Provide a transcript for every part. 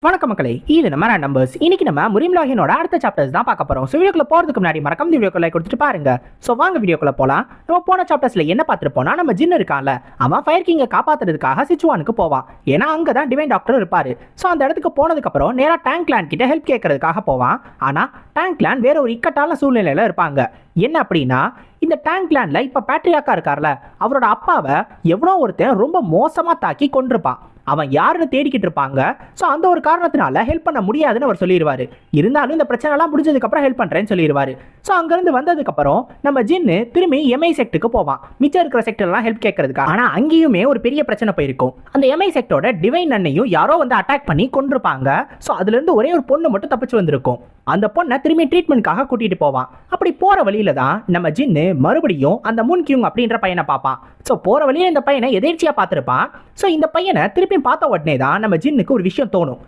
வணக்கம் மக்களே, இது நம்ம நம்பர்ஸ். இன்னைக்கு நம்ம முரிம்லாஹினோட அடுத்த சாப்டர்ஸ் தான் பார்க்க போறோம். ஸோ வீடியோக்குள்ள போறதுக்கு முன்னாடி மறக்காம வீடியோக்குள்ள லைக் கொடுத்துட்டு பாருங்க. ஸோ வாங்க வீடியோக்குள்ள போலாம். நம்ம போன சாப்டர்ஸ்ல என்ன பார்த்துருப்போம்னா, நம்ம ஜின் இருக்கான்ல, அவன் ஃபயர் கிங்கை காப்பாத்துறதுக்காக சிச்சுவானுக்கு போவான். ஏன்னா அங்கே தான் டிவைன் டாக்டர் இருப்பாரு. ஸோ அந்த இடத்துக்கு போனதுக்கு அப்புறம் நேரா டேங்க் லேண்ட் கிட்ட ஹெல்ப் கேட்கறதுக்காக போவான். ஆனா டேங்க் லேண்ட் வேற ஒரு இக்கட்டான சூழ்நிலையில இருப்பாங்க. என்ன அப்படின்னா, இந்த டேங்க் லேண்ட்ல இப்ப பேட்ரியாக்கா இருக்கார்ல, அவரோட அப்பாவை எவ்வளோ ஒருத்தன் ரொம்ப மோசமா தாக்கி கொண்டிருப்பான். அவன் யாருன்னு தேடிக்கிட்டு இருப்பாங்க. ஸோ அந்த ஒரு காரணத்தினால ஹெல்ப் பண்ண முடியாதுன்னு அவர் சொல்லிடுவாரு. இருந்தாலும் இந்த பிரச்சனைலாம் முடிஞ்சதுக்கு அப்புறம் ஹெல்ப் பண்றேன்னு சொல்லிடுவாரு. ஸோ அங்கிருந்து வந்ததுக்கு அப்புறம் நம்ம ஜின்னு திரும்பி எம்ஐ செக்டுக்கு போவான், மிச்சம் இருக்கிற செக்டர்லாம் ஹெல்ப் கேட்கறதுக்கு. ஆனா அங்கேயுமே ஒரு பெரிய பிரச்சனை போயிருக்கும். அந்த எம்ஐ செக்டோட டிவைன் அண்ணையும் யாரோ வந்து அட்டாக் பண்ணி கொண்டிருப்பாங்க. ஸோ அதுல இருந்து ஒரே ஒரு பொண்ணு மட்டும் தப்பிச்சு வந்திருக்கும். அந்த பொண்ணை திரும்பி ட்ரீட்மெண்ட்காக கூட்டிட்டு போவான். அப்படி போற வழியில தான் நம்ம ஜின்னு மறுபடியும் அந்த முன் கியூங் அப்படின்ற பையனை பார்ப்பான். ஸோ போற வழியில இந்த பையனை எதேர்ச்சியா பார்த்திருப்பான். ஸோ இந்த பையனை திருப்பி பார்த்த உடனே தான் நம்ம ஜின்னுக்கு ஒரு விஷயம் தோணும்.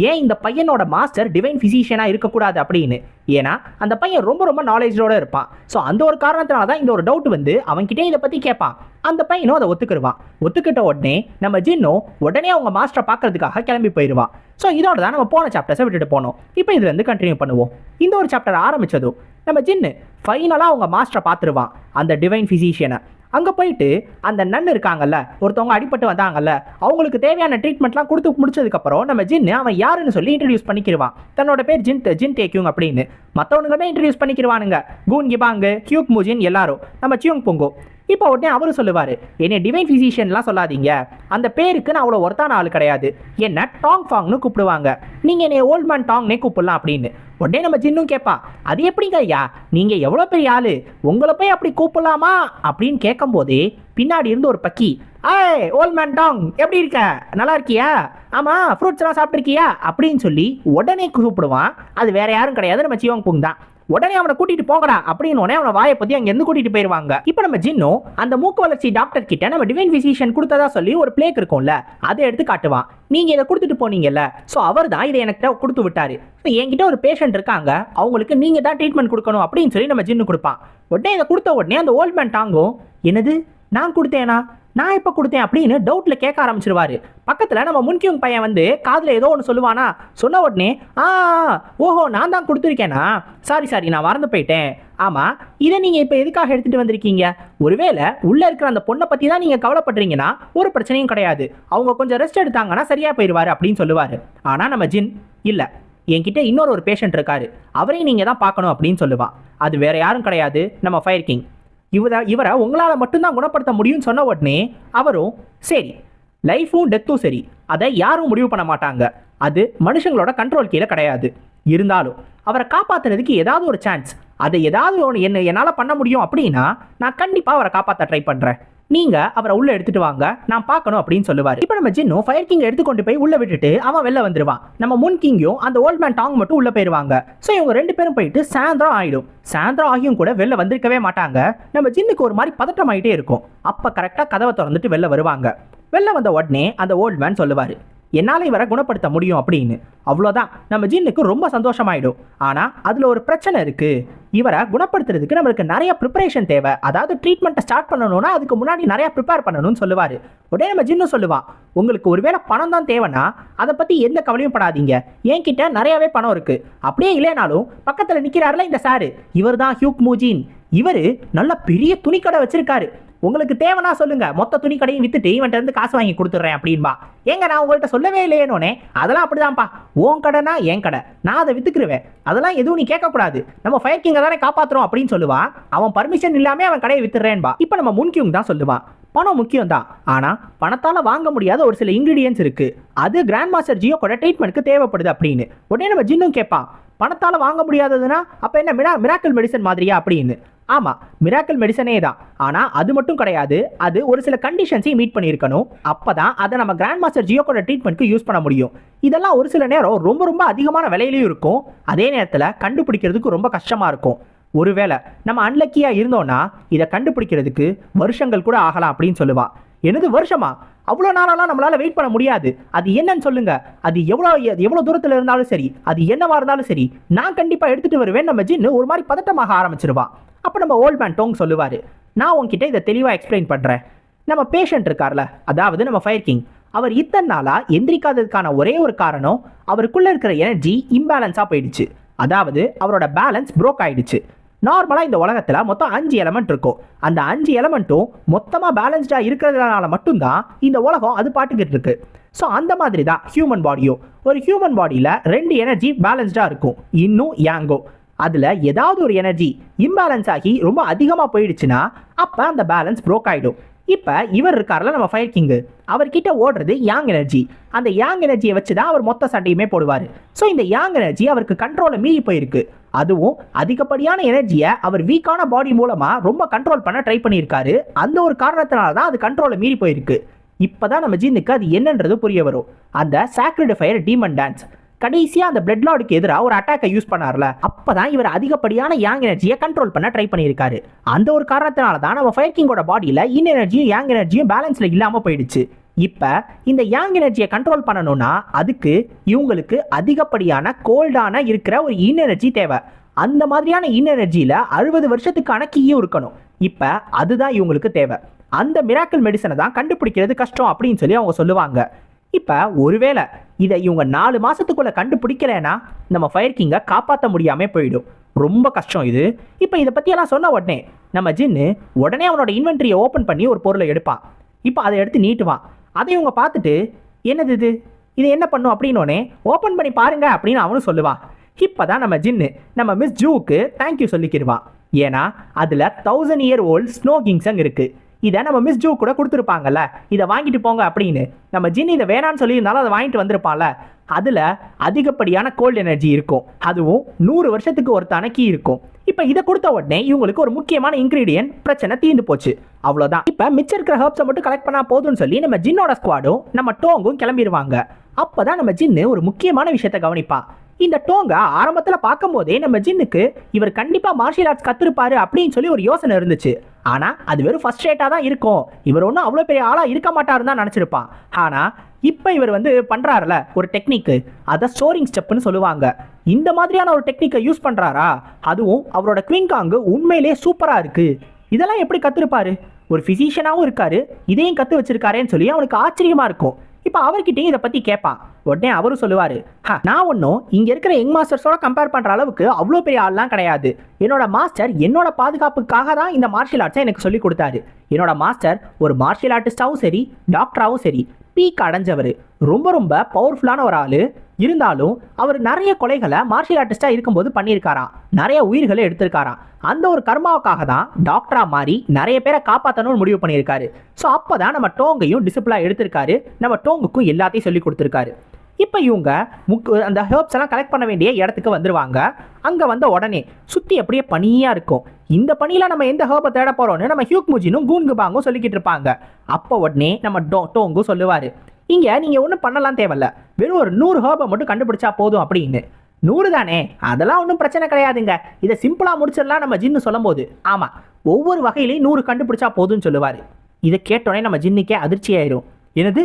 ஏன் இந்த பையனோட மாஸ்டர் டிவைன் பிசிஷியனா இருக்கக்கூடாது அப்படின்னு. ஏன்னா அந்த பையன் ரொம்ப ரொம்ப நாலேஜோட இருப்பான். ஸோ அந்த ஒரு காரணத்தினால தான் இந்த ஒரு டவுட் வந்து அவன்கிட்டே இதை பத்தி கேட்பான். அந்த பையனும் அதை ஒத்துக்கிடுவான். ஒத்துக்கிட்ட உடனே நம்ம ஜின்னும் உடனே அவங்க மாஸ்டரை பார்க்கறதுக்காக கிளம்பி போயிடுவான். ஸோ இதோட தான் நம்ம போன சாப்டர்ஸை விட்டுட்டு போனோம். இப்போ இதுல இருந்து கண்டினியூ பண்ணுவோம். இந்த ஒரு சாப்டர் ஆரம்பிச்சதும் நம்ம ஜின்னு ஃபைனலாக அவங்க மாஸ்டரை பார்த்துருவான், அந்த டிவைன் பிசிஷியனை. அங்கே போயிட்டு அந்த நன் இருக்காங்கல்ல, ஒருத்தவங்க அடிபட்டு வந்தாங்கல்ல, அவங்களுக்கு தேவையான ட்ரீட்மெண்ட்லாம் கொடுத்து முடிச்சதுக்கப்புறம் நம்ம ஜின்னு அவன் யாருன்னு சொல்லி இன்ட்ரடியூஸ் பண்ணிக்கிடுவான். தன்னோட பேர் ஜின் டேக்யூங் அப்படின்னு. மற்றவனுங்களுமே இன்ட்ரடியூஸ் பண்ணிக்கிடுவானுங்க. கூன் கிபாங்கு, கியூக் மூஜின் எல்லாரும், நம்ம சியோங் பொங்கோ. இப்போ உடனே அவரு சொல்லுவார், என்னை டிவைன் பிசிஷியன்லாம் சொல்லாதீங்க, அந்த பேருக்கு நான் அவ்வளோ ஒருத்தான ஆள் கிடையாது, என்ன டாங் ஃபாங்னு கூப்பிடுவாங்க, நீங்கள் என்னை ஓல்ட் மேன் டாங்னே கூப்பிடலாம் அப்படின்னு. உடனே நம்ம ஜின்னும் கேட்பான், அது எப்படிங்க ஐயா, நீங்கள் எவ்வளோ பெரிய ஆள், உங்களை போய் அப்படி கூப்பிடலாமா அப்படின்னு கேட்கும் போதே பின்னாடி இருந்து ஒரு பக்கி, ஏய் ஓல்ட் மேன் டாங் எப்படி இருக்க, நல்லா இருக்கியா, ஆமாம் ஃப்ரூட்ஸ்லாம் சாப்பிட்ருக்கியா அப்படின்னு சொல்லி உடனே கூப்பிடுவான். அது வேற யாரும் கிடையாது, நம்ம சியோங் புங் தான். உடனே அவனை கூட்டிட்டு போங்கடா அப்படின்னு அவனை வாயை பத்தி அங்க இருந்து கூட்டிட்டு போயிருவாங்க. இப்போ நம்ம ஜின்னோ அந்த மூக்கு வளர்ச்சி டாக்டர் கிட்ட நம்ம டிவைன் பிசிஷியன் கொடுத்ததா சொல்லி ஒரு பிளேக் இருக்கும்ல, அதை எடுத்து காட்டுவான். நீங்க இதை கொடுத்துட்டு போனீங்கல்ல, ஸோ அவர் தான் இதை எனக்கு கொடுத்து விட்டாரு. என்கிட்ட ஒரு பேஷண்ட் இருக்காங்க, அவங்களுக்கு நீங்க தான் ட்ரீட்மெண்ட் கொடுக்கணும் அப்படின்னு சொல்லி நம்ம ஜின்னு கொடுப்பான். உடனே இதை கொடுத்த உடனே அந்த ஓல்ட் மேன் டாங்கும், என்னது நான் கொடுத்தேனா, நான் எப்போ கொடுத்தேன் அப்படின்னு டவுட்ல கேட்க ஆரம்பிச்சிருவாரு. பக்கத்தில் நம்ம முன்கியூங் பையன் வந்து காதில் ஏதோ ஒன்று சொல்லுவானா, சொன்ன உடனே ஓஹோ நான் தான் கொடுத்துருக்கேனா, சாரி நான் மறந்து போயிட்டேன். ஆமாம், இதை நீங்கள் இப்போ எதுக்காக எடுத்துகிட்டு வந்திருக்கீங்க, ஒருவேளை உள்ளே இருக்கிற அந்த பொண்ணை பற்றி தான் நீங்கள் கவலைப்படுறீங்கன்னா ஒரு பிரச்சனையும் கிடையாது, அவங்க கொஞ்சம் ரெஸ்ட் எடுத்தாங்கன்னா சரியாக போயிடுவார் அப்படின்னு சொல்லுவார். ஆனால் நம்ம ஜின், இல்லை என்கிட்ட இன்னொரு பேஷண்ட் இருக்காரு, அவரையும் நீங்கள் தான் பார்க்கணும் அப்படின்னு சொல்லுவான். அது வேற யாரும் கிடையாது, நம்ம ஃபயர் கிங். இவரை உங்களால் மட்டும்தான் குணப்படுத்த முடியும்னு சொன்ன உடனே அவரும், சரி லைஃபும் டெத்தும் சரி, அதை யாரும் முடிவு பண்ண மாட்டாங்க, அது மனுஷங்களோட கண்ட்ரோல் கீழே கிடையாது, இருந்தாலும் அவரை காப்பாற்றுறதுக்கு ஏதாவது ஒரு சான்ஸ், அதை ஏதாவது ஒன்று என்னால் பண்ண முடியும் அப்படின்னா நான் கண்டிப்பாக அவரை காப்பாற்ற ட்ரை பண்ணுறேன், நீங்க அவரை உள்ள எடுத்துட்டு வாங்க, நான் பார்க்கணும் அப்படின்னு சொல்லுவாரு. இப்போ நம்ம ஜின்னு ஃபயர் கிங் எடுத்துக்கொண்டு போய் உள்ள விட்டுட்டு அவன் வெளில வந்துருவான். நம்ம முன் கிங்கும் அந்த ஓல்ட் மேன் டாங் மட்டும் உள்ள போயிருவாங்க. ஸோ இவங்க ரெண்டு பேரும் போயிட்டு சாயந்தரம் ஆயிடும். சாயந்தரம் ஆகியும் கூட வெளில வந்திருக்கவே மாட்டாங்க. நம்ம ஜின்னுக்கு ஒரு மாதிரி பதட்டம் ஆகிட்டே இருக்கும். அப்ப கரெக்டா கதவை திறந்துட்டு வெளில வருவாங்க. வெளில வந்த உடனே அந்த ஓல்ட் மேன் சொல்லுவாரு, என்னால் இவரை குணப்படுத்த முடியும் அப்படின்னு. அவ்வளோதான், நம்ம ஜின்னுக்கு ரொம்ப சந்தோஷமாயிடும். ஆனால் அதில் ஒரு பிரச்சனை இருக்கு, இவரை குணப்படுத்துறதுக்கு நம்மளுக்கு நிறைய ப்ரிப்பரேஷன் தேவை, அதாவது ட்ரீட்மெண்ட்டை ஸ்டார்ட் பண்ணணும்னா அதுக்கு முன்னாடி நிறைய ப்ரிப்பேர் பண்ணணும்னு சொல்லுவார். உடனே நம்ம ஜின்னு சொல்லுவான், உங்களுக்கு ஒருவேளை பணம் தான் தேவைன்னா அதை பற்றி எந்த கவலையும் படாதீங்க, என்கிட்ட நிறையவே பணம் இருக்கு, அப்படியே இல்லைனாலும் பக்கத்தில் நிற்கிறாருல இந்த சாரு, இவர் தான் ஹியூக் மூஜின், இவர் நல்ல பெரிய துணிக்கடை வச்சிருக்காரு, உங்களுக்கு தேவைன்னா சொல்லுங்க, மொத்த துணி கடையும் வித்துட்டு இவன்ட்ட இருந்து காசு வாங்கி கொடுத்துட்றேன் அப்படின்பா. ஏங்க நான் உங்கள்கிட்ட சொல்லவே இல்லையேனோனே, அதெல்லாம் அப்படிதான்ப்பா, உன் கடைனா என் கடை, நான் அதை வித்துக்குருவேன், அதெல்லாம் எதுவும் நீ கேட்கக்கூடாது, நம்ம ஃபயர் கிங்கை தானே காப்பாற்றுறோம் அப்படின்னு சொல்லுவான். அவன் பர்மிஷன் இல்லாமல் அவன் கடையை வித்துறேன்பா. இப்போ நம்ம முன்கியூங் தான் சொல்லுவான், பணம் முக்கியம் தான், ஆனால் பணத்தால் வாங்க முடியாத ஒரு சில இன்க்ரீடியன்ஸ் இருக்கு, அது கிராண்ட் மாஸ்டர் ஜியோ கூட ட்ரீட்மெண்ட்க்கு தேவைப்படுது அப்படின்னு. உடனே நம்ம ஜின்னும் கேட்பான், பணத்தால் வாங்க முடியாததுன்னா அப்போ என்ன மிராக்கிள் மெடிசன் மாதிரியா அப்படின்னு. ஆமாம், மிராக்கிள் மெடிசனே தான், ஆனால் அது மட்டும் கிடையாது, அது ஒரு சில கண்டிஷன்ஸையும் மீட் பண்ணியிருக்கணும், அப்போ தான் அதை நம்ம கிராண்ட் மாஸ்டர் ஜியோக்கோட ட்ரீட்மெண்ட்க்கு யூஸ் பண்ண முடியும். இதெல்லாம் ஒரு சில நேரம் ரொம்ப ரொம்ப அதிகமான விலையிலையும் இருக்கும், அதே நேரத்தில் கண்டுபிடிக்கிறதுக்கு ரொம்ப கஷ்டமாக இருக்கும். ஒருவேளை நம்ம அன்லக்கியாக இருந்தோன்னா இதை கண்டுபிடிக்கிறதுக்கு வருஷங்கள் கூட ஆகலாம் அப்படின்னு சொல்லுவான். எனது வருஷமா, அவ்வளோ நாளெல்லாம் நம்மளால் வெயிட் பண்ண முடியாது, அது என்னன்னு சொல்லுங்க, அது எவ்வளோ தூரத்தில் இருந்தாலும் சரி, அது என்னவா இருந்தாலும் சரி, நான் கண்டிப்பாக எடுத்துகிட்டு வருவேன். நம்ம ஜின்னு ஒரு மாதிரி பதட்டமாக ஆரம்பிச்சிருவான். அப்போ நம்ம ஓல்ட் மேன் டோங் சொல்லுவார், நான் உங்ககிட்ட இதை தெளிவாக எக்ஸ்பிளைன் பண்ணுறேன், நம்ம பேஷண்ட் இருக்கார்ல, அதாவது நம்ம ஃபயர் கிங், அவர் இத்தனை நாளா எந்திரிக்காததுக்கான ஒரே ஒரு காரணம் அவருக்குள்ள இருக்கிற எனர்ஜி இம்பேலன்ஸா போயிடுச்சு. அதாவது அவரோட பேலன்ஸ் புரோக் ஆயிடுச்சு. நார்மலா இந்த உலகத்துல மொத்தம் 5 எலமெண்ட் இருக்கும். அந்த 5 எலமெண்ட்டும் மொத்தமா பேலன்ஸ்டா இருக்கிறதுனால மட்டும்தான் இந்த உலகம் அது பாட்டுக்கிட்டு இருக்கு. ஸோ அந்த மாதிரி தான் ஹியூமன் பாடியும். ஒரு ஹியூமன் பாடியில் 2 எனர்ஜி பேலன்ஸ்டாக இருக்கும், இன்னும் யாங்கோ. அதில் ஏதாவது ஒரு எனர்ஜி இம்பேலன்ஸ் ஆகி ரொம்ப அதிகமாக போயிடுச்சுன்னா அப்போ அந்த பேலன்ஸ் ப்ரோக் ஆகிடும். இப்போ இவர் இருக்கார்ல நம்ம ஃபயர் கிங்கு, அவர்கிட்ட ஓடுறது யாங் எனர்ஜி. அந்த யாங் எனர்ஜியை வச்சு தான் அவர் மொத்த சண்டையுமே போடுவார். ஸோ இந்த யாங் எனர்ஜி அவருக்கு கண்ட்ரோலை மீறி போயிருக்கு. அதுவும் அதிகப்படியான எனர்ஜியை அவர் வீக்கான பாடி மூலமாக ரொம்ப கண்ட்ரோல் பண்ண ட்ரை பண்ணியிருக்காரு. அந்த ஒரு காரணத்தினால தான் அது கண்ட்ரோலை மீறி போயிருக்கு. இப்போதான் நம்ம ஜின்னுக்கு அது என்னன்றது புரிய வரும். அந்த சாக்ரிட் ஃபயர் டீமன் டான்ஸ் கடைசியாக அந்த பிளட் லார்டுக்கு எதிராக ஒரு அட்டாக்கை யூஸ் பண்ணார்ல, அப்பதான் இவர் அதிகப்படியான யாங் எனர்ஜியை கண்ட்ரோல் பண்ண ட்ரை பண்ணியிருக்காரு. அந்த ஒரு காரணத்தினால தான் நம்ம ஃபயர் கிங்கோட பாடியில் இன் எனர்ஜியும் யாங் எனர்ஜியும் பேலன்ஸில் இல்லாமல் போயிடுச்சு. இப்போ இந்த யாங் எனர்ஜியை கண்ட்ரோல் பண்ணணும்னா அதுக்கு இவங்களுக்கு அதிகப்படியான கோல்டான இருக்கிற ஒரு இன் எனர்ஜி தேவை. அந்த மாதிரியான இன் எனர்ஜியில் 60 வருஷத்துக்கான கீயும் இருக்கணும். இப்போ அதுதான் இவங்களுக்கு தேவை. அந்த மிராக்கிள் மெடிசனை தான் கண்டுபிடிக்கிறது கஷ்டம் அப்படின்னு சொல்லி அவங்க சொல்லுவாங்க. இப்போ ஒருவேளை இதை இவங்க 4 மாதத்துக்குள்ளே கண்டுபிடிக்கலைன்னா நம்ம ஃபயர் கிங்கை காப்பாற்ற முடியாமல் போயிடும். ரொம்ப கஷ்டம் இது. இப்போ இதை பற்றியெல்லாம் சொன்ன உடனே நம்ம ஜின்னு உடனே அவனோட இன்வென்ட்ரியை ஓப்பன் பண்ணி ஒரு பொருளை எடுப்பான். இப்போ அதை எடுத்து நீட்டுவான். அதை இவங்க பார்த்துட்டு என்னது இது என்ன பண்ணும் அப்படின்னோடனே ஓப்பன் பண்ணி பாருங்க அப்படின்னு அவனும் சொல்லுவான். இப்போ தான் நம்ம ஜின்னு நம்ம மிஸ் ஜூவுக்கு தேங்க்யூ சொல்லிக்கிடுவான். ஏன்னா அதில் 1000 year old ஸ்னோ கிங்ஸங் இருக்குது. இதை நம்ம மிஸ் ஜூ கூட கொடுத்துருப்பாங்கல்ல, இதை வாங்கிட்டு போங்க அப்படின்னு. நம்ம ஜின் இதை வேணான்னு சொல்லியிருந்தாலும் அதை வாங்கிட்டு வந்திருப்பான்ல. அதில் அதிகப்படியான கோல்டு எனர்ஜி இருக்கும். அதுவும் 100 வருஷத்துக்கு ஒருத்தான கீ இருக்கும். இப்போ இதை கொடுத்த உடனே இவங்களுக்கு ஒரு முக்கியமான இன்கிரீடியன்ட் பிரச்சனை தீர்ந்து போச்சு. அவ்வளோதான். இப்போ மிச்சம் இருக்கிற ஹர்ப்ஸை மட்டும் கலெக்ட் பண்ணால் போதும்னு சொல்லி நம்ம ஜின்னோட ஸ்குவாடும் நம்ம டோங்கும் கிளம்பிடுவாங்க. அப்போ தான் நம்ம ஜின்னு ஒரு முக்கியமான விஷயத்தை கவனிப்பான். இந்த டோங்க ஆரம்பத்தில் பார்க்கும் போதே நம்ம ஜின்னுக்கு இவர் கண்டிப்பாக மார்ஷியல் ஆர்ட்ஸ் கற்றுருப்பாரு அப்படின்னு சொல்லி ஒரு யோசனை இருந்துச்சு. ஆனால் அது வெறும் ஃபர்ஸ்ட் ரேட்டாக தான் இருக்கும். இவர் ஒன்றும் அவ்வளோ பெரிய ஆளாக இருக்க மாட்டாருன்னு தான் நினச்சிருப்பான். ஆனால் இப்போ இவர் பண்ணுறாருல ஒரு டெக்னிக்கு, அதை ஸ்டோரிங் ஸ்டெப்னு சொல்லுவாங்க. இந்த மாதிரியான ஒரு டெக்னிக்கை யூஸ் பண்ணுறாரா, அதுவும் அவரோட குவிங்காங்கு உண்மையிலே சூப்பராக இருக்குது. இதெல்லாம் எப்படி கற்றுருப்பாரு? ஒரு ஃபிசிஷியனாகவும் இருக்காரு, இதையும் கற்று வச்சிருக்காரேன்னு சொல்லி அவனுக்கு ஆச்சரியமாக இருக்கும். இப்போ அவர்கிட்டையும் இதை பற்றி கேட்பான். உடனே அவரும் சொல்லுவார், நான் ஒன்றும் இங்கே இருக்கிற யங் மாஸ்டர்ஸோட கம்பேர் பண்ணுற அளவுக்கு அவ்வளோ பெரிய ஆள்லாம் கிடையாது. என்னோட மாஸ்டர் என்னோட பாதுகாப்புக்காக தான் இந்த மார்ஷியல் ஆர்ட்ஸை எனக்கு சொல்லி கொடுத்தாரு. என்னோட மாஸ்டர் ஒரு மார்ஷியல் ஆர்டிஸ்டாகவும் சரி, டாக்டராகவும் சரி, பீக் அடைஞ்சவர். ரொம்ப ரொம்ப பவர்ஃபுல்லான ஒரு ஆள். இருந்தாலும் அவர் நிறைய கொலைகளை மார்ஷியல் ஆர்டிஸ்டாக இருக்கும்போது பண்ணியிருக்காராம். நிறைய உயிர்களை எடுத்திருக்காராம். அந்த ஒரு கர்மாவுக்காக தான் டாக்டரா மாறி நிறைய பேரை காப்பாற்றணும்னு முடிவு பண்ணியிருக்காரு. ஸோ அப்போ தான் நம்ம டோங்கையும் டிசிப்ளாக எடுத்திருக்காரு. நம்ம டோங்குக்கும் எல்லாத்தையும் சொல்லி கொடுத்துருக்காரு. இப்போ இவங்க அந்த ஹெர்ப்ஸ் எல்லாம் கலெக்ட் பண்ண வேண்டிய இடத்துக்கு வந்துடுவாங்க. அங்கே வந்த உடனே சுற்றி அப்படியே பனியாக இருக்கும். இந்த பனியில் நம்ம எந்த ஹெர்பை தேட போகிறோன்னு நம்ம ஹியூக் முஜினும் கூன்குபாங்கும் சொல்லிக்கிட்டு இருப்பாங்க. அப்போ உடனே நம்ம டோங்கும் சொல்லுவார், இங்கே நீங்கள் ஒன்றும் பண்ணலாம் தேவையில்ல, வெறும் ஒரு 100 ஹெர்பை மட்டும் கண்டுபிடிச்சா போதும் அப்படின்னு. 100 தானே, அதெல்லாம் ஒன்றும் பிரச்சனை கிடையாதுங்க, இதை சிம்பிளாக முடிச்சிடலாம் நம்ம ஜின்னு சொல்லும் போது. ஆமாம், ஒவ்வொரு வகையிலையும் 100 கண்டுபிடிச்சா போதும்னு சொல்லுவார். இதை கேட்டோடனே நம்ம ஜின்னுக்கே அதிர்ச்சி ஆயிரும். என்னது,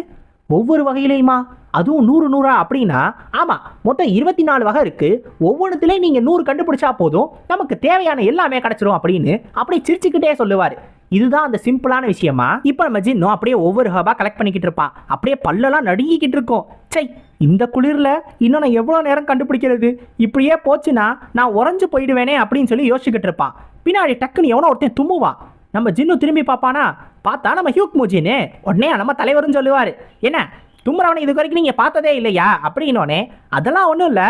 ஒவ்வொரு வகையிலையுமா, அதுவும் 100 அப்படின்னா? ஆமாம், மொத்தம் 24 வகை இருக்குது. ஒவ்வொன்றுத்துலேயும் நீங்கள் 100 கண்டுபிடிச்சா போதும், நமக்கு தேவையான எல்லாமே கிடச்சிரும் அப்படின்னு அப்படியே சிரிச்சுக்கிட்டே சொல்லுவார். இதுதான் அந்த சிம்பிளான விஷயமா. இப்போ நம்ம ஜின்னும் அப்படியே ஒவ்வொரு ஹர்பாக கலெக்ட் பண்ணிக்கிட்டு இருப்பான். அப்படியே பல்லெல்லாம் நடுங்கிக்கிட்டு இருக்கும். சை, இந்த குளிரில் இன்னும் நான் எவ்வளோ நேரம் கண்டுபிடிக்கிறது, இப்படியே போச்சுன்னா நான் உறைஞ்சு போயிடுவேனே அப்படின்னு சொல்லி யோசிச்சுக்கிட்டு இருப்பான். பின்னாடி டக்குன்னு எவனோ ஒருத்தன் தும்முவான். நம்ம ஜின்னு திரும்பி பார்ப்பானா, பார்த்தா நம்ம ஹியூக் முஜின்னு. உடனே நம்ம தலைவரும் சொல்லுவார், என்ன தும்முறவனை இது வரைக்கும் நீங்கள் பார்த்ததே இல்லையா அப்படின்னோடனே, அதெல்லாம் ஒன்றும் இல்லை,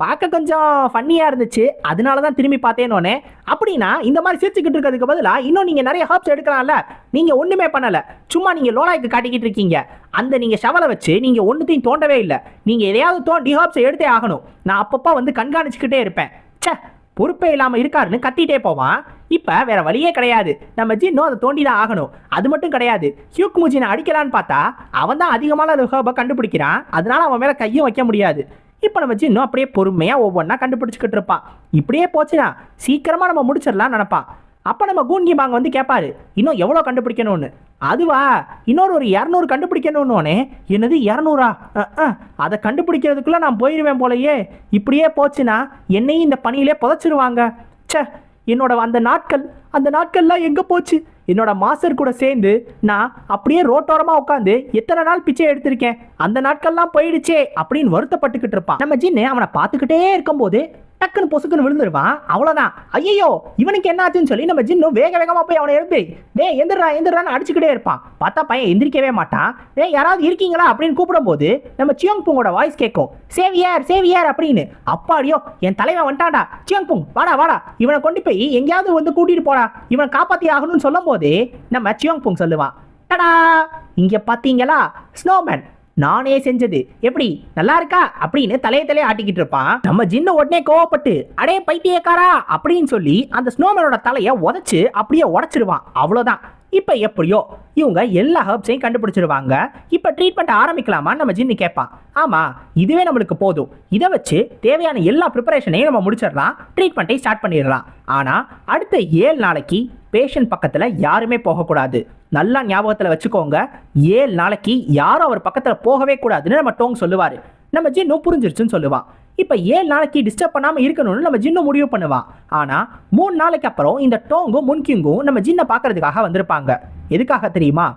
பார்க்க கொஞ்சம் ஃபன்னியாக இருந்துச்சு, அதனால தான் திரும்பி பார்த்தேனோடனே. அப்படின்னா இந்த மாதிரி சிரிச்சுக்கிட்டு இருக்கிறதுக்கு பதிலாக இன்னும் நீங்கள் நிறைய ஹர்ப்ஸ் எடுக்கலாம்ல, நீங்கள் ஒன்றுமே பண்ணலை, சும்மா நீங்கள் லோலாய்க்கு காட்டிக்கிட்டு இருக்கீங்க. அந்த நீங்கள் ஷவலை வச்சு நீங்கள் ஒன்றுத்தையும் தோண்டவே இல்லை. நீங்கள் எதையாவது தோண்டி ஹர்ப்ஸை எடுத்தே ஆகணும். நான் அப்பப்போ கண்காணிச்சுக்கிட்டே இருப்பேன். சே, பொறுப்பே இல்லாமல் இருக்காருன்னு கத்திட்டே போவான். இப்போ வேற வழியே கிடையாது, நம்ம ஜின்னும் அதை தோண்டி தான் ஆகணும். அது மட்டும் கிடையாது, ஹியூக் முஜினை அடிக்கலான்னு பார்த்தா அவன் தான் அதிகமான ஹர்பை கண்டுபிடிக்கிறான். அதனால அவன் மேலே கையும் வைக்க முடியாது. இப்போ நம்ம ஜின்னும் அப்படியே பொறுமையாக ஒவ்வொன்றா கண்டுபிடிச்சிக்கிட்டு இருப்பான். இப்படியே போச்சுன்னா சீக்கிரமாக நம்ம முடிச்சிடலாம் நினைப்பான். அப்போ நம்ம கூன்கிபாங் கேட்பாரு, இன்னும் எவ்வளோ கண்டுபிடிக்கணும்னு. அதுவா, இன்னொரு 200 கண்டுபிடிக்கணும்னோடனே. என்னது 200? அதை கண்டுபிடிக்கிறதுக்குள்ளே நான் போயிடுவேன் போலையே. இப்படியே போச்சுன்னா என்னையும் இந்த பணியிலே புதைச்சிருவாங்க. சே, என்னோட அந்த நாட்கள்லாம் எங்க போச்சு? என்னோட மாஸ்டர் கூட சேர்ந்து நான் அப்படியே ரோட்டோரமா உட்காந்து எத்தனை நாள் பிச்சை எடுத்திருக்கேன், அந்த நாட்கள்லாம் போயிடுச்சே அப்படின்னு வருத்தப்பட்டுக்கிட்டு இருப்பான். நம்ம ஜின்னு அவனை பார்த்துக்கிட்டே இருக்கும்போது டக்குன்னு பொசுக்குன்னு விழுந்துருவான். அவ்வளவுதான். ஐயோ இவனுக்கு என்ன ஆச்சுன்னு சொல்லி நம்ம ஜின்னு வேக வேகமா போய் அவனை எழுப்பி டேய் எந்திரான்னு அடிச்சுக்கிட்டே இருப்பான். பார்த்தா பையன் எந்திரிக்கவே மாட்டான். டேய் யாராவது இருக்கீங்களா அப்படின்னு கூப்பிடும் போது நம்ம சியோங் பூங்கோட வாய்ஸ் கேட்கும், சேவியர் அப்படின்னு. அப்பாடியோ என் தலைவன் வந்துட்டான்டா, சியோங் பூங் வாடா இவனை கொண்டு போய் எங்கேயாவது வந்து கூட்டிட்டு போடா, இவனை காப்பாத்தி ஆகணும்னு சொல்லும் போது நம்ம சியோங் பூங் சொல்லுவான், டடா இங்க பாத்தீங்களா ஸ்னோமேன், நானே செஞ்சது எப்படி நல்லா இருக்கா அப்படின்னு தலையை ஆட்டிக்கிட்டு இருப்பான். நம்ம ஜின்ன உடனே கோவப்பட்டு அடே பைத்தியக்காரா அப்படின்னு சொல்லி அந்த ஸ்னோமேனோட தலையை உதைச்சு அப்படியே உடைச்சிருவான். அவ்வளவுதான். இப்ப எப்படியோ இவங்க எல்லா ஹர்ப்ஸையும் கண்டுபிடிச்சிருவாங்க. இப்ப ட்ரீட்மெண்ட் ஆரம்பிக்கலாமா நம்ம ஜின்னு கேட்பான். ஆமா இதுவே நம்மளுக்கு போதும், இதை வச்சு தேவையான எல்லா ப்ரிப்பரேஷனையும் நம்ம முடிச்சிடலாம், ட்ரீட்மெண்ட்டை ஸ்டார்ட் பண்ணிடலாம். ஆனா அடுத்த 7 நாளைக்கு பேஷண்ட் பக்கத்துல யாருமே போகக்கூடாது. நல்லா ஞாபகத்துல வச்சுக்கோங்க, 7 நாளைக்கு யாரும் அவர் பக்கத்துல போகவே கூடாதுன்னு நம்ம டோங் சொல்லுவாரு. நம்ம ஜின்னு புரிஞ்சிருச்சுன்னு சொல்லுவான். இப்ப 7 நாளைக்கு டிஸ்டர்ப் பண்ணாம இருக்கணும்னு நம்ம ஜின்னு முடிவு பண்ணுவான். ஆனா 3 நாளைக்கு அப்புறம் இந்த டோங்கும் முன்கிங்கும் நம்ம ஜின்னை பார்க்கறதுக்காக வந்திருப்பாங்க. எதுக்காக தெரியுமா?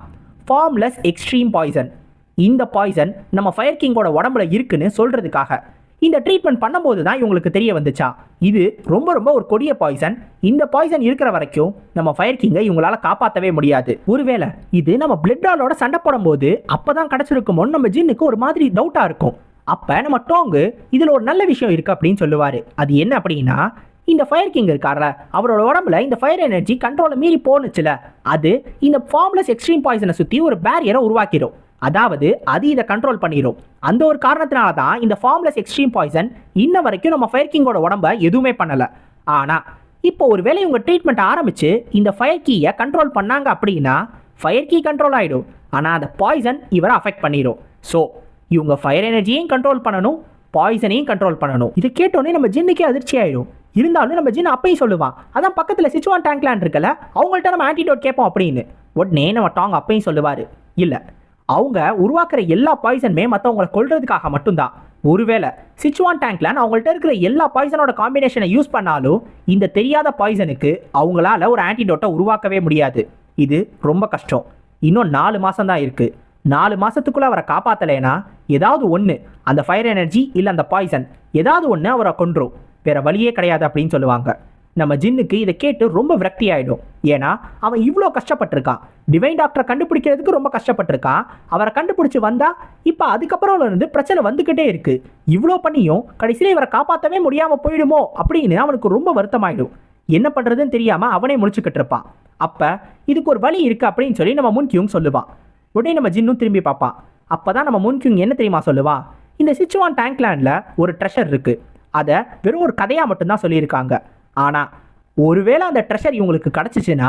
Formless extreme poison. இந்த பாய்சன் நம்ம ஃபயர் கிங்கோட உடம்புல இருக்குன்னு சொல்றதுக்காக இந்த ட்ரீட்மெண்ட் பண்ணும்போது தான் இவங்களுக்கு தெரிய வந்துச்சா, இது ரொம்ப ஒரு கொடிய பாய்சன். இந்த பாய்சன் இருக்கிற வரைக்கும் நம்ம ஃபயர் கிங்கை இவங்களால காப்பாற்றவே முடியாது. ஒருவேளை இது நம்ம பிளட் டாலோட சண்டை போடும்போது அப்பதான் கிடைச்சிருக்குமோன்னு நம்ம ஜின்னுக்கு ஒரு மாதிரி டவுட்டா இருக்கும். அப்ப நம்ம டோங்கு இதுல ஒரு நல்ல விஷயம் இருக்கு அப்படின்னு சொல்லுவாரு. அது என்ன அப்படின்னா, இந்த ஃபயர் கிங் இருக்கார்ல அவரோட உடம்புல இந்த ஃபயர் எனர்ஜி கண்ட்ரோலை மீறி போனுச்சுல, அது இந்த ஃபார்ம்லெஸ் எக்ஸ்ட்ரீம் பாய்சனை சுத்தி ஒரு பேரியரை உருவாக்கிடும். அதாவது அது இதை கண்ட்ரோல் பண்ணிடும். அந்த ஒரு காரணத்தினால தான் இந்த ஃபார்ம்லெஸ் எக்ஸ்ட்ரீம் பாய்சன் இன்ன வரைக்கும் நம்ம ஃபயர் கிங்கோட உடம்ப எதுவுமே பண்ணல. ஆனா இப்போ ஒரு வேளை இவங்க ட்ரீட்மெண்ட் ஆரம்பிச்சு இந்த ஃபயர் கீயை கண்ட்ரோல் பண்ணாங்க அப்படின்னா ஃபயர் கீ கண்ட்ரோல் ஆயிடும். ஆனா அந்த பாய்சன் இவரை அஃபெக்ட் பண்ணிடும். ஸோ இவங்க ஃபயர் எனர்ஜியையும் கண்ட்ரோல் பண்ணணும், பாய்சனையும் கண்ட்ரோல் பண்ணணும். இதை கேட்டோன்னே நம்ம ஜின்னுக்கே அதிர்ச்சி ஆயிடும். இருந்தாலும் நம்ம ஜின் அப்பையும் சொல்லுவான், அதான் பக்கத்தில் சிச்சுவான் டேங்க்லான் இருக்குல்ல, அவங்கள்ட்ட நம்ம ஆன்டிடோட் கேட்போம் அப்படின்னு. உடனே நம்ம டாங் அப்பையும் சொல்லுவார், இல்லை அவங்க உருவாக்குற எல்லா பாய்சனுமே மற்றவங்களை கொல்றதுக்காக மட்டும்தான். ஒருவேளை சிச்சுவான் டேங்க்லான் அவங்கள்ட்ட இருக்கிற எல்லா பாய்சனோட காம்பினேஷனை யூஸ் பண்ணாலும் இந்த தெரியாத பாய்சனுக்கு அவங்களால ஒரு ஆன்டிடோட்டை உருவாக்கவே முடியாது. இது ரொம்ப கஷ்டம். இன்னும் 4 மாதம் தான் இருக்குது. 4 மாதத்துக்குள்ளே அவரை காப்பாற்றலைன்னா ஏதாவது ஒன்று, அந்த ஃபயர் எனர்ஜி இல்லை அந்த பாய்சன் ஏதாவது ஒன்று அவரை கொன்றும். வேற வழியே கிடையாது அப்படின்னு சொல்லுவாங்க. நம்ம ஜின்னுக்கு இதை கேட்டு ரொம்ப விரக்தி ஆகிடும். ஏன்னா அவன் இவ்வளோ கஷ்டப்பட்டிருக்கான், டிவைன் டாக்டரை கண்டுபிடிக்கிறதுக்கு ரொம்ப கஷ்டப்பட்டிருக்கான். அவரை கண்டுபிடிச்சி வந்தா இப்போ அதுக்கப்புறம் இருந்து பிரச்சனை வந்துக்கிட்டே இருக்கு. இவ்வளோ பண்ணியும் கடைசியில் இவரை காப்பாற்றவே முடியாமல் போயிடுமோ அப்படின்னு அவனுக்கு ரொம்ப வருத்தமாயிடும். என்ன பண்ணுறதுன்னு தெரியாமல் அவனே முடிச்சுக்கிட்டு இருப்பான். அப்போ இதுக்கு ஒரு வழி இருக்குது அப்படின்னு சொல்லி நம்ம முன்கியும் சொல்லுவான். உடனே நம்ம ஜின்னும் திரும்பி பார்ப்பான். அப்போ தான் நம்ம முன்கியும் என்ன தெரியுமா சொல்லுவான், இந்த சிச்சுவான் டேங்க்லாண்டில் ஒரு ட்ரெஷர் இருக்குது, அதை வெறும் ஒரு கதையாக மட்டும்தான் சொல்லியிருக்காங்க. ஆனால் ஒருவேளை அந்த ட்ரெஷர் இவங்களுக்கு கிடச்சிச்சுன்னா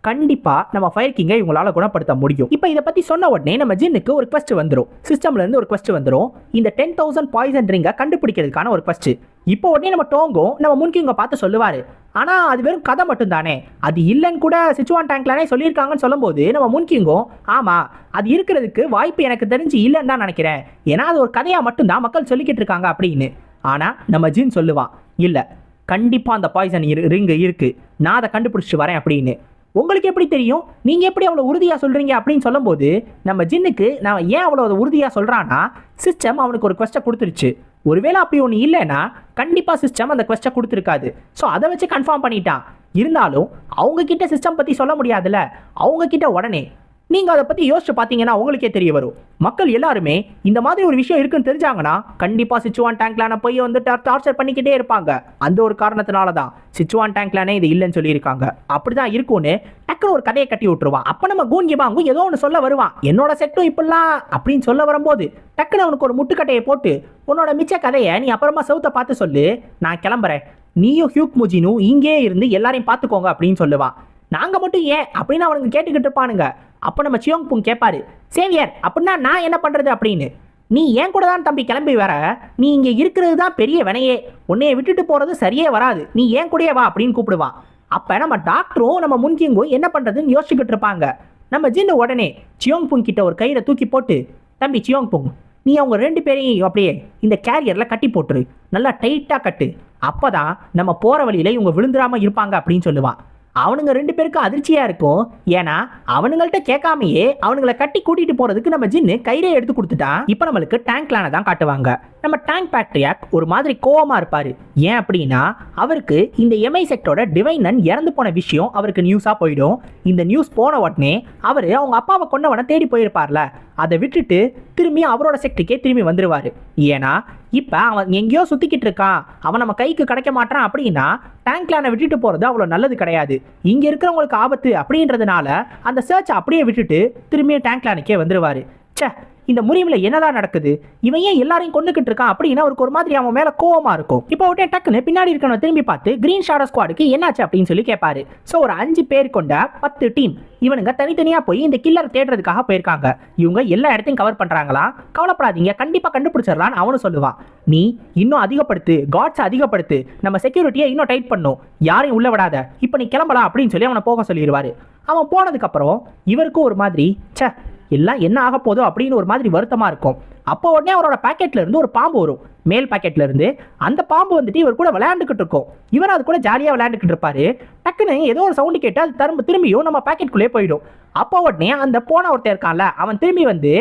கண்டிப்பாக நம்ம ஃபயர் கிங்கை இவங்களால குணப்படுத்த முடியும். இப்போ இதை பற்றி சொன்ன உடனே நம்ம ஜின்னுக்கு ஒரு குவெஸ்ட் வந்துடும், சிஸ்டம்லேருந்து ஒரு குவெஸ்ட் வந்துடும், இந்த 10,000 பாய்சன் ரிங்கை கண்டுபிடிக்கிறதுக்கான ஒரு குவெஸ்ட். இப்போ உடனே நம்ம டோங்கும் நம்ம முன்கிங்க பார்த்து சொல்லுவார், ஆனால் அது வெறும் கதை மட்டும் தானே, அது இல்லைன்னு கூட சிச்சுவான் டேங்க்லானே சொல்லியிருக்காங்கன்னு சொல்லும்போது நம்ம முன்கிங்கும் ஆமாம் அது இருக்கிறதுக்கு வாய்ப்பு எனக்கு தெரிஞ்சு இல்லைன்னு தான் நினைக்கிறேன், ஏன்னா அது ஒரு கதையாக மட்டும்தான் மக்கள் சொல்லிக்கிட்டு இருக்காங்க அப்படின்னு. ஆனால் நம்ம ஜின் சொல்லுவான், இல்லை கண்டிப்பாக அந்த பாய்சன் ரிங்கு இருக்குது, நான் அதை கண்டுபிடிச்சிட்டு வரேன் அப்படின்னு. உங்களுக்கு எப்படி தெரியும், நீங்கள் எப்படி அவ்வளோ உறுதியாக சொல்கிறீங்க அப்படின்னு சொல்லும்போது நம்ம ஜின்னுக்கு நான் ஏன் அவ்வளோ உறுதியாக சொல்கிறான்னா, சிஸ்டம் அவனுக்கு ஒரு குவெஸ்ட்டை கொடுத்துருச்சு. ஒருவேளை அப்படி ஒன்று இல்லைன்னா கண்டிப்பாக சிஸ்டம் அந்த குவெஸ்ட்டை கொடுத்துருக்காது. ஸோ அதை வச்சு கன்ஃபார்ம் பண்ணிட்டான். இருந்தாலும் அவங்கக்கிட்ட சிஸ்டம் பற்றி சொல்ல முடியாதுல்ல, அவங்கக்கிட்ட உடனே நீங்கள் அதை பற்றி யோசிச்சு பார்த்தீங்கன்னா உங்களுக்கே தெரிய வரும். மக்கள் எல்லாருமே இந்த மாதிரி ஒரு விஷயம் இருக்குன்னு தெரிஞ்சாங்கன்னா கண்டிப்பாக சிச்சுவான் டேங்க்லானை போய் வந்து டார்ச்சர் பண்ணிக்கிட்டே இருப்பாங்க. அந்த ஒரு காரணத்தினால தான் சிச்சுவான் டேங்க்லானே இது இல்லைன்னு சொல்லியிருக்காங்க. அப்படிதான் இருக்கும்னு டக்குனு ஒரு கதையை கட்டி விட்டுருவான். அப்போ நம்ம கூன்கிபாங்கும் ஏதோ ஒன்று சொல்ல வருவான், என்னோட செட்டும் இப்படிலாம் அப்படின்னு சொல்ல வரும்போது டக்குனு அவனுக்கு ஒரு முட்டுக்கட்டையை போட்டு உன்னோட மிச்ச கதையை நீ அப்புறமா செவுத்தை பார்த்து சொல்லு, நான் கிளம்புறேன், நீயும் ஹியூக் முஜினும் இங்கே இருந்து எல்லாரையும் பார்த்துக்கோங்க அப்படின்னு சொல்லுவான். நாங்கள் மட்டும் ஏன் அப்படின்னு அவனுக்கு கேட்டுக்கிட்டு இருப்பானுங்க. அப்போ நம்ம சியோங் பூங் கேட்பாரு, சேவியர் அப்படின்னா நான் என்ன பண்ணுறது அப்படின்னு. நீ ஏன் கூட தான் தம்பி கிளம்பி வர, நீ இங்கே இருக்கிறது தான் பெரிய வினையே, உன்னைய விட்டுட்டு போகிறது சரியே வராது, நீ ஏன் கூடயே வா அப்படின்னு கூப்பிடுவான். அப்போ நம்ம டாக்டரும் நம்ம முன்கிங்கும் என்ன பண்ணுறதுன்னு யோசிச்சுக்கிட்டு இருப்பாங்க. நம்ம ஜின்னு உடனே சியோங் பூங் கிட்ட ஒரு கயிறை தூக்கி போட்டு, தம்பி சியோங் பூங் நீ அவங்க 2 பேரையும் அப்படியே இந்த கேரியரில் கட்டி போட்டுரு, நல்லா டைட்டாக கட்டு, அப்பதான் நம்ம போகிற வழியில இவங்க விழுந்துடாம இருப்பாங்க அப்படின்னு சொல்லுவான். அவனுங்க 2 பேருக்கும் அதிர்ச்சியா இருக்கும். ஏன்னா அவனுங்கள்ட்ட கேட்காமையே அவனுங்களை கட்டி கூட்டிட்டு போறதுக்கு நம்ம ஜின்னு கயிறை எடுத்து கொடுத்துட்டான். இப்போ நம்மளுக்கு டேங்க் கிளானை தான் காட்டுவாங்க. நம்ம டேங்க் பேட்ரியாக் ஒரு மாதிரி கோவமா இருப்பாரு. ஏன் அப்படின்னா அவருக்கு இந்த எம்ஐ செக்டோட டிவைனன் இறந்து போன விஷயம் அவருக்கு நியூஸா போயிடும். இந்த நியூஸ் போன உடனே அவரு அவங்க அப்பாவை கொண்டவனை தேடி போயிருப்பார்ல, அதை விட்டுட்டு திரும்பி அவரோட செக்டுக்கே திரும்பி வந்துருவாரு. ஏன்னா இப்ப அவன் எங்கேயோ சுத்திக்கிட்டு இருக்கான், அவன் நம்ம கைக்கு கிடைக்க மாட்டான் அப்படின்னா டேங்க் கிளானை விட்டுட்டு போறது அவ்வளவு நல்லது கிடையாது. இங்க இருக்கிறவங்களுக்கு ஆபத்து அப்படின்றதுனால அந்த சர்ச் அப்படியே விட்டுட்டு திரும்பியும் டேங்க் கிளானுக்கே வந்துருவாரு. ச்சே, இந்த முறிவில் என்னதான் நடக்குது, இவன் ஏன் எல்லாரையும் கொண்டுகிட்டு இருக்கான் அப்படின்னு அவருக்கு ஒரு மாதிரி அவன் மேல கோவமா இருக்கும். இப்போ உடனே டக்குன்னு பின்னாடி இருக்கணும் திரும்பி பார்த்து கிரீன் ஷேடோ ஸ்குவாடுக்கு என்னாச்சு அப்படின்னு சொல்லி கேட்பாரு. ஸோ ஒரு 5 பேர் கொண்ட 10 டீம் இவனுங்க தனித்தனியா போய் இந்த கில்லர் தேடுறதுக்காக போயிருக்காங்க. இவங்க எல்லா இடத்தையும் கவர் பண்றாங்களா, கவலைப்படாதீங்க கண்டிப்பா கண்டுபிடிச்சிடலான்னு அவனு சொல்லுவான். நீ இன்னும் அதிகப்படுத்து, காட்ஸ் அதிகப்படுத்து, நம்ம செக்யூரிட்டியை இன்னும் டைட் பண்ணும், யாரையும் உள்ள விடாத, இப்போ நீ கிளம்பலாம் அப்படின்னு சொல்லி அவனை போக சொல்லிடுவாரு. அவன் போனதுக்கு அப்புறம் இவருக்கும் ஒரு மாதிரி ச்சே எல்லாம் என்ன ஆக போதோ அப்படின்னு ஒரு மாதிரி வருத்தமா இருக்கும். அப்போ உடனே அவரோட பாக்கெட்ல இருந்து ஒரு பாம்பு வரும், மேல் பாக்கெட்ல இருந்து. அந்த பாம்பு வந்துட்டு இவர் கூட விளையாண்டுக்கிட்டு இருக்கும். இவர் அது கூட ஜாலியா விளையாண்டுக்கிட்டு இருப்பாரு. டக்குன்னு ஏதோ ஒரு சவுண்டு கேட்டு அது திரும்பியும் நம்ம பாக்கெட்டுக்குள்ளே போயிடும். அப்போ உடனே அந்த போன ஒருத்தர் இருக்கான்ல, அவன் திரும்பி வந்து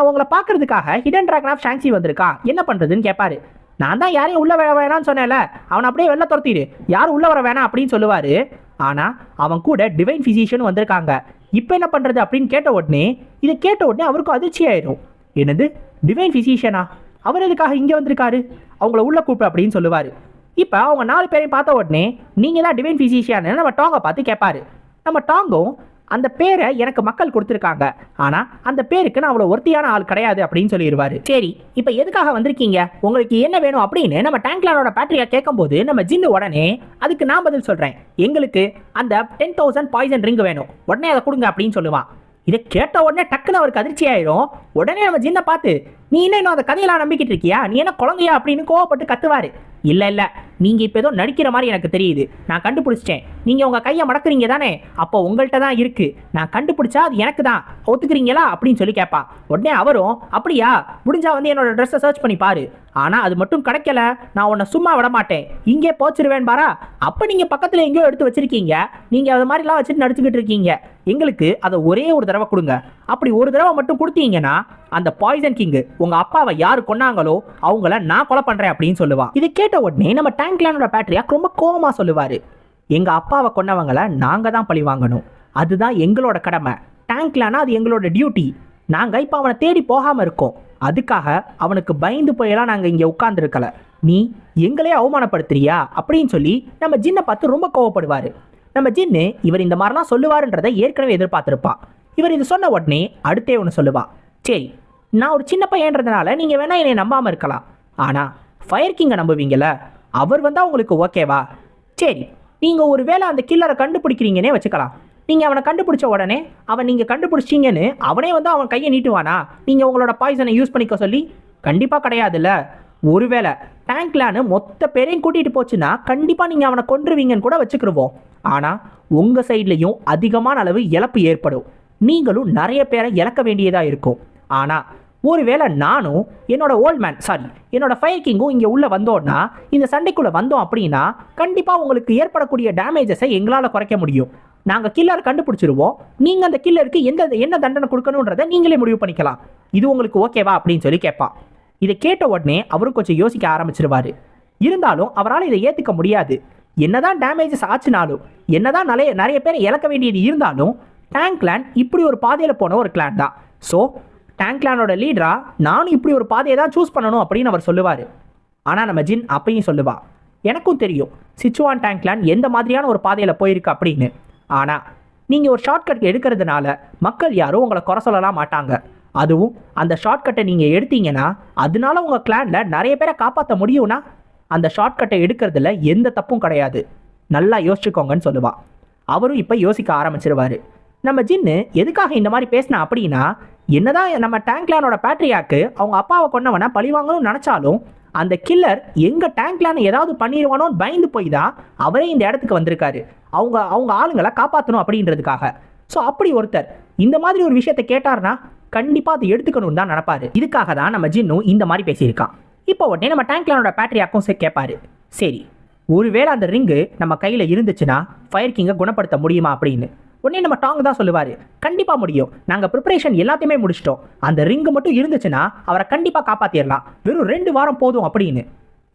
உங்களை பார்க்கறதுக்காக ஹிடன் டிராகன் ஆஃப் ஷாங்ஸி வந்திருக்கான், என்ன பண்றதுன்னு கேட்பாரு. நான் தான் யாரையும் உள்ள வர வேணாம்னு சொன்னேன்ல, அவன் அப்படியே வெளில துரத்திடு, யாரும் உள்ள வர வேணாம் அப்படின்னு சொல்லுவாரு. ஆனா அவன் கூட டிவைன் பிசிஷியன் வந்திருக்காங்க. இப்போ என்ன பண்றது அப்படின்னு கேட்ட உடனே இதை கேட்ட உடனே அவருக்கும் அதிர்ச்சி ஆயிடும். என்னது டிவைன் பிசிஷியனா, அவர் எதுக்காக இங்கே வந்திருக்காரு, அவங்கள உள்ள கூப்பிடு அப்படின்னு சொல்லுவாரு. இப்போ அவங்க 4 பேரையும் பார்த்த உடனே நீங்க தான் டிவைன் பிசிஷியன் நம்ம டாங்கை பார்த்து கேட்பாரு. நம்ம டாங்கும் அந்த பேரை எனக்கு மக்கள் கொடுத்துருக்காங்க, ஆனா அந்த பேருக்கு நான் அவ்வளோ ஒருத்தியான ஆள் கிடையாது அப்படின்னு சொல்லிடுவாரு. சரி இப்போ எதுக்காக வந்திருக்கீங்க, உங்களுக்கு என்ன வேணும் அப்படின்னு நம்ம டேங்க் கிளானோட பேட்டரியா கேட்கும்போது நம்ம ஜின்னு உடனே அதுக்கு நான் பதில் சொல்றேன், எங்களுக்கு அந்த 10,000 பாய்சன் ரிங் வேணும், உடனே அதை கொடுங்க அப்படின்னு சொல்லுவான். இதை கேட்ட உடனே டக்குன்னு அவருக்கு அதிர்ச்சி ஆயிரும். உடனே நம்ம ஜின்னை பார்த்து நீ இன்னும் அந்த கதையெல்லாம் நம்பிக்கிட்டு இருக்கியா, நீ என்ன குழந்தையா அப்படின்னு கோவப்பட்டு கத்துவாரு. இல்ல இல்ல, நீங்க இப்ப ஏதோ நடிக்கிற மாதிரி எனக்கு தெரியுது, நான் கண்டுபிடிச்சிட்டேன், நீங்க உங்க கையை மடக்குறீங்க தானே, அப்போ உங்கள்கிட்ட தான் இருக்கு, நான் கண்டுபிடிச்சா அது எனக்கு தான், ஒத்துக்கிறீங்களா அப்படின்னு சொல்லி கேட்பா. உடனே அவரும் அப்படியா, முடிஞ்சா வந்து என்னோட ட்ரெஸ்ஸை சர்ச் பண்ணி பாரு, ஆனா அது மட்டும் கிடைக்கல நான் உன்னை சும்மா விட மாட்டேன், இங்கே போச்சிருவேன் பாரா. அப்ப நீங்க பக்கத்துல எங்கேயோ எடுத்து வச்சிருக்கீங்க, நீங்க அது மாதிரிலாம் வச்சுட்டு நடிச்சுக்கிட்டு இருக்கீங்க, எங்களுக்கு அதை ஒரே ஒரு தடவை கொடுங்க, அப்படி ஒரு தடவை மட்டும் கொடுத்தீங்கன்னா அந்த பாய்சன் கிங் உங்க அப்பாவை யாரு கொன்னாங்களோ அவங்கள நான் கொலை பண்றேன் அப்படின்னு சொல்லுவான். இதை கேட்ட உடனே நம்ம டேங்க் கிளானோட பேட்டரியாக் ரொம்ப கோவமா சொல்லுவாரு, எங்க அப்பாவை கொன்னவங்களை நாங்க தான் பழி வாங்கணும், அதுதான் எங்களோட கடமை, டேங்க் கிளானா அது எங்களோட டியூட்டி, நாங்க இப்ப அவனை தேடி போகாம இருக்கோம், அதுக்காக அவனுக்கு பயந்து போயெல்லாம் நாங்க இங்க உட்கார்ந்து இருக்கல, நீ எங்களே அவமானப்படுத்துறியா அப்படின்னு சொல்லி நம்ம ஜின்னை பார்த்து ரொம்ப கோவப்படுவாரு. நம்ம ஜின்னு இவர் இந்த மாதிரிலாம் சொல்லுவாருன்றதை ஏற்கனவே எதிர்பார்த்திருப்பான். இவர் இது சொன்ன உடனே அடுத்தே ஒன்று சொல்லுவா, சரி நான் ஒரு சின்ன பையன்றதுனால நீங்க வேணா என்னை நம்பாம இருக்கலாம், ஆனா ஃபயர் கிங்கை நம்புவீங்கல்ல, அவர் வந்தா உங்களுக்கு ஓகேவா, சரி நீங்க ஒரு வேளை அந்த கில்லரை கண்டுபிடிக்கிறீங்கன்னே வச்சுக்கலாம், நீங்க அவனை கண்டுபிடிச்ச உடனே அவன் நீங்க கண்டுபிடிச்சிங்கன்னு அவனே வந்து அவன் கையை நீட்டுவானா நீங்க உங்களோட பாய்சனை யூஸ் பண்ணிக்க சொல்லி, கண்டிப்பா கிடையாதுல்ல, ஒருவேளை டேங்க் கிளான் மொத்த பேரையும் கூட்டிட்டு போச்சுன்னா கண்டிப்பா நீங்க அவனை கொன்றுவீங்கன்னு கூட வச்சுக்கிருவோம், ஆனா உங்க சைட்லயும் அதிகமான அளவு இழப்பு ஏற்படும், நீங்களும் நிறைய பேரை இழக்க வேண்டியதா இருக்கும், ஆனா ஒருவேளை நானும் என்னோட என்னோட ஃபயர் கிங்கும் இங்கே உள்ள வந்தோம்னா இந்த சண்டைக்குள்ளே வந்தோம் அப்படின்னா கண்டிப்பாக உங்களுக்கு ஏற்படக்கூடிய டேமேஜஸை எங்களால் குறைக்க முடியும், நாங்கள் கில்லர் கண்டுபிடிச்சிருவோம், நீங்கள் அந்த கில்லருக்கு என்ன தண்டனை கொடுக்கணுன்றதை நீங்களே முடிவு பண்ணிக்கலாம், இது உங்களுக்கு ஓகேவா அப்படின்னு சொல்லி கேட்பான். இதை கேட்ட உடனே அவரும் கொஞ்சம் யோசிக்க ஆரம்பிச்சிருவாரு. இருந்தாலும் அவரால் இதை ஏற்றுக்க முடியாது, என்னதான் டேமேஜஸ் ஆச்சுனாலும் என்னதான் நிறைய பேரை இழக்க வேண்டியது இருந்தாலும் டேங்க் கிளான் இப்படி ஒரு பாதையில் போன ஒரு கிளான் தான், ஸோ டேங்க் கிளானோட லீடரா நானும் இப்படி ஒரு பாதையை தான் சூஸ் பண்ணணும் அப்படின்னு அவர் சொல்லுவார். ஆனால் நம்ம ஜின் அப்பையும் சொல்லுவா, எனக்கும் தெரியும் சிச்சுவான் டேங்க் கிளான் எந்த மாதிரியான ஒரு பாதையில் போயிருக்கு அப்படின்னு, ஆனால் நீங்கள் ஒரு ஷார்ட்கட் எடுக்கிறதுனால மக்கள் யாரும் உங்களை குறை சொல்லலாம் மாட்டாங்க, அதுவும் அந்த ஷார்ட்கட்டை நீங்கள் எடுத்தீங்கன்னா அதனால உங்கள் கிளானில் நிறைய பேரை காப்பாற்ற முடியும்னா அந்த ஷார்ட்கட்டை எடுக்கிறதுல எந்த தப்பும் கிடையாது, நல்லா யோசிச்சுக்கோங்கன்னு சொல்லுவா. அவரும் இப்போ யோசிக்க ஆரம்பிச்சிருவாரு. நம்ம ஜின்னு எதுக்காக இந்த மாதிரி பேசினா அப்படின்னா, என்னதான் நம்ம டேங்க் கிளானோட பேட்டரியாக்கு அவங்க அப்பாவை கொன்னவனை பழிவாங்கணும்னு நினைச்சாலும் அந்த கில்லர் எங்க டேங்க் கிளான் ஏதாவது பண்ணிடுவானோன்னு பயந்து போய் தான் அவரே இந்த இடத்துக்கு வந்திருக்காரு, அவங்க ஆளுங்களை காப்பாற்றணும் அப்படின்றதுக்காக. ஸோ அப்படி ஒருத்தர் இந்த மாதிரி ஒரு விஷயத்தை கேட்டார்னா கண்டிப்பா அதை எடுத்துக்கணும்னு தான் நினைப்பாரு. இதுக்காக தான் நம்ம ஜின்னும் இந்த மாதிரி பேசியிருக்கான். இப்போ உடனே நம்ம டேங்க்லானோட பேட்ரியாக்கும் கேட்பாரு, சரி ஒருவேளை அந்த ரிங்கு நம்ம கையில் இருந்துச்சுன்னா ஃபயர் கிங்கை குணப்படுத்த முடியுமா அப்படின்னு. உடனே நம்ம டாங் தான் சொல்லுவார், கண்டிப்பாக முடியும், நாங்கள் ப்ரிப்பரேஷன் எல்லாத்தையுமே முடிச்சிட்டோம், அந்த ரிங்கு மட்டும் இருந்துச்சுன்னா அவரை கண்டிப்பாக காப்பாற்றிடலாம், வெறும் 2 வாரம் போதும் அப்படின்னு.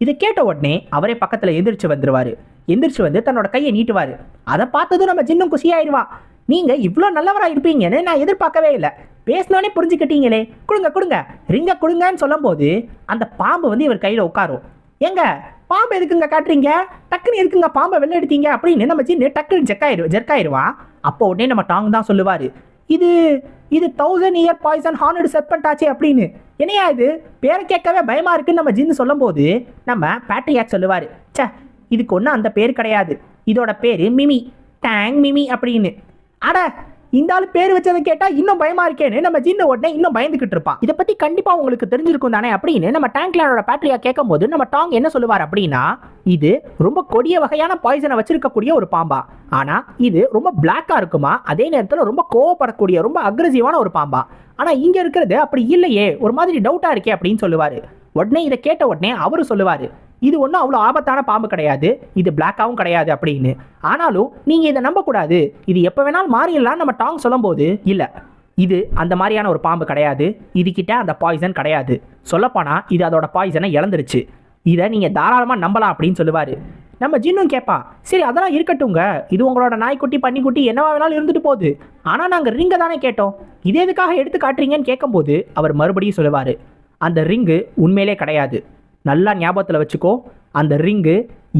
இதை கேட்ட உடனே அவரே பக்கத்தில் எந்திரிச்சு வந்துடுவார். எந்திரிச்சு வந்து தன்னோட கையை நீட்டுவார். அதை பார்த்ததும் நம்ம ஜின்னும் குஷியாயிருவான். நீங்கள் இவ்வளோ நல்லவராக இருப்பீங்கன்னு நான் எதிர்பார்க்கவே இல்லை, பேசினோடனே புரிஞ்சுக்கிட்டீங்களே, கொடுங்க கொடுங்க ரிங்கை கொடுங்கன்னு சொல்லும் போது அந்த பாம்பு வந்து இவர் கையில் உட்காரும். எங்க பாம்பு எதுக்குங்க காட்டுறீங்க, டக்குன்னு எதுக்குங்க பாம்பை வெளில எடுத்தீங்க அப்படின்னு நம்ம சின்ன டக்குன்னு ஜெர்க்காயிருவான். அப்போ உடனே நம்ம டாங் தான் சொல்லுவார், இது 1000 இயர் பாய்சன் ஹார்னட் செர்பென்ட் ஆச்சு அப்படின்னு. என்னையா இது பேரை கேட்கவே பயமா இருக்குன்னு நம்ம ஜின்னு சொல்லும் போது நம்ம பேட்ரியாக் சொல்லுவார், சே இதுக்கு ஒன்றும் அந்த பேர் கிடையாது, இதோட பேர் மிமி, டேங் மிமி அப்படின்னு. அட இந்த ஆள் பேர் வச்சதை கேட்டா இன்னும் பயமா இருக்கேன்னு நம்ம ஜின்னு உடனே இன்னும் பயந்துகிட்டு இருப்பான். இதை பத்தி கண்டிப்பா உங்களுக்கு தெரிஞ்சிருக்கும் தானே அப்படின்னு நம்ம டேங்க்லானோட பேட்டரியா கேட்கும் போது நம்ம டாங் என்ன சொல்லுவார் அப்படின்னா, இது ரொம்ப கொடிய வகையான பாய்சனை வச்சிருக்கக்கூடிய ஒரு பாம்பா, ஆனா இது ரொம்ப பிளாக்கா இருக்குமா, அதே நேரத்தில் ரொம்ப கோவப்படக்கூடிய ரொம்ப அக்ரெசிவான ஒரு பாம்பா, ஆனா இங்க இருக்கிறது அப்படி இல்லையே, ஒரு மாதிரி டவுட்டா இருக்கே அப்படின்னு சொல்லுவாரு. உடனே இதை கேட்ட உடனே அவரு சொல்லுவாரு, இது ஒன்றும் அவ்வளோ ஆபத்தான பாம்பு கிடையாது, இது பிளாக்காகவும் கிடையாது அப்படின்னு. ஆனாலும் நீங்கள் இதை நம்பக்கூடாது, இது எப்போ வேணாலும் மாறிடலாம் நம்ம டாங் சொல்லும் போது, இல்லை இது அந்த மாதிரியான ஒரு பாம்பு கிடையாது, இதுகிட்ட அந்த பாய்சன் கிடையாது, சொல்லப்போனால் இது அதோட பாய்சனை இழந்துருச்சு, இதை நீங்கள் தாராளமாக நம்பலாம் அப்படின்னு சொல்லுவார். நம்ம ஜின்னும் கேட்பான், சரி அதெல்லாம் இருக்கட்டுங்க, இது உங்களோட நாய்க்குட்டி பன்னிக்குட்டி என்னவா வேணாலும் இருந்துட்டு போகுது, ஆனால் நாங்கள் ரிங்கை தானே கேட்டோம், இதே எதுக்காக எடுத்து காட்டுறீங்கன்னு கேட்கும்போது அவர் மறுபடியும் சொல்லுவார், அந்த ரிங்கு உண்மையிலே கிடையாது, நல்லா ஞாபகத்தில் வச்சுக்கோ, அந்த ரிங்கு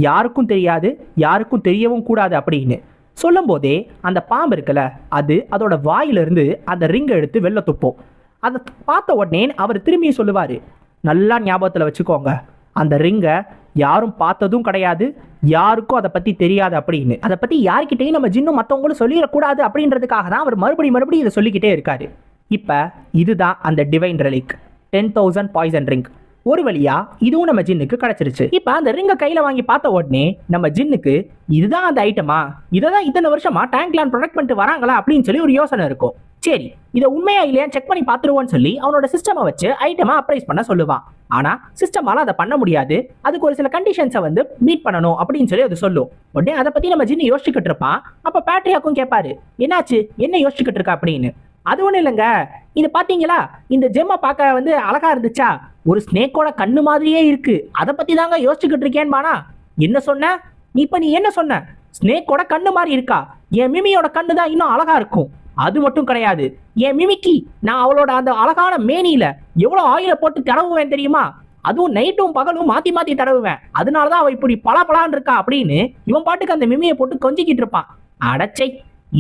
யாருக்கும் தெரியாது, யாருக்கும் தெரியவும் கூடாது அப்படின்னு சொல்லும் போதே அந்த பாம்பு இருக்குல்ல, அது அதோட வாயிலிருந்து அந்த ரிங்கை எடுத்து வெளில துப்போம். அதை பார்த்த உடனே அவர் திரும்பியும் சொல்லுவார், நல்லா ஞாபகத்தில் வச்சுக்கோங்க, அந்த ரிங்கை யாரும் பார்த்ததும் கிடையாது, யாருக்கும் அதை பற்றி தெரியாது அப்படின்னு. அதை பற்றி யார்கிட்டையும் நம்ம ஜின்னும் மற்றவங்களும் சொல்லிடக்கூடாது அப்படின்றதுக்காக தான் அவர் மறுபடியும் இதை சொல்லிக்கிட்டே இருக்காரு. இப்போ இதுதான் அந்த டிவைன் ரெலிக் 10,000 பாய்சன் ரிங். ஒரு வழியா இதுவும் நம்ம ஜின்னுக்கு கிடைச்சிருச்சு. இப்போ அந்த ரிங்கை கையில் வாங்கி பார்த்த உடனே நம்ம ஜின்னுக்கு இதுதான் அந்த ஐட்டமா, இதை தான் இத்தனை வருஷமா டேங்க்லான் ப்ரொடக்ட் பண்ணிட்டு வராங்களா அப்படின்னு சொல்லி ஒரு யோசனை இருக்கும். சரி இதை உண்மையா இல்லையா செக் பண்ணி பார்த்துருவோன்னு சொல்லி அவனோட சிஸ்டமை வச்சு ஐட்டமா அப்ரைஸ் பண்ண சொல்லுவான். ஆனா சிஸ்டமால அதை பண்ண முடியாது, அதுக்கு ஒரு சில கண்டிஷன்ஸை வந்து மீட் பண்ணணும் அப்படின்னு சொல்லி அது சொல்லும். உடனே அதை பத்தி நம்ம ஜின்னு யோசிச்சுக்கிட்டு இருப்பான். அப்ப பேட்ரியாக்கும் கேட்பாரு, என்னாச்சு என்ன யோசிச்சுக்கிட்டு இருக்கா அப்படின்னு. அது ஒன்றும் இல்லைங்க, இது பார்த்தீங்களா இந்த ஜெம்மை பார்க்க வந்து அழகா இருந்துச்சா, ஒரு ஸ்னேக்கோட கண்ணு மாதிரியே இருக்கு, அதை பத்தி தாங்க யோசிச்சுக்கிட்டு இருக்கேன்பானா. என்ன சொன்ன நீ, இப்ப நீ என்ன சொன்ன, ஸ்னேக்கோட கண்ணு மாதிரி இருக்கா, என் மிமியோட கண்ணு தான் இன்னும் அழகா இருக்கும். அது மட்டும் கிடையாது, என் மிமிக்கு நான் அவளோட அந்த அழகான மேனியில எவ்வளவு ஆயில போட்டு தடவுவேன் தெரியுமா, அதுவும் நைட்டும் பகலும் மாத்தி மாத்தி தடவுவேன், அதனாலதான் அவ இப்படி பலான்னு இருக்கா அப்படின்னு இவன் பாட்டுக்கு அந்த மிமியை போட்டு கொஞ்சிக்கிட்டு இருப்பான். அடச்சை,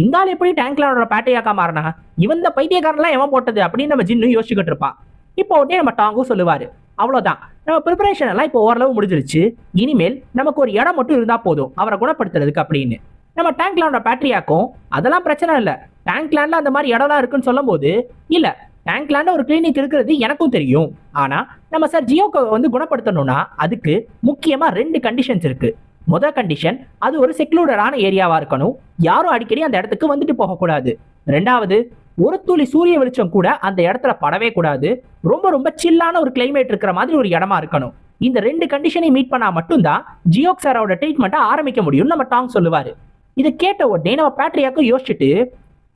இந்த ஆள் எப்படி டேங்க்லானோட பேட்டையாக்கா மாறினா, இவன் இந்த பைத்தியக்காரன்லாம் எவன் போட்டது அப்படின்னு நம்ம ஜின்னு யோசிச்சுக்கிட்டு இருப்பான். இப்போ உடனே நம்ம டாங்கும் சொல்லுவாரு, அவ்வளோதான் நம்ம ப்ரிப்பரேஷன் எல்லாம் இப்போ ஓரளவு முடிஞ்சிருச்சு, இனிமேல் நமக்கு ஒரு இடம் மட்டும் இருந்தா போதும் அவரை குணப்படுத்துறதுக்கு அப்படின்னு. நம்ம டேங்க்லானோட பேட்டரியாக்கும் அதெல்லாம் பிரச்சனை இல்லை, டேங்க்லாண்ட்ல அந்த மாதிரி இடம்லாம் இருக்குன்னு சொல்லும் போது, இல்லை டேங்க்லாண்ட்ல ஒரு கிளினிக் இருக்கிறது எனக்கும் தெரியும், ஆனா நம்ம சார் ஜியோக்கை வந்து குணப்படுத்தணும்னா அதுக்கு முக்கியமா 2 கண்டிஷன்ஸ் இருக்கு. முதல் கண்டிஷன், அது ஒரு செக்லூடடான ஏரியாவா இருக்கணும், யாரும் அடிக்கடி அந்த இடத்துக்கு வந்துட்டு போகக்கூடாது. 2வது, ஒரு துளி சூரிய வெளிச்சம் கூட அந்த இடத்துல படவே கூடாது, ரொம்ப ரொம்ப சில்லான ஒரு கிளைமேட் இருக்கிற மாதிரி ஒரு இடமா இருக்கணும். இந்த 2 கண்டிஷனை மீட் பண்ணா மட்டும்தான் ஜியோக் சாரோட ட்ரீட்மெண்ட்டை ஆரம்பிக்க முடியும் நம்ம டாங் சொல்லுவாரு. இதை கேட்ட உடனே நம்ம பேட்ரியாக்கும் யோசிச்சுட்டு,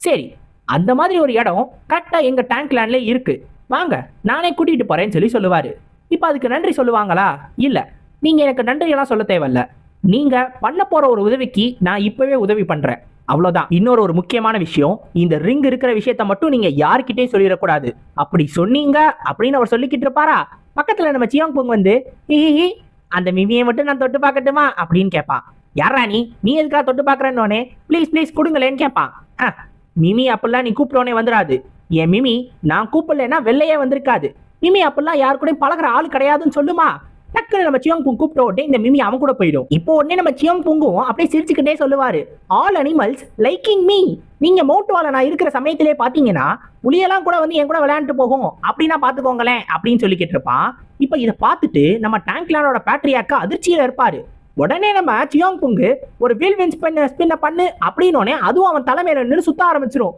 சரி அந்த மாதிரி ஒரு இடம் கரெக்டா எங்க டேங்க்லாண்ட்ல இருக்கு, வாங்க நானே கூட்டிட்டு போறேன்னு சொல்லி சொல்லுவாரு. இப்போ அதுக்கு நன்றி சொல்லுவாங்களா, இல்ல நீங்க எனக்கு நன்றி எல்லாம் சொல்ல தேவையில்ல, நீங்க பண்ண போற ஒரு உதவிக்கு நான் இப்பவே உதவி பண்றேன், அவ்வளவுதான். இன்னொரு முக்கியமான விஷயம், இந்த ரிங் இருக்கிற விஷயத்த மட்டும் நீங்க யார்கிட்டயும் சொல்லிடக்கூடாது, அப்படி சொன்னீங்க அப்படின்னு அவர் சொல்லிக்கிட்டு இருப்பாரா, பக்கத்துல நம்ம சியாங் புங் வந்து அந்த மிமியை மட்டும் நான் தொட்டு பார்க்கட்டுமா அப்படின்னு கேட்பான். யாரா நீ எதுக்காக தொட்டு பார்க்கறேன்னோனே, ப்ளீஸ் கொடுங்களேன்னு கேட்பான். மிமி அப்படிலாம் நீ கூப்பிட்டோனே வந்துடாது, என் மிமி நான் கூப்பிடலன்னா வெள்ளையே வந்திருக்காது, மிமி அப்படிலாம் யாரு கூட பழகிற ஆள் கிடையாதுன்னு சொல்லுமா. டக்குனு நம்ம சியோங் புங் கூப்பிட்ட உடனே இந்த மிமி அவன் கூட போயிடும். இப்போ உடனே நம்ம சியோங் புங்கும் அப்படியே சிரிச்சுக்கிட்டே சொல்லுவாரு, ஆல் அனிமல்ஸ் லைக்கிங் மீ, நீங்க மோட்டோவால நான் இருக்கிற சமயத்திலே பாத்தீங்கன்னா புலியெல்லாம் கூட வந்து என் கூட விளையாண்டு போகும், அப்படின்னா பாத்துக்கோங்களேன் அப்படின்னு சொல்லிக்கிட்டு இருப்பான். இப்போ இதை பார்த்துட்டு நம்ம டேங்க்லானோட பேட்டரியாக்க அதிர்ச்சியில இருப்பாரு. உடனே நம்ம சியோங் புங்கு ஒரு வீல் வின் ஸ்பின்ன பண்ணு அப்படின்னோடனே அதுவும் அவன் தலைமையில நின்று சுத்த ஆரம்பிச்சிரும்.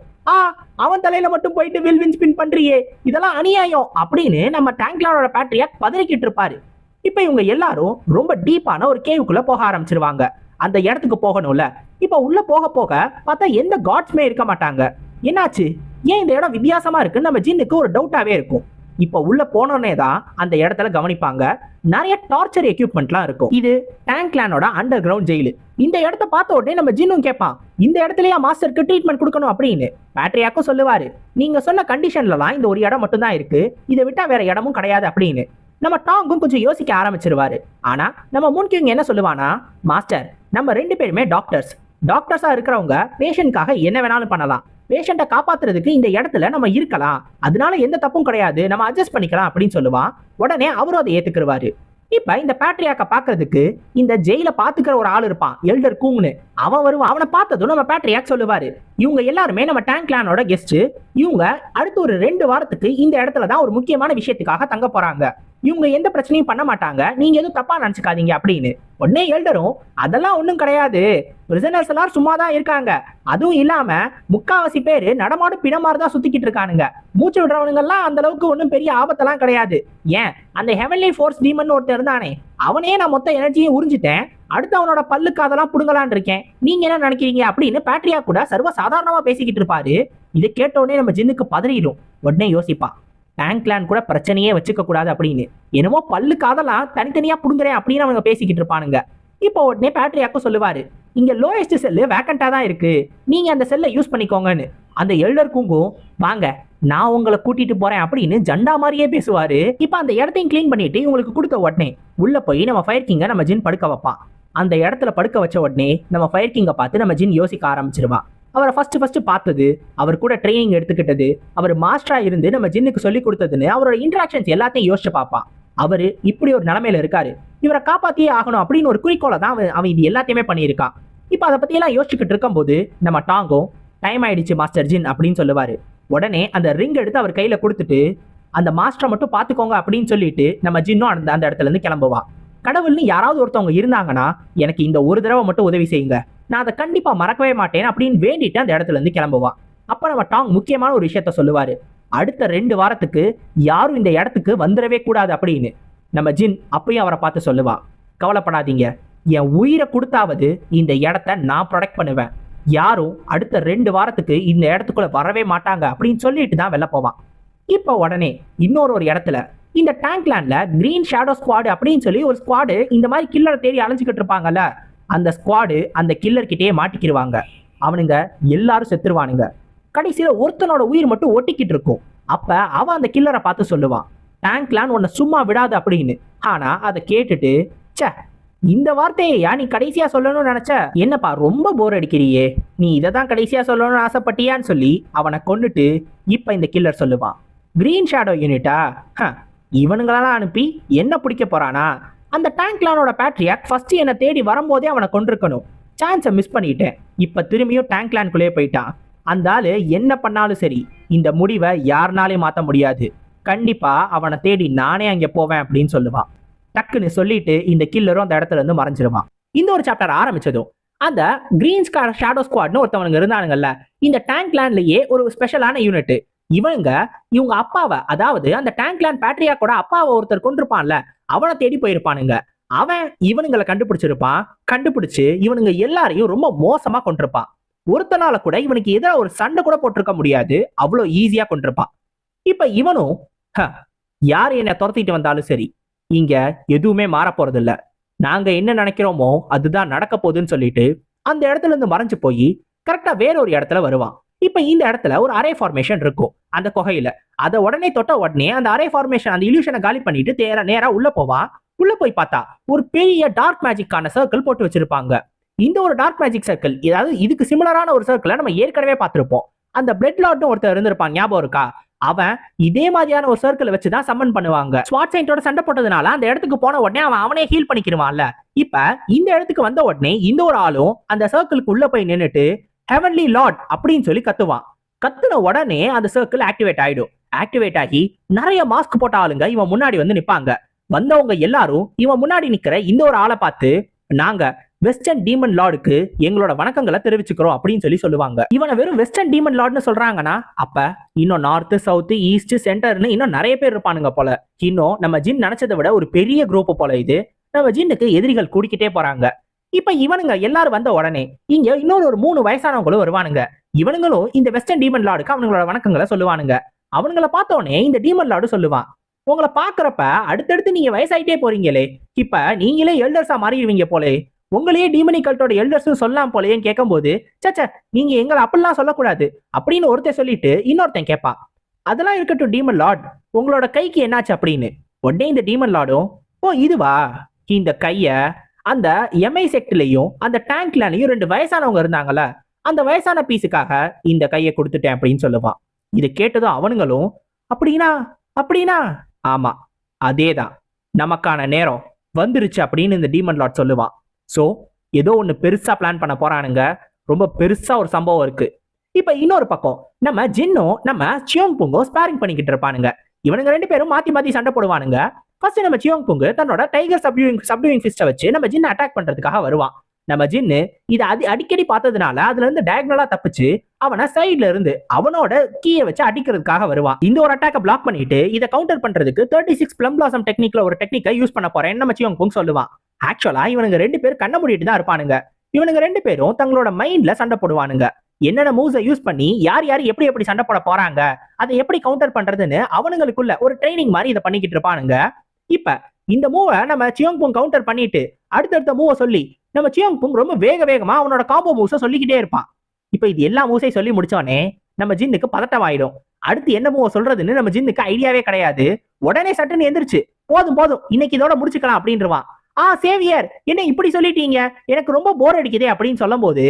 அவன் தலையில மட்டும் போயிட்டு வில் வின் ஸ்பின் பண்றியே, இதெல்லாம் அநியாயம் அப்படின்னு நம்ம டேங்க்லானோட பேட்ரியாக் பதறிக்கிட்டு இருப்பாரு. இப்ப இவங்க எல்லாரும் ரொம்ப டீப்பான ஒரு கேவுக்குள்ள போக ஆரம்பிச்சிருவாங்க. அந்த இடத்துக்கு போகணும்ல. இப்ப உள்ள போக போக பார்த்தா எந்த காட்ஸ்மே இருக்க மாட்டாங்க. என்னாச்சு, ஏன் இந்த இடம் வித்தியாசமா இருக்குன்னு நம்ம ஜின்னுக்கு ஒரு டவுட்டாவே இருக்கும். இப்ப உள்ள போனோடனே தான் அந்த இடத்துல கவனிப்பாங்க, நிறைய டார்ச்சர் எக்யூப்மெண்ட்லாம் இருக்கும். இது டேங்க்லானோட அண்டர் கிரவுண்ட் ஜெயிலு. இந்த இடத்த பார்த்த உடனே நம்ம ஜின்னும் கேட்பான், இந்த இடத்துலயா மாஸ்டருக்கு ட்ரீட்மெண்ட் கொடுக்கணும் அப்படின்னு. பேட்ரியாக்கும் சொல்லுவாரு, நீங்க சொன்ன கண்டிஷன்லாம் இந்த ஒரு இடம் மட்டும் தான் இருக்கு, இதை விட்டா வேற இடமும் கிடையாது அப்படின்னு. நம்ம டாங்கும் கொஞ்சம் யோசிக்க ஆரம்பிச்சிருவாரு. ஆனா நம்ம முன்கிங் என்ன சொல்லுவானா, மாஸ்டர் நம்ம 2 பேருமே டாக்டர்ஸா இருக்கிறவங்க பேஷண்ட்காக என்ன வேணாலும் பண்ணலாம், பேஷண்ட்டை காப்பாத்துறதுக்கு இந்த இடத்துல நம்ம இருக்கலாம், அதனால எந்த தப்பும் கிடையாது, நம்ம அட்ஜஸ்ட் பண்ணிக்கலாம் அப்படின்னு சொல்லுவான். உடனே அவரும் அதை ஏத்துக்குருவாரு. இப்ப இந்த பேட்ரியாக்க பாக்குறதுக்கு இந்த ஜெயில பாத்துக்கிற ஒரு ஆள் இருப்பான், எல்டர் கூங்னு. அவன் வருவான். அவனை பார்த்ததும் நம்ம பேட்ரியாக் சொல்லுவாரு, இவங்க எல்லாருமே நம்ம டேங்க்லானோட கெஸ்ட், இவங்க அடுத்து ஒரு 2 வாரத்துக்கு இந்த இடத்துல தான் ஒரு முக்கியமான விஷயத்துக்காக தங்க போறாங்க, இவங்க எந்த பிரச்சனையும் பண்ண மாட்டாங்க, நீங்க எதுவும் தப்பா நினைச்சுக்காதீங்க அப்படின்னு. உடனே எல்டரும், அதெல்லாம் ஒண்ணும் கிடையாது, பிரிசனர்ஸ் எல்லாரும் சும்மா தான் இருக்காங்க, அதுவும் இல்லாம முக்காவாசி பேரு நடமாடும் பிணமாறு தான் சுத்திக்கிட்டு இருக்கானுங்க, மூச்சு விடுறவனுங்க எல்லாம் அந்த அளவுக்கு ஒன்றும் பெரிய ஆபத்தெல்லாம் கிடையாது, ஏன் அந்த ஹெவன்லி ஃபோர்ஸ் டீமன் ஒருத்தர் இருந்தானே அவனே நான் மொத்த எனர்ஜியும் உறிஞ்சிட்டேன், அடுத்து அவனோட பல்லுக்கு அதெல்லாம் புடுங்கலான் இருக்கேன், நீங்க என்ன நினைக்கிறீங்க அப்படின்னு பேட்ரியா கூட சர்வ சாதாரணமா பேசிக்கிட்டு இருப்பாரு. இதை கேட்டோடனே நம்ம ஜின்னுக்கு பதறிடும். உடனே யோசிப்பான், டேங்க்லான் கூட பிரச்சனையே வச்சுக்க கூடாது அப்படின்னு, என்னமோ பல்லுக்கு அதெல்லாம் தனித்தனியா புடுங்குறேன் அப்படின்னு அவங்க பேசிக்கிட்டு இருப்பானுங்க. இப்போ உடனே பேட்ரியாக்கும் சொல்லுவாரு, இங்க லோயஸ்ட் செல்லு வேக்கண்டா தான் இருக்கு, நீங்க அந்த செல்லை யூஸ் பண்ணிக்கோங்கன்னு. அந்த எல்டர் கூங்கும், வாங்க நான் உங்களை கூட்டிட்டு போறேன் அப்படின்னு ஜண்டா மாதிரியே பேசுவாரு. இப்ப அந்த இடத்தையும் கிளீன் பண்ணிட்டு இவங்களுக்கு கொடுத்த உடனே உள்ள போய் நம்ம ஃபயர் கிங்க நம்ம ஜின் படுக்க வைப்பான். அந்த இடத்துல படுக்க வச்ச உடனே நம்ம ஃபயர் கிங்கை பார்த்து நம்ம ஜின் யோசிக்க ஆரம்பிச்சிருவான். அவரை ஃபர்ஸ்ட் பார்த்தது, அவர் கூட ட்ரைனிங் எடுத்துக்கிட்டது, அவர் மாஸ்டரா இருந்து நம்ம ஜின்னுக்கு சொல்லி கொடுத்ததுன்னு அவரோட இன்டராக்ஷன்ஸ் எல்லாத்தையும் யோசிச்சு பார்ப்பான். அவரு இப்படி ஒரு நிலைமையில இருக்காரு, இவரை காப்பாத்தியே ஆகணும் அப்படின்னு ஒரு குறிக்கோளை தான் அவன் இது எல்லாத்தையுமே பண்ணியிருக்கான். இப்போ அதை பத்தி எல்லாம் யோசிச்சுக்கிட்டு இருக்கும்போது நம்ம டாங்கும், டைம் ஆயிடுச்சு மாஸ்டர் ஜின் அப்படின்னு சொல்லுவாரு. உடனே அந்த ரிங் எடுத்து அவர் கையில கொடுத்துட்டு, அந்த மாஸ்டரை மட்டும் பாத்துக்கோங்க அப்படின்னு சொல்லிட்டு நம்ம ஜின்னும் அந்த இடத்துல இருந்து கிளம்புவான். கடவுள்னு யாராவது ஒருத்தவங்க இருந்தாங்கன்னா எனக்கு இந்த ஒரு தடவை மட்டும் உதவி செய்யுங்க, நான் அதை கண்டிப்பா மறக்கவே மாட்டேன் அப்படின்னு வேண்டிட்டு அந்த இடத்துல இருந்து கிளம்புவான். அப்ப நம்ம டாங் முக்கியமான ஒரு விஷயத்த சொல்லுவாரு, அடுத்த 2 வாரத்துக்கு யாரும் இந்த இடத்துக்கு வந்துடவே கூடாது அப்படின்னு. நம்ம ஜின் அப்பயும் அவரை பார்த்து சொல்லுவான், கவலைப்படாதீங்க, என் உயிரை கொடுத்தாவது இந்த இடத்த நான் ப்ரொடெக்ட் பண்ணுவேன், யாரும் அடுத்த 2 வாரத்துக்கு இந்த இடத்துக்குள்ள வரவே மாட்டாங்க அப்படின்னு சொல்லிட்டு தான் வெளில போவான். இப்போ உடனே இன்னொரு இடத்துல இந்த டேங்க்லாண்ட்ல கிரீன் ஷேடோ ஸ்குவாடு அப்படின்னு சொல்லி ஒரு ஸ்குவாடு இந்த மாதிரி கில்லரை தேடி அலைஞ்சிக்கிட்டு இருப்பாங்கல்ல, அந்த ஸ்குவாடு அந்த கில்லர் கிட்டேயே மாட்டிக்கிடுவாங்க. அவனுங்க எல்லாரும் செத்துருவானுங்க. கடைசியில ஒருத்தனோட உயிர் மட்டும் ஒட்டிக்கிட்டு இருக்கும். அப்ப அவன் அந்த கில்லரை பார்த்து சொல்லுவான், டேங்க்லாண்ட் உன்னை சும்மா விடாது அப்படின்னு. ஆனா அதை கேட்டுட்டு, சே இந்த வார்த்தையா நீ கடைசியா சொல்லணும்னு நினைச்ச, என்னப்பா ரொம்ப போர் அடிக்கிறியே, நீ இதை தான் கடைசியா சொல்லணும்னு ஆசைப்பட்டியான்னு சொல்லி அவனை கொண்டுட்டு இப்ப இந்த கில்லர் சொல்லுவான், கிரீன் ஷேடோ யூனிட்டா, இவனுங்களெல்லாம் அனுப்பி என்ன பிடிக்க போறானா, அந்த டேங்க்லானோட பேட்ரியாக் ஃபர்ஸ்ட் என்னை தேடி வரும்போதே அவனை கொண்டிருக்கணும், சான்ஸை மிஸ் பண்ணிட்டேன், இப்ப திரும்பியும் டேங்க்லான்குள்ளே போயிட்டான், அந்த ஆளு என்ன பண்ணாலும் சரி இந்த முடிவை யாருனாலையும் மாற்ற முடியாது, கண்டிப்பா அவனை தேடி நானே அங்கே போவேன் அப்படின்னு சொல்லுவான். டக்குன்னு சொல்லிட்டு இந்த கில்லரும் அந்த இடத்துல இருந்து மறைஞ்சிருவான். இந்த ஒரு சாப்டர் ஆரம்பிச்சதும் அந்த கிரீன் ஷேடோ ஸ்குவாட்னு ஒருத்தவங்க இருந்தானுங்கல்ல, இந்த டேங்க்லாண்ட்லயே ஒரு ஸ்பெஷலான யூனிட், இவங்க அப்பாவை, அதாவது அந்த டேங்க்லாண்ட் பேட்ரியாக்கோட அப்பாவை ஒருத்தர் கொண்டிருப்பான்ல, அவனை தேடி போயிருப்பானுங்க. அவன் இவனுங்களை கண்டுபிடிச்சு இவனுங்க எல்லாரையும் ரொம்ப மோசமா கொண்டிருப்பான். ஒருத்தனால கூட இவனுக்கு எதிராக ஒரு சண்டை கூட போட்டிருக்க முடியாது, அவ்வளோ ஈஸியா கொண்டிருப்பான். இப்ப இவனும், யார் என்னை துரத்திட்டு வந்தாலும் சரி இங்க எதுவுமே மாற போறது இல்ல, நாங்க என்ன நினைக்கிறோமோ அதுதான் நடக்க போகுதுன்னு சொல்லிட்டு அந்த இடத்துல இருந்து மறைஞ்சு போய் கரெக்டா வேற ஒரு இடத்துல வருவான். இப்ப இந்த இடத்துல ஒரு அரே ஃபார்மேஷன் இருக்கும் அந்த குகையில. அதை உடனே தொட்ட உடனே அந்த அரே ஃபார்மேஷன் அந்த இல்யூஷனை காலி பண்ணிட்டு நேரா உள்ள போவான். உள்ள போய் பார்த்தா ஒரு பெரிய டார்க் மேஜிக்கான சர்க்கிள் போட்டு வச்சிருப்பாங்க. இந்த ஒரு டார்க் மேஜிக் சர்க்கிள், அதாவது இதுக்கு சிமிலரான ஒரு சர்க்கிளை நம்ம ஏற்கனவே பார்த்திருப்போம். அந்த பிளட் லார்ட்னு ஒருத்தர் இருந்திருப்பான், ஞாபகம் இருக்கா? அவன் இதே மாதிரியான ஒரு சர்க்கிள் வச்சுதான் சம்மன் பண்ணுவாங்க. ஸ்வாட் சைன்ட்டோட சண்டை போட்டதுனால அந்த இடத்துக்கு போன உடனே அவனே ஹீல் பண்ணிக்கிடுவான்ல. இப்ப இந்த இடத்துக்கு வந்த உடனே இந்த ஒரு ஆளும் அந்த சர்க்கிளுக்கு உள்ள போய் நின்னுட்டு ஹெவன்லி லார்ட் அப்படின்னு சொல்லி கத்துவான். கத்துன உடனே அந்த சர்க்கிள் ஆக்டிவேட் ஆயிடும். ஆக்டிவேட் ஆகி நிறைய மாஸ்க் போட்ட ஆளுங்க இவன் முன்னாடி வந்து நிப்பாங்க. வந்தவங்க எல்லாரும் இவன் முன்னாடி நிக்கிற இந்த ஒரு ஆளை பார்த்து, நாங்க வெஸ்டர்ன் டீமன் லார்டுக்கு எங்களோட வணக்கங்களை தெரிவிச்சுக்கிறோம் அப்படின்னு சொல்லுவாங்க. இவனை வெறும் வெஸ்டர்ன் டீமன் லார்ட்னு சொல்றாங்கன்னா அப்ப இன்னும் நார்த், சவுத், ஈஸ்ட், சென்டர்னு இன்னும் நிறைய பேர் இருப்பானுங்க போல. இன்னும் நம்ம ஜின் நினைச்சதை விட ஒரு பெரிய குரூப் போல இது. நம்ம ஜின்னுக்கு எதிரிகள் கூடிக்கிட்டே போறாங்க. இப்ப இவனுங்க எல்லாரும் வந்த உடனே இங்க இன்னொரு 3 வயசானவங்களும் வருவானுங்க. இவனுங்களும் இந்த வெஸ்டர்ன் டீமன் லார்டுக்கு அவங்களோட வணக்கங்களை சொல்லுவானுங்க. அவனுங்களை பார்த்தோன்னே இந்த டீமன் லார்டு சொல்லுவான், உங்களை பாக்குறப்ப அடுத்தடுத்து நீங்க வயசாயிட்டே போறீங்களே, இப்ப நீங்களே எல்டர்ஸா மாறிடுவீங்க போலே, உங்களையே டீமனி கல்ட்டோட எல்டர்ஸ் சொல்லலாம் போலேன்னு கேட்கும்போது, சச்ச நீங்க எங்களை அப்படிலாம் சொல்லக்கூடாது அப்படின்னு ஒருத்தன் சொல்லிட்டு இன்னொருத்தன் கேட்பான். அதெல்லாம் இருக்கட்டும் டீமன் லார்ட், உங்களோட கைக்கு என்னாச்சு அப்படின்னு. உடனே இந்த டீமன் லார்டும், ஓ இதுவா, இந்த கைய அந்த எம்ஐ செக்ட்லயும் அந்த டேங்க்லயும் 2 வயசானவங்க இருந்தாங்கல்ல, அந்த வயசான பீஸுக்காக இந்த கையை கொடுத்துட்டேன் அப்படின்னு சொல்லுவான். இதை கேட்டதும் அவனுங்களும் அப்படின்னா அப்படின்னா ஆமா அதேதான், நமக்கான நேரம் வந்துருச்சு அப்படின்னு இந்த டீமன் லார்ட் சொல்லுவான். ஸோ ஏதோ ஒன்று பெருசா பிளான் பண்ண போறானுங்க. ரொம்ப பெருசா ஒரு சம்பவம் இருக்கு. இப்ப இன்னொரு பக்கம் நம்ம ஜின்னும் நம்ம சியோங் புங்கும் ஸ்பாரிங் பண்ணிக்கிட்டு இருப்பானுங்க. இவனுங்க 2 பேரும் மாத்தி மாத்தி சண்டை போடுவானுங்க. ஃபர்ஸ்ட் நம்ம சியோங் புங்கு தன்னோட டைகர் சப்டியூயிங் ஃபிஸ்ட்டை வச்சு நம்ம ஜின்னை அட்டாக் பண்றதுக்காக வருவான். நம்ம ஜின்னு இதை அடிக்கடி பார்த்ததுனால அதுல இருந்து டயகனலா தப்பிச்சு அவனை சைட்ல இருந்து அவனோட கீயை வச்சு அடிக்கிறதுக்காக வருவான். இந்த ஒரு அட்டாக்கை பிளாக் பண்ணிட்டு இதை கவுண்டர் பண்றதுக்கு 36 பிளம் பிளாசம் டெக்னிக்ல ஒரு டெக்னிக்கை யூஸ் பண்ண போறேன்னு நம்ம சியோங் புங் சொல்லுவான். ஆக்சுவலா இவனுங்க 2 பேர் கண்ண மூடிட்டு தான் இருப்பானுங்க. இவனுங்க 2 பேரும் தங்களோட மைண்ட்ல சண்டை போடுவானுங்க. என்னென்ன மூவ்ஸை யூஸ் பண்ணி யார் யார் எப்படி எப்படி சண்டை போட போறாங்க, அதை எப்படி கவுண்டர் பண்றதுன்னு அவனுங்களுக்குள்ள ஒரு ட்ரைனிங் மாதிரி இதை பண்ணிக்கிட்டு இருப்பானுங்க. இப்ப இந்த மூவை நம்ம சியோங் புங் கவுண்டர் பண்ணிட்டு அடுத்தடுத்த மூவை சொல்லி நம்ம சியோங் புங் ரொம்ப வேகமா அவனோட காம்போ மூவ்ஸை சொல்லிக்கிட்டே இருப்பான். இப்ப இது எல்லா மூவ்ஸையும் சொல்லி முடிச்சோடனே நம்ம ஜின்னுக்கு பதட்டம் ஆயிடும். அடுத்து என்ன மூவை சொல்றதுன்னு நம்ம ஜின்னுக்கு ஐடியாவே கிடையாது. உடனே சட்டுன்னு எந்திரிச்சு போதும் இன்னைக்கு இதோட முடிச்சுக்கலாம் அப்படின்றான். சேவியர் என்ன இப்படி சொல்லிட்டீங்க, எனக்கு ரொம்ப போர் அடிக்குதே அப்படின்னு சொல்லும் போது,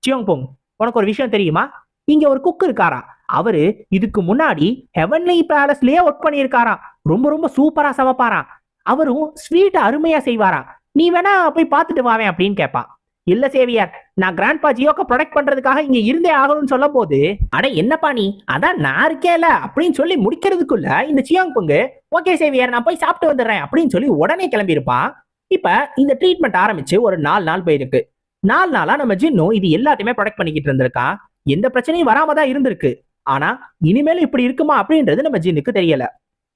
சியோங் புங் உனக்கு ஒரு விஷயம் தெரியுமா, இங்க ஒரு குக் இருக்காரா, அவரு இதுக்கு முன்னாடி ஹெவன்லி பேலஸ்லயே ஒர்க் பண்ணியிருக்காராம். ரொம்ப சூப்பரா சமைப்பாராம், அவரும் ஸ்வீட் அருமையா செய்வாராம், நீ வேணா போய் பார்த்துட்டு வாவேன் அப்படின்னு கேட்பான். இல்ல சேவியர், நான் கிராண்ட்பா ஜியோக்க ப்ரொடெக்ட் பண்றதுக்காக இங்க இருந்தே ஆகணும்னு சொல்லும் போது, அட என்னப்பா நீ, அதான் நான் இருக்கேல அப்படின்னு சொல்லி முடிக்கிறதுக்குள்ள இந்த சியோங் புங்கு ஓகே சேவியர் நான் போய் சாப்பிட்டு வந்துடுறேன் அப்படின்னு சொல்லி உடனே கிளம்பி இருப்பான். இப்ப இந்த ட்ரீட்மெண்ட் ஆரம்பிச்சு ஒரு 4 நாள் போயிருக்கு. 4 நாளா நம்ம ஜின்னும் இது எல்லாத்தையுமே ப்ரொடெக்ட் பண்ணிக்கிட்டு இருந்திருக்கான். எந்த பிரச்சனையும் வராம தான் இருந்திருக்கு. ஆனா இனிமேலும் இப்படி இருக்குமா அப்படின்றது நம்ம ஜின்னுக்கு தெரியல.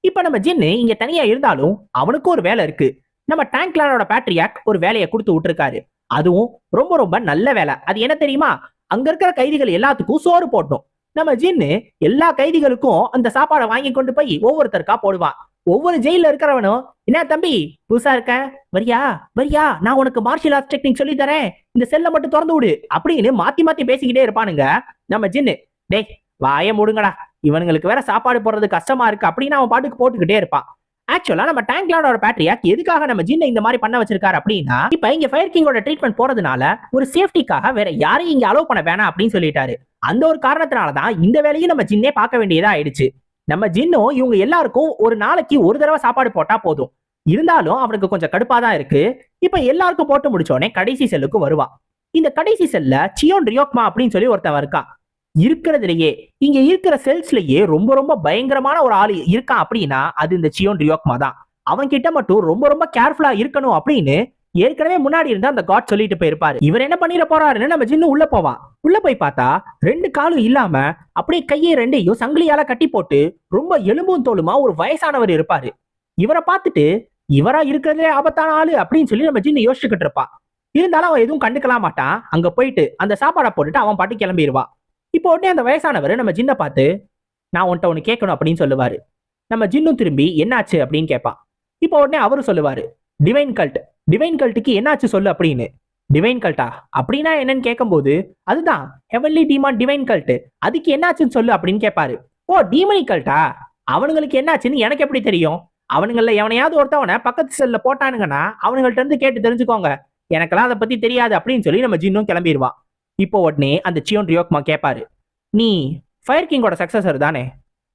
இப்ப நம்ம ஜின்னு இங்க தனியா இருந்தாலும் அவனுக்கு ஒரு வேலை இருக்கு. நம்ம டேங்க்லானோட பேட்ரியாக் ஒரு வேலையை கொடுத்து விட்டுருக்காரு. அதுவும் ரொம்ப நல்ல வேலை. அது என்ன தெரியுமா, அங்க இருக்கிற கைதிகள் எல்லாத்துக்கும் சோறு போடணும். நம்ம ஜின்னு எல்லா கைதிகளுக்கும் அந்த சாப்பாடை வாங்கி கொண்டு போய் ஒவ்வொருத்தருக்கா போடுவான். ஒவ்வொரு ஜெயில இருக்கிறவனும், என்ன தம்பி புதுசா இருக்க, வரியா நான் உனக்கு மார்ஷியல் ஆர்ட்ஸ் டெக்னிக் சொல்லி தரேன், இந்த செல்லை மட்டும் திறந்து விடு அப்படின்னு மாத்தி பேசிக்கிட்டே இருப்பானுங்க. நம்ம ஜின்னு டேய் வாய மூடுங்கடா, இவனுங்களுக்கு வேற சாப்பாடு போடுறது கஷ்டமா இருக்கு அப்படின்னு அவன் பாட்டுக்கு போட்டுக்கிட்டே இருப்பான். ஆக்சுவலா நம்ம டேங்க்லானோட பேட்ரியாக் எதுக்காக நம்ம ஜின்னை இந்த மாதிரி பண்ண வச்சிருக்காரு அப்படின்னா, இப்ப இங்க ஃபயர் கிங்கோட ட்ரீட்மெண்ட் போறதுனால ஒரு சேஃப்டிக்காக வேற யாரையும் இங்க அலோவ் பண்ண வேணாம் அப்படின்னு சொல்லிட்டாரு. அந்த ஒரு காரணத்தினாலதான் இந்த வேலையும் நம்ம ஜின்னே பார்க்க வேண்டியதா ஆயிடுச்சு. நம்ம ஜின்னும் இவங்க எல்லாருக்கும் ஒரு நாளைக்கு ஒரு தடவை சாப்பாடு போட்டா போதும். இருந்தாலும் அவனுக்கு கொஞ்சம் கடுப்பா தான் இருக்கு. இப்ப எல்லாருக்கும் போட்டு முடிச்சோடனே கடைசி செல்லுக்கு வருவான். இந்த கடைசி செல்ல சியோன் ரியோக்மா அப்படின்னு சொல்லி ஒருத்தன் இருக்கான். இருக்கிறதுலயே இங்க இருக்கிற செல்ஸ்லயே ரொம்ப பயங்கரமான ஒரு ஆள் இருக்கான் அப்படின்னா அது இந்த சியோன் ரியோக்மா தான். அவன் கிட்ட மட்டும் ரொம்ப கேர்ஃபுல்லா இருக்கணும் அப்படின்னு ஏற்கனவே முன்னாடி இருந்தா அந்த காட் சொல்லிட்டு போயிருப்பாரு. இவர் என்ன பண்ணிட போறாருன்னு நம்ம ஜின்னு உள்ள போவான். உள்ள போய் பார்த்தா 2 காலும் இல்லாம அப்படியே கையை 2ஐயும் சங்கிலியால கட்டி போட்டு ரொம்ப எலும்பும் தோலுமா ஒரு வயசானவர் இருப்பாரு. இவரை பார்த்துட்டு இவரா இருக்கிறதே ஆபத்தான ஆளு அப்படின்னு சொல்லி நம்ம ஜின்னு யோசிச்சுக்கிட்டு இருப்பான். இருந்தாலும் அவன் எதுவும் கண்டுக்கலாம் மாட்டான். அங்க போயிட்டு அந்த சாப்பாடை போட்டுட்டு அவன் பாட்டு கிளம்பிடுவான். இப்போ உடனே அந்த வயசானவர் நம்ம ஜின்னை பார்த்து, நான் உன்ட்ட ஒன்று கேட்கணும் அப்படின்னு சொல்லுவாரு. நம்ம ஜின்னும் திரும்பி என்னாச்சு அப்படின்னு கேட்பான். இப்போ உடனே அவரும் சொல்லுவாரு, டிவைன் கல்ட்டுக்கு என்னாச்சு சொல்லு அப்படின்னு. டிவைன் கல்ட்டா அப்படின்னா என்னன்னு கேட்கும்போது, அதுதான் ஹெவன்லி டீமான் டிவைன் கல்ட், அதுக்கு என்னாச்சுன்னு சொல்லு அப்படின்னு கேட்பாரு. ஓ டீமனி கல்ட்டா, அவனுங்களுக்கு என்னாச்சுன்னு எனக்கு எப்படி தெரியும், அவனுங்கள எவனையாவது ஒருத்தவனை பக்கத்து செல்ல போட்டானுங்கன்னா அவனுங்கள்ட்ட இருந்து கேட்டு தெரிஞ்சுக்கோங்க, எனக்கெல்லாம் அதை பத்தி தெரியாது அப்படின்னு சொல்லி நம்ம ஜின்னும் கிளம்பிடுவான். இப்போ உடனே அந்த சியோன் ரியோக்மா கேட்பாரு, நீ ஃபயர் கிங்கோட சக்சஸர் தானே,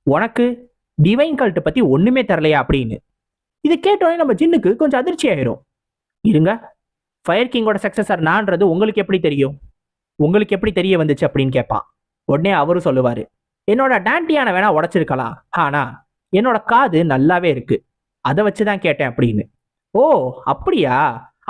உனக்கு டிவைன் கல்ட் பத்தி ஒண்ணுமே தெரியலையா அப்படின்னு. இது கேட்டோடனே நம்ம ஜின்னுக்கு கொஞ்சம் அதிர்ச்சி ஆயிரும். இருங்க, ஃபயர் கிங்கோட சக்சஸர் நான்றது உங்களுக்கு எப்படி தெரியும், உங்களுக்கு எப்படி தெரிய வந்துச்சு அப்படின்னு கேட்பான். உடனே அவரும் சொல்லுவாரு, என்னோட டாண்டியான வேணா உடைச்சிருக்கலாம், ஆனா என்னோட காது நல்லாவே இருக்கு, அதை வச்சுதான் கேட்டேன் அப்படின்னு. ஓ அப்படியா,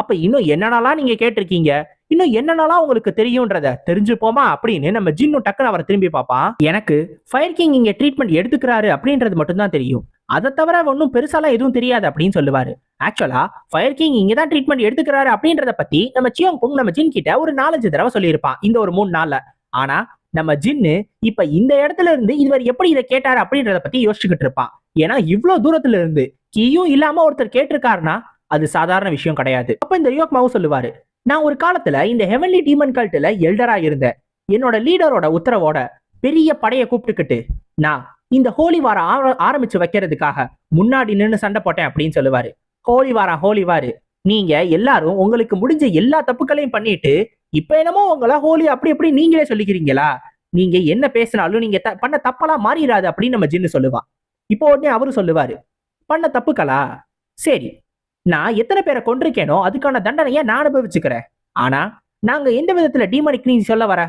அப்ப இன்னும் என்னென்னலாம் நீங்க கேட்டிருக்கீங்க, இன்னும் என்னென்னலாம் உங்களுக்கு தெரியும்ன்றத தெரிஞ்சுப்போமா அப்படின்னு நம்ம ஜின்னு டக்குன்னு அவரை திரும்பி பார்ப்பான். எனக்கு ஃபயர் கிங் இங்க ட்ரீட்மெண்ட் எடுத்துக்கிறாரு அப்படின்றது மட்டும் தான் தெரியும், அதை தவிர ஒன்றும் பெருசாலாம் எதுவும் தெரியாது அப்படின்னு சொல்லுவாரு. ஆக்சுவலா ஃபயர் கிங் இங்க தான் ட்ரீட்மெண்ட் எடுத்துக்கிறாரு அப்படின்றத பத்தி நம்ம சியோங் குங் நம்ம ஜின் கிட்ட ஒரு 4-5 தடவை சொல்லியிருப்பான் இந்த ஒரு 3 நாள்ல. ஆனா நம்ம ஜின்னு இப்ப இந்த இடத்துல இருந்து இதுவரை எப்படி இதை கேட்டாரு அப்படின்றத பத்தி யோசிச்சுக்கிட்டு இருப்பான். ஏன்னா இவ்வளவு தூரத்துல இருந்து கீயும் இல்லாம ஒருத்தர் கேட்டிருக்காருன்னா அது சாதாரண விஷயம் கிடையாது. அப்ப இந்த ரியோக் மாவும் சொல்லுவாரு, நான் ஒரு காலத்துல இந்த ஹெவன்லி டீமன் கல்ட்டுல எல்டரா இருந்தேன். என்னோட லீடரோட உத்தரவோட பெரிய படையை கூப்பிட்டுக்கிட்டு நான் இந்த ஹோலி வாரம் ஆரம்பிச்சு வைக்கிறதுக்காக முன்னாடி நின்று சண்டை போட்டேன் அப்படின்னு சொல்லுவாரு. ஹோலி வாரு, நீங்க எல்லாரும் உங்களுக்கு முடிஞ்ச எல்லா தப்புக்களையும் பண்ணிட்டு இப்ப என்னமோ உங்களை ஹோலி அப்படி எப்படி நீங்களே சொல்லிக்கிறீங்களா? நீங்க என்ன பேசினாலும் நீங்க பண்ண தப்பெல்லாம் மாறிடாது அப்படின்னு நம்ம ஜின்னு சொல்லுவான். இப்போ உடனே அவரு சொல்லுவாரு, பண்ண தப்புக்களா? சரி, நான் எத்தனை பேரை கொண்டிருக்கேனோ அதுக்கான தண்டனையை நான் அனுபவிச்சுக்கிறேன். ஆனா நாங்க எந்த விதத்துல டீமனிக் நீ சொல்ல வர?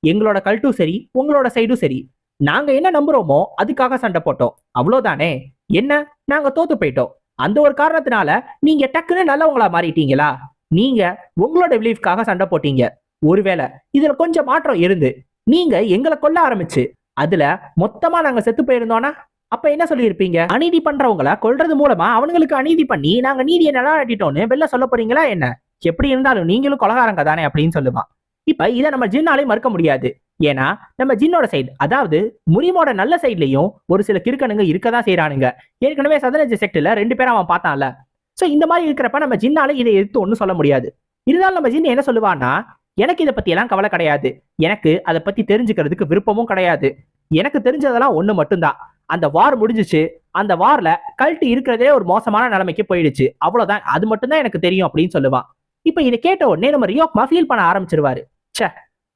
எங்களோட கல்ட்டும் சரி உங்களோட சைடும் சரி, நாங்க என்ன நம்புறோமோ அதுக்காக சண்டை போட்டோம், அவ்வளவுதானே. என்ன, நாங்க தோத்து போயிட்டோம். அந்த ஒரு காரணத்தினால நீங்க டக்குன்னு நல்லவங்களா மாறிட்டீங்களா? நீங்க உங்களோட பிலீஃப்காக சண்டை போட்டீங்க. ஒருவேளை இதுல கொஞ்சம் மாற்றம் இருந்து நீங்க எங்களை கொல்ல ஆரம்பிச்சு அதுல மொத்தமா நாங்க செத்து போயிருந்தோம்னா அப்ப என்ன சொல்லியிருப்பீங்க? அநீதி பண்றவங்கள கொல்றது மூலமா அவங்களுக்கு அநீதி பண்ணி நாங்க நீதியை நிலைநாட்டிட்டோம்னு வெளில சொல்ல போறீங்களா என்ன? எப்படி இருந்தாலும் நீங்களும் கொலகாரங்க தானே அப்படின்னு சொல்லுவான். இப்ப இதை நம்ம ஜின்னாலே மறுக்க முடியாது. ஏன்னா நம்ம ஜின்னோட சைடு, அதாவது முரிமோட நல்ல சைட்லயும் ஒரு சில கிறுக்கனுங்க இருக்கதான் செய்யறானுங்க. ஏற்கனவே 15 செக்ட்ல 2 பேரும் அவன் பார்த்தான்ல. சோ இந்த மாதிரி இருக்கிறப்ப நம்ம ஜின்னால இதை எடுத்து ஒன்னும் சொல்ல முடியாது. இருந்தாலும் நம்ம ஜின் என்ன சொல்லுவான்னா, எனக்கு இதை பத்தி எல்லாம் கவலை கிடையாது, எனக்கு அதை பத்தி தெரிஞ்சுக்கிறதுக்கு விருப்பமும் கிடையாது. எனக்கு தெரிஞ்சதெல்லாம் ஒண்ணு மட்டும்தான், அந்த வார் முடிஞ்சிச்சு, அந்த வார்ல கல்ட் இருக்கிறதே ஒரு மோசமான நிலைமைக்கு போயிடுச்சு, அவ்வளவுதான், அது மட்டும்தான் எனக்கு தெரியும் அப்படின்னு சொல்லுவான். இப்ப இதை கேட்ட உடனே நம்ம ரியோக்மா ஃபீல் பண்ண ஆரம்பிச்சிருவாரு. சே,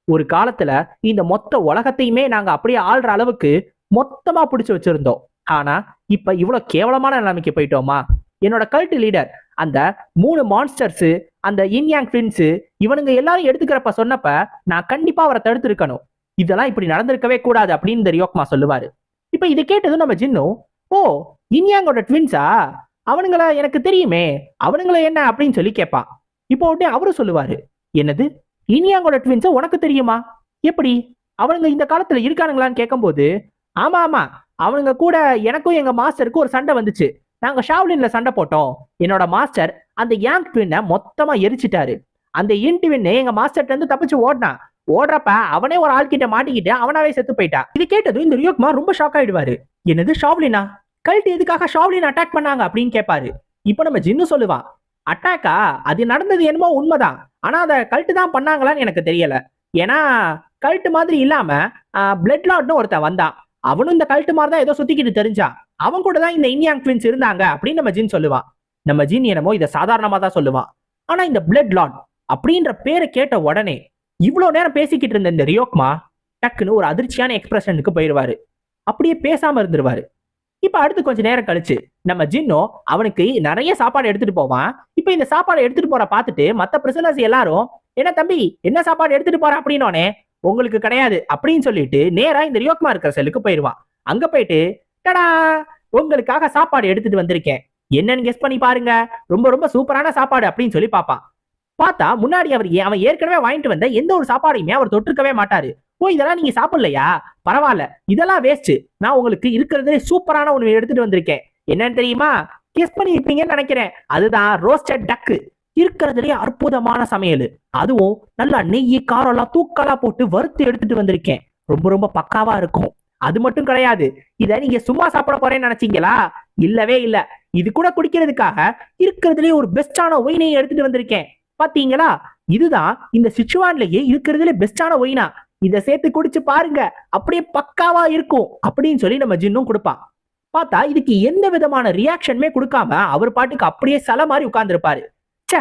ஒரு காலத்துல இந்த மொத்த உலகத்தையுமே நாங்க அப்படியே ஆள்ற அளவுக்கு மொத்தமா பிடிச்சு வச்சிருந்தோம். ஆனா இப்ப இவ்வளவு கேவலமான நிலைமைக்கு போயிட்டோமா? என்னோட கல்ட் லீடர் அந்த 3 மான்ஸ்டர்ஸ், அந்த இன்யாங் ட்வின்ஸ், இவனுங்க எல்லாரும் எடுத்துக்கிறப்ப சொன்னப்ப நான் கண்டிப்பா அவரை தடுத்திருக்கணும். இதெல்லாம் இப்படி நடந்திருக்கவே கூடாது அப்படின்னு இந்த ரியோக்மா சொல்லுவாரு. இப்ப இதை கேட்டதும் நம்ம ஜின்னும், ஓ இன்யாங்கோட ட்வின்ஸா, அவனுங்கள எனக்கு தெரியுமே, அவனுங்கள என்ன அப்படின்னு சொல்லி கேட்பான். இப்போ உடனே அவரு சொல்லுவாரு, என்னது இன்யாங்கோட ட்வின்ஸ உனக்கு தெரியுமா? எப்படி, அவனுங்க இந்த காலத்துல இருக்கானுங்களான்னு கேட்கும்போது, ஆமா ஆமா, அவனுங்க கூட எனக்கும் எங்க மாஸ்டருக்கும் ஒரு சண்டை வந்துச்சு. நாங்க ஷாவ்லின்ல சண்டை போட்டோம். என்னோட மாஸ்டர் அந்த யாங் ட்வின்னை மொத்தமா எரிச்சிட்டாரு. அந்த இன் ட்வின் எங்க மாஸ்டர்ட்ட இருந்து தப்பிச்சு ஓடினான். ஓடுறப்ப அவனே ஒரு ஆள் கிட்ட மாட்டிக்கிட்டு அவனாவே செத்து போயிட்டான். இது கேட்டதும் இந்த ரியோக்மா ரொம்ப ஷாக் ஆயிடுவாரு. என்னது ஷாவ்லினா? கல்ட் எதுக்காக ஷாவ்லின் அட்டாக் பண்ணாங்க அப்படின்னு கேட்பாரு. இப்போ நம்ம ஜின்னு சொல்லுவான், அட்டாக்கா, அது நடந்தது என்னமோ உண்மைதான், ஆனா அதை கல்ட் தான் பண்ணாங்களான்னு எனக்கு தெரியல. ஏன்னா கல்ட் மாதிரி இல்லாம பிளட் லார்ட்னு ஒருத்தன் வந்தான், அவனும் இந்த கல்ட் மாதிரி தான் ஏதோ சுத்திக்கிட்டு தெரிஞ்சான், அவன் கூட தான் இந்த இன்யாங் ட்வின்ஸ் இருந்தாங்க அப்படின்னு நம்ம ஜின் சொல்லுவான். நம்ம ஜின் என்னமோ இதை சாதாரணமா தான் சொல்லுவான். ஆனா இந்த பிளட் லார்ட் அப்படின்ற பேரை கேட்ட உடனே இவ்வளவு நேரம் பேசிக்கிட்டு இருந்த இந்த ரியோக்மா டக்குன்னு ஒரு அதிர்ச்சியான எக்ஸ்பிரஷனுக்கு போயிடுவாரு. அப்படியே பேசாம இருந்துருவாரு. இப்ப அடுத்து கொஞ்ச நேரம் கழிச்சு நம்ம ஜின்னோ அவனுக்கு நிறைய சாப்பாடு எடுத்துட்டு போவான். இப்ப இந்த சாப்பாடு எடுத்துட்டு போற பார்த்துட்டு மத்த பிரிசனர்ஸ் எல்லாரும், என்ன தம்பி என்ன சாப்பாடு எடுத்துட்டு போற அப்படின்னோனே, உங்களுக்கு கிடையாது அப்படின்னு சொல்லிட்டு நேரா இந்த ரியோக்மா இருக்கிற செல்லுக்கு போயிடுவான். அங்க போயிட்டு, டடா, உங்களுக்காக சாப்பாடு எடுத்துட்டு வந்திருக்கேன், என்னன்னு கெஸ் பண்ணி பாருங்க, ரொம்ப ரொம்ப சூப்பரான சாப்பாடு அப்படின்னு சொல்லி பாப்பான். பார்த்தா முன்னாடி அவன் ஏற்கனவே வாங்கிட்டு வந்த எந்த ஒரு சாப்பாடையுமே அவர் தொட்டிருக்கவே மாட்டாரு. ஓ இதெல்லாம் நீங்க சாப்பிடலையா, பரவாயில்ல, இதெல்லாம் வேஸ்ட், நான் உங்களுக்கு இருக்கிறதே சூப்பரான ஒண்ணு எடுத்துட்டு வந்திருக்கேன், என்னன்னு தெரியுமா? கெஸ் பண்ணி இருப்பீங்கன்னு நினைக்கிறேன், அதுதான் ரோஸ்டட் டக்கு, இருக்கிறதுலே அற்புதமான சமையல், அதுவும் நல்லா நெய் காரெல்லாம் தூக்கலா போட்டு வறுத்து எடுத்துட்டு வந்திருக்கேன், ரொம்ப ரொம்ப பக்காவா இருக்கும். அது மட்டும் கிடையாது, இத நீங்க சும்மா சாப்பிட போறேன்னு நினைச்சீங்களா? இல்லவே இல்ல, இது கூட குடிக்கிறதுக்காக இருக்கிறதுலே ஒரு பெஸ்டான ஒயினையும் எடுத்துட்டு வந்திருக்கேன், பாத்தீங்களா? இதுதான் இந்த சிச்சுவான்லயே இருக்கிறதுல பெஸ்டான ஒயினா, இதை சேர்த்து குடிச்சு பாருங்க, அப்படியே பக்காவா இருக்கும் அப்படின்னு சொல்லி நம்ம ஜின்னும் கொடுப்பான். பார்த்தா இதுக்கு எந்த விதமான ரியாக்ஷனுமே கொடுக்காம அவர் பாட்டுக்கு அப்படியே சல மாதிரி உட்கார்ந்துருப்பாரு. சே,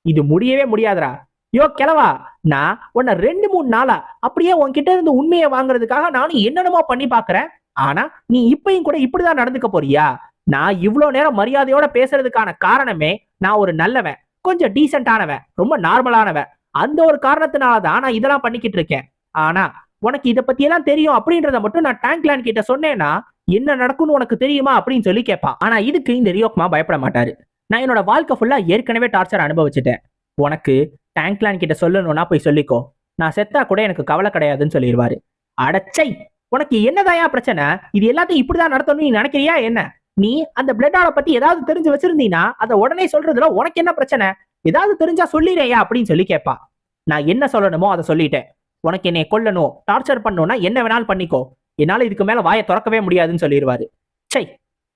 இது முடியவே முடியாதுரா, யோ கிழவா, நான் உன்னை 2-3 நாளா அப்படியே உன்கிட்ட இருந்து உண்மையை வாங்குறதுக்காக நானும் என்னென்னமோ பண்ணி பாக்குறேன், ஆனா நீ இப்பயும் கூட இப்படிதான் நடந்துக்க போறியா? நான் இவ்வளவு நேரம் மரியாதையோட பேசுறதுக்கான காரணமே நான் ஒரு நல்லவன், கொஞ்சம் டீசென்டானவன், ரொம்ப நார்மலானவன், அந்த ஒரு காரணத்தினாலதான் நான் இதெல்லாம் பண்ணிக்கிட்டு இருக்கேன். ஆனா உனக்கு இதை பத்தி எல்லாம் தெரியும் அப்படின்றத மட்டும் நான் டேங்க்லேண்ட் கிட்ட சொன்னேன்னா என்ன நடக்கும்னு உனக்கு தெரியுமா அப்படின்னு சொல்லி கேட்பான். ஆனா இதுக்கு இந்த ரியோக்மா பயப்பட மாட்டாரு. நான் என்னோட வாழ்க்கை ஃபுல்லா ஏற்கனவே டார்ச்சர் அனுபவிச்சுட்டேன். உனக்கு டேங்க்லான் கிட்ட சொல்லணும்னா போய் சொல்லிக்கோ. நான் செத்தா கூட எனக்கு கவலை கிடையாதுன்னு சொல்லிடுவாரு. அடச்சை, உனக்கு என்னதாயா பிரச்சனை? இது எல்லாத்தையும் இப்படிதான் நடத்தணும் நீ நினைக்கிறியா என்ன? நீ அந்த பிளட் ஆளை பத்தி ஏதாவது தெரிஞ்சு வச்சிருந்தீனா அதை உடனே சொல்றதுல உனக்கு என்ன பிரச்சனை? ஏதாவது தெரிஞ்சா சொல்லிடுறியா அப்படின்னு சொல்லி கேட்பா. நான் என்ன சொல்லணுமோ அதை சொல்லிட்டேன். உனக்கு என்னை கொல்லணும், டார்ச்சர் பண்ணணும்னா என்ன வேணாலும் பண்ணிக்கோ. என்னால இதுக்கு மேல வாயை திறக்கவே முடியாதுன்னு சொல்லிடுவாரு. சை,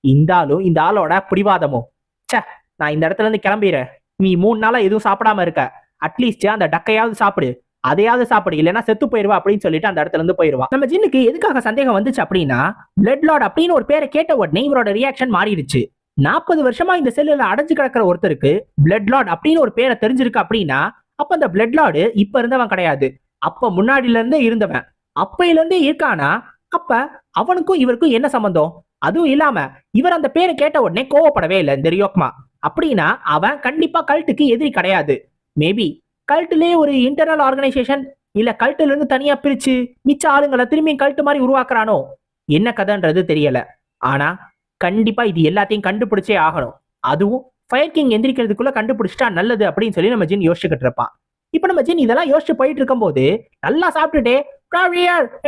இந்த ஆளும் இந்த ஆளோட பிடிவாதமும். சே, நான் இந்த இடத்துல இருந்து கிளம்பிடுறேன். நீ 3 நாளா எதுவும் சாப்பிடாம இருக்க. அட்லீஸ்ட் அந்த டக்கையாவது சாப்பிடு, அதையாவது சாப்பிடு, இல்லைன்னா செத்து போயிருவா அப்படின்னு சொல்லிட்டு அந்த இடத்துல இருந்து போயிருவா. நம்ம ஜின்னுக்கு எதுக்காக சந்தேகம் வந்துச்சு அப்படின்னா, பிளட் லார்ட் அப்படின்னு ஒரு பேரை கேட்ட உடனே இவரோட ரியாக்ஷன் மாறிடுச்சு. 40 வருஷமா இந்த செல்லுல அடைஞ்சு கிடக்கிற ஒருத்தருக்கு பிளட் லார்ட் அப்படின்னு ஒரு பேரை தெரிஞ்சிருக்கு அப்படின்னா, அப்ப அந்த பிளட் லார்டு இப்ப இருந்தவன் கிடையாது, அப்ப முன்னாடில இருந்தே இருந்தவன். அப்பையில இருந்தே இருக்கானா, அப்ப அவனுக்கும் இவருக்கும் என்ன சம்பந்தம்? அதுவும் இல்லாம இவர் அந்த பேரை கேட்ட உடனே கோவப்படவே இல்லை இந்த ரியோக்மா. அப்படின்னா அவன் கண்டிப்பா கல்ட்டுக்கு எதிரி கிடையாது. மேபி கல்ட்டுலயே ஒரு இன்டர்னல் ஆர்கனைசேஷன் இல்ல கல்ட்டுல இருந்து தனியா பிரிச்சு மிச்ச ஆளுங்களை திரும்பி கல்ட்டு மாதிரி உருவாக்குறானோ, என்ன கதைன்றது தெரியல. ஆனா கண்டிப்பா இது எல்லாத்தையும் கண்டுபிடிச்சே ஆகணும். அதுவும் ஃபயர் கிங் எந்திரிக்கிறதுக்குள்ள கண்டுபிடிச்சிட்டா நல்லது அப்படின்னு சொல்லி நம்ம ஜின் யோசிச்சுக்கிட்டு இருப்பான். இப்ப நம்ம ஜின் இதெல்லாம் யோசிச்சு போயிட்டு இருக்கும் போது நல்லா சாப்பிட்டுட்டே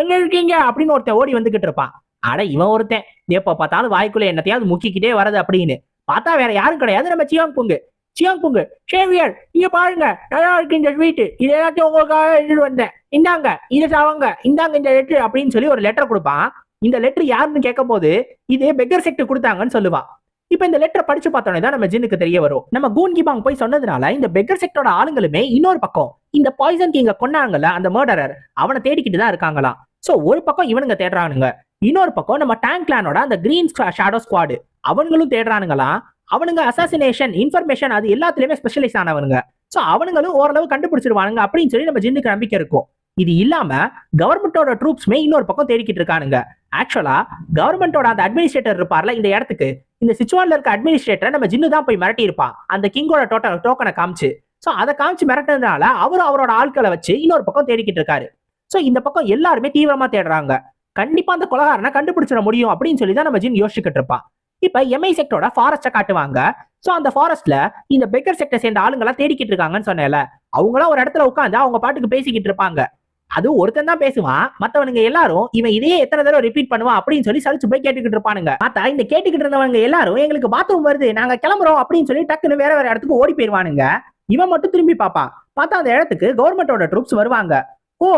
எங்க இருக்கீங்க அப்படின்னு ஒருத்தன் ஓடி வந்துகிட்டு இருப்பான். அட இவன் ஒருத்தன் எப்ப பார்த்தாலும் வாய்க்குள்ள என்னத்தையாவது முக்கிக்கிட்டே வரது அப்படின்னு பார்த்தா வேற யாரும் கிடையாது, நம்ம சியாங் புங்கு. சியாங் புங்கு, ஷேவியர் இங்க பாருங்க, நல்லா இருக்கு இந்த ஸ்வீட், இது எல்லாத்தையும் உங்களுக்காக எடுத்துட்டு வந்தேன், இந்தாங்க இதை சாவங்க, இந்தாங்க இந்த லெட்டர் அப்படின்னு சொல்லி ஒரு லெட்டர் கொடுப்பான். இந்த லெட்டர் யாருன்னு கேட்கும் போது இது பெக்கர் செக்ட் கொடுத்தாங்கன்னு சொல்லுவான். இப்ப இந்த லெட்டர் படிச்சு பார்த்தோன்னே தான் நம்ம ஜின்னுக்கு தெரிய வரும், நம்ம கூன் கிபாங் போய் சொன்னதுனால இந்த பெக்கர் செக்டோட ஆளுங்களுமே இன்னொரு பக்கம் இந்த பாய்சன் கிங்க கொன்னாங்கல்ல அந்த மர்டரர், அவனை தேடிக்கிட்டு தான் இருக்காங்களாம். சோ ஒரு பக்கம் இவனுங்க தேடுறானுங்க, இன்னொரு பக்கம் நம்ம டேங்க் கிளானோட அந்த கிரீன் ஷேடோ ஸ்குவாடு அவனுங்களும் தேடுறானுங்களாம். அவனுங்க அசாசினேஷன் இன்ஃபர்மேஷன் அது எல்லாத்துலயுமே ஸ்பெஷலைஸ் ஆனவனுங்க. சோ அவனுங்களும் ஓரளவு கண்டுபிடிச்சிருவானுங்க அப்படின்னு சொல்லி நம்ம ஜின்னுக்கு நம்பிக்கை இருக்கும். இது இல்லாம கவர்மெண்டோட ட்ரூப்ஸ்மே இன்னொரு பக்கம் தேடிக்கிட்டு இருக்கானுங்க. ஆக்சுவலா கவர்மெண்டோட அந்த அட்மினிஸ்ட்ரேட்டர் இருப்பார்ல இந்த இடத்துக்கு, இந்த சிச்சுவான்ல இருக்க அட்மினிஸ்ட்ரேட்டரை நம்ம ஜின்னு தான் போய் மிரட்டி இருப்பான் அந்த கிங்கோட டோக்கனை காமிச்சு. சோ அதை காமிச்சு மிரட்டினதுனால அவரும் அவரோட ஆட்களை வச்சு இன்னொரு பக்கம் தேடிக்கிட்டு இருக்காரு. சோ இந்த பக்கம் எல்லாருமே தீவிரமா தேடுறாங்க. கண்டிப்பா அந்த கொலகாரனை கண்டுபிடிச்சிட முடியும் அப்படின்னு சொல்லி தான் நம்ம ஜின் யோசிச்சுக்கிட்டு இருப்பான். இப்ப எம்ஐ செக்டோட ஃபாரஸ்ட காட்டுவாங்க. சோ அந்த ஃபாரஸ்ட்ல இந்த பெக்கர் செக்டர் சேர்ந்த ஆளுங்களா தேடிக்கிட்டு இருக்காங்கன்னு சொன்னேன்ல, அவங்களாம் ஒரு இடத்துல உட்காந்து அவங்க பாட்டுக்கு பேசிக்கிட்டு இருப்பாங்க. அது ஒருத்தன் தான் பேசுவான், மத்தவனுங்க எல்லாரும் இவன் இதையே எத்தனை தடவை ரிப்பீட் பண்ணுவான் அப்படின்னு சொல்லி சலிச்சு போய் கேட்டுக்கிட்டு இருப்பானுங்க. பார்த்தா இந்த கேட்டுக்கிட்டு இருந்தவங்க எல்லாரும் எங்களுக்கு பாத்ரூம் வருது நாங்க கிளம்புறோம் அப்படின்னு சொல்லி டக்குன்னு வேற வேற இடத்துக்கு ஓடி போயிருவானுங்க. இவன் மட்டும் திரும்பி பார்ப்பான். பார்த்தா அந்த இடத்துக்கு கவர்மெண்டோட ட்ரூப்ஸ் வருவாங்க. ஓ,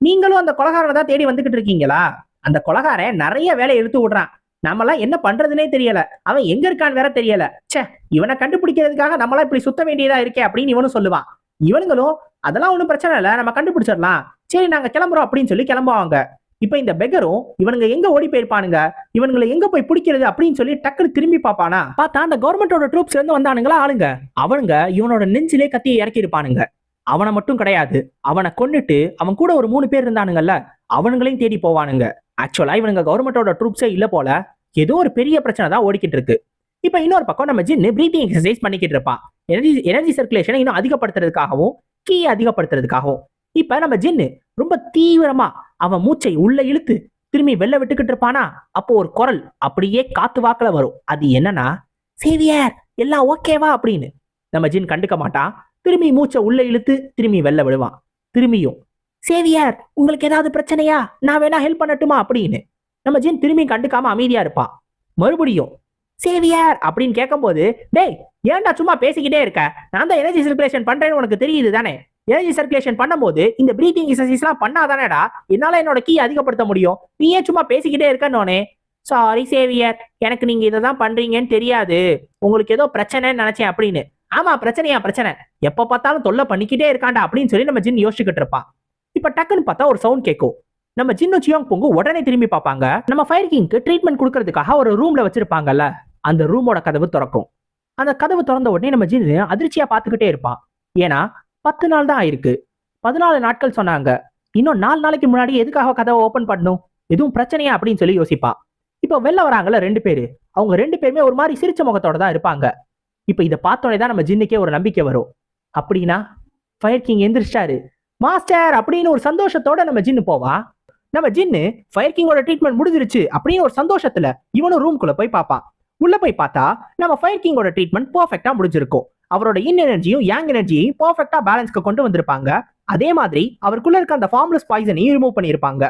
நீங்களும் அந்த கொலகாரனை தான் தேடி வந்துகிட்டு இருக்கீங்களா? அந்த கொலகாரன் நிறைய வேலையை இழுத்து விடுறான், நம்மளாம் என்ன பண்றதுனே தெரியல, அவன் எங்க இருக்கான்னு வேற தெரியல. சே, இவனை கண்டுபிடிக்கிறதுக்காக நம்மளாம் இப்படி சுத்த வேண்டியதா இருக்கே அப்படின்னு இவனும் சொல்லுவான். இவனுங்களும் அதெல்லாம் ஒன்றும் பிரச்சனை இல்லை, நம்ம கண்டுபிடிச்சிடலாம், சரி நாங்க கிளம்புறோம் அப்படின்னு சொல்லி கிளம்புவாங்க. இப்ப இந்த பெகரும் இவனுங்க எங்க ஓடி போயிருப்பானுங்க, இவனுங்களை எங்க போய் பிடிக்கிறது அப்படின்னு சொல்லி டக்குனு திரும்பி பார்ப்பானா. பார்த்தா அந்த கவர்மெண்டோட ட்ரூப்ஸ்ல இருந்து வந்தானுங்களா ஆளுங்க, அவனுங்க இவனோட நெஞ்சிலே கத்தியை இறக்கி இருப்பானுங்க. அவனை மட்டும் கிடையாது, அவனை கொன்னுட்டு அவன் கூட ஒரு 3 பேர் இருந்தானுங்கல்ல, அவனுங்களையும் தேடி போவானுங்க. ஆக்சுவலா இவனுங்க கவர்மெண்டோட ட்ரூப்ஸே இல்ல போல, ஏதோ ஒரு பெரிய பிரச்சனை தான் ஓடிக்கிட்டு இருக்கு. இப்ப இன்னொரு பக்கம் நம்ம ஜின்னு பிரீத்திங் எக்ஸசைஸ் பண்ணிக்கிட்டு இருப்பான், எனர்ஜி சர்க்குலேஷனை இன்னும் அதிகப்படுத்துறதுக்காகவும் கீயை அதிகப்படுத்துறதுக்காகவும். இப்ப நம்ம ஜின்னு ரொம்ப தீவிரமா அவன் மூச்சை உள்ள இழுத்து திரும்பி வெளில விட்டுக்கிட்டு இருப்பானா. அப்போ ஒரு குரல் அப்படியே காத்து வாக்குல வரும். அது என்னன்னா, சேவியர் எல்லாம் ஓகேவா அப்படின்னு. நம்ம ஜின் கண்டுக்க மாட்டான், திரும்பி மூச்சை உள்ள இழுத்து திரும்பி வெளில விடுவான். திரும்பியும், சேவியர் உங்களுக்கு ஏதாவது பிரச்சனையா, நான் வேணா ஹெல்ப் பண்ணட்டுமா அப்படின்னு. நம்ம ஜின் திரும்பி கண்டுக்காம அமைதியா இருப்பான். மறுபடியும் சேவியர் அப்படின்னு கேட்கும் போது, டேய் ஏன்டா சும்மா பேசிக்கிட்டே இருக்க, நான் தான் எனர்ஜி சர்க்குலேஷன் பண்றேன்னு உனக்கு தெரியுது தானே, எனர்ஜி சர்க்குலேஷன் பண்ணும்போது இந்த பிரீத்திங் எக்ஸசைஸ்லாம் பண்ணாதானேடா என்னால என்னோட கீ அதிகப்படுத்த முடியும், நீ ஏன் சும்மா பேசிக்கிட்டே இருக்கன்னோனே. சாரி சேவியர், எனக்கு நீங்க இதை தான் பண்றீங்கன்னு தெரியாது, உங்களுக்கு ஏதோ பிரச்சனைன்னு நினைச்சேன் அப்படின்னு. ஆமா பிரச்சனையா பிரச்சனை, எப்ப பார்த்தாலும் தொல்லை பண்ணிக்கிட்டே இருக்காண்டா அப்படின்னு சொல்லி நம்ம ஜின் யோசிச்சுக்கிட்டு இருப்பான். இப்ப டக்குன்னு பார்த்தா ஒரு சவுண்ட் கேட்கும். நம்ம ஜின்னு சியாங் புங்கு உடனே திரும்பி பார்ப்பாங்க. நம்ம ஃபயர் கிங்க்கு ட்ரீட்மெண்ட் கொடுக்கறதுக்காக ஒரு ரூம்ல வச்சிருப்பாங்கல்ல, அந்த ரூமோட கதவு திறக்கும். அந்த கதவு திறந்த உடனே நம்ம ஜின்னு அதிர்ச்சியா பார்த்துக்கிட்டே இருப்பான். ஏன்னா 10 நாள் தான் ஆயிருக்கு, 14 நாட்கள் சொன்னாங்க, இன்னும் 4 நாளைக்கு முன்னாடி எதுக்காக கதவை ஓபன் பண்ணணும், எதுவும் பிரச்சனையா அப்படின்னு சொல்லி யோசிப்பா. இப்போ வெளில வராங்கல்ல 2 பேரு, அவங்க 2 பேருமே ஒரு மாதிரி சிரிச்ச முகத்தோட தான் இருப்பாங்க. இப்போ இதை பார்த்தோன்னே தான் நம்ம ஜின்னுக்கே ஒரு நம்பிக்கை வரும். அப்படின்னா ஃபயர் கிங் எந்திரிச்சிட்டாரு மாஸ்டர் அப்படின்னு ஒரு சந்தோஷத்தோட நம்ம ஜின்னு போவா. நம்ம ஜின்னு ஃபயர் கிங்கோட ட்ரீட்மெண்ட் முடிஞ்சிருச்சு அப்படின்னு ஒரு சந்தோஷத்துல இவனும் ரூம்குள்ள போய் பார்ப்பான். உள்ள போய் பார்த்தா நம்ம ஃபயர் கிங்கோட ட்ரீட்மெண்ட் பெர்ஃபெக்ட்டா முடிஞ்சிருக்கும். அவரோட இன் எனர்ஜியும் யாங் எனர்ஜியையும் பெர்ஃபெக்ட்டா பேலன்ஸ்க்கு கொண்டு வந்திருப்பாங்க. அதே மாதிரி அவருக்குள்ள இருக்க அந்த ஃபார்ம்லெஸ் பாய்சனையும் ரிமூவ் பண்ணியிருப்பாங்க.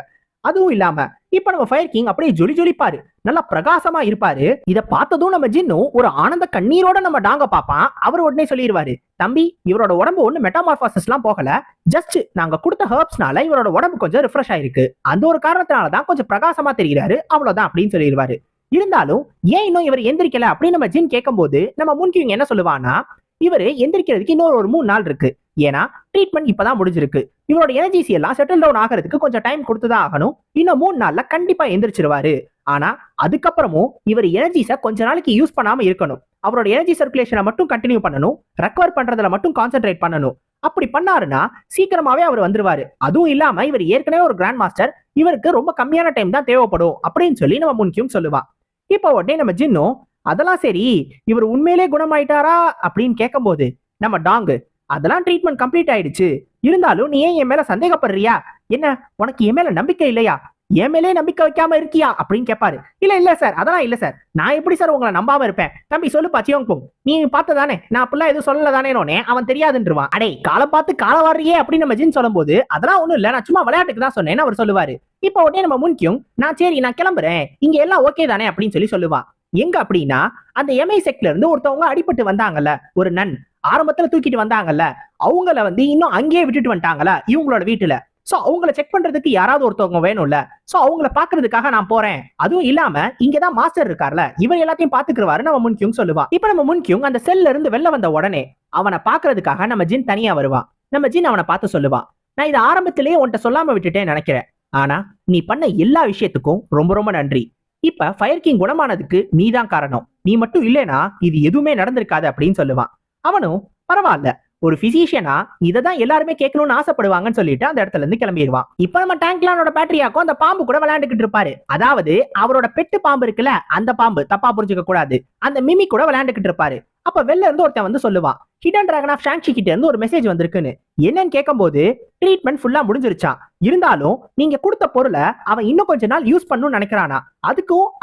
அதுவும் இல்லாம இப்ப நம்ம ஃபயர் கிங் அப்படியே ஜொலிப்பாரு, நல்லா பிரகாசமா இருப்பாரு. இத பார்த்ததும் நம்ம ஜின்னும் ஒரு ஆனந்த கண்ணீரோட நம்ம டாங்க பாப்பான். அவர் உடனே சொல்லிடுவாரு, தம்பி இவரோட உடம்பு ஒண்ணு மெட்டாமார்பாசிஸ் எல்லாம் போகல, ஜஸ்ட் நாங்க கொடுத்த ஹெர்ப்ஸ்னால இவரோட உடம்பு கொஞ்சம் ரிஃப்ரெஷ் ஆயிருக்கு, அந்த ஒரு காரணத்தினாலதான் கொஞ்சம் பிரகாசமா தெரிகிறாரு, அவ்வளவுதான் அப்படின்னு சொல்லிடுவாரு. இருந்தாலும் ஏன் இன்னும் இவர் எந்திரிக்கல அப்படின்னு நம்ம ஜின் கேட்கும்போது நம்ம முன்கிங் என்ன சொல்லுவானா, இவரு எந்திரிக்கிறதுக்கு இன்னொரு ஒரு 3 நாள் இருக்கு. ஏன்னா ட்ரீட்மெண்ட் இப்பதான் முடிஞ்சிருக்கு. இவரோட எனர்ஜிஸ் எல்லாம் செட்டில் டவுன் ஆகிறதுக்கு கொஞ்சம் டைம் கொடுத்துதான் ஆகணும். இன்னும் 3 நாள்ல கண்டிப்பா எந்திரிச்சிருவாரு. ஆனா அதுக்கப்புறமும் இவர் எனர்ஜிஸை கொஞ்ச நாளைக்கு யூஸ் பண்ணாம இருக்கணும். அவரோட எனர்ஜி சர்க்குலேஷனை மட்டும் கண்டினியூ பண்ணணும். ரெக்கவர் பண்றதுல மட்டும் கான்சென்ட்ரேட் பண்ணணும். அப்படி பண்ணாருன்னா சீக்கிரமாவே அவர் வந்துருவாரு. அதுவும் இல்லாம இவர் ஏற்கனவே ஒரு கிராண்ட் மாஸ்டர், இவருக்கு ரொம்ப கம்மியான டைம் தான் தேவைப்படும் அப்படின்னு சொல்லி நம்ம முன்கியும் சொல்லுவான். இப்ப உடனே நம்ம ஜின்னும் அதெல்லாம் சரி, இவர் உண்மையிலே குணமாயிட்டாரா அப்படின்னு கேட்கும்போது நம்ம டாங்கு, அதெல்லாம் ட்ரீட்மெண்ட் கம்ப்ளீட் ஆயிடுச்சு, இருந்தாலும் நீ ஏன் என் மேல சந்தேகப்படுறியா, என்ன உனக்கு என் மேல நம்பிக்கை இல்லையா, என் மேலே நம்பிக்கை வைக்காம இருக்கியா அப்படின்னு கேட்பாரு. இல்ல சார், அதெல்லாம் இல்ல சார், நான் எப்படி சார் உங்களை நம்பாம இருப்பேன், தம்பி சொல்லுப்பா சியோங், நீ பார்த்ததானே, நான் அப்படிலாம் எதுவும் சொல்லதானே, அவன் தெரியாதுன்றான். அடே காலை பார்த்து காலை வாரியே அப்படின்னு நம்ம ஜின் சொல்லும் போது அதெல்லாம் ஒண்ணும் இல்ல, நான் சும்மா விளையாட்டுக்கு தான் சொன்னேன்னு அவர் சொல்லுவாரு. இப்ப உடனே நம்ம முன்கியும் நான் கிளம்புறேன், இங்க எல்லாம் ஓகே தானே அப்படின்னு சொல்லுவான். எங்க அப்படின்னா அந்த எம்ஐ செக்ல இருந்து ஒருத்தவங்க அடிபட்டு வந்தாங்கல்ல, ஒரு நன் ஆரம்பத்துல தூக்கிட்டு வந்தாங்கல்ல, அவங்கள இன்னும் அங்கேயே விட்டுட்டு வந்துட்டாங்கல்ல இவங்களோட வீட்டுல. சோ அவங்கள செக் பண்றதுக்கு யாராவது ஒருத்தவங்க வேணும்ல, சோ அவங்கள பாக்குறதுக்காக நான் போறேன். அதுவும் இல்லாம இங்கதான் மாஸ்டர் இருக்கார்ல, இவர் எல்லாத்தையும் பாத்துக்குவாரு நம்ம முன்கியும் சொல்லுவா. இப்ப நம்ம முன்கியும் அந்த செல்ல இருந்து வெளில வந்த உடனே அவனை பாக்குறதுக்காக நம்ம ஜின் தனியா வருவான். நம்ம ஜின் அவனை பார்த்து சொல்லுவான், நான் இதை ஆரம்பத்திலேயே உன்கிட்ட சொல்லாம விட்டுட்டேன் நினைக்கிறேன், ஆனா நீ பண்ண எல்லா விஷயத்துக்கும் ரொம்ப ரொம்ப நன்றி. இப்ப ஃபயர் கிங் குணமானதுக்கு நீதான் காரணம், நீ மட்டும் இல்லைனா இது எதுவுமே நடந்திருக்காது அப்படின்னு சொல்லுவான். அவனும் பரவாயில்ல, ஒரு பிசிஷியனா இததான் எல்லாருமே கேட்கணும்னு ஆசைப்படுவாங்கன்னு சொல்லிட்டு அந்த இடத்துல இருந்து கிளம்பிடுவான். இப்ப நம்ம டேங்க்லானோட பேட்டரியாக்கும் அந்த பாம்பு கூட விளையாண்டுகிட்டு இருப்பாரு. அதாவது அவரோட பெட்டு பாம்பு இருக்குல்ல, அந்த பாம்பு தப்பா புரிஞ்சுக்க கூடாது, அந்த மிமி கூட விளையாண்டுகிட்டு இருப்பாரு. அப்ப வெளில இருந்து ஒருத்தன் சொல்லுவான், ஹிடன் டிராகன் ஆஃப் ஷாங்ஷி கிட்ட இருந்து ஒரு மெசேஜ் வந்திருக்குன்னு. என்னன்னு கேட்கும்போது ட்ரீட்மெண்ட் ஃபுல்லா முடிஞ்சிருச்சான், இருந்தாலும் நீங்க கொடுத்த பொருளை அவன் இன்னும் கொஞ்ச நாள் யூஸ் பண்ணணும்னு நினைக்கிறானா,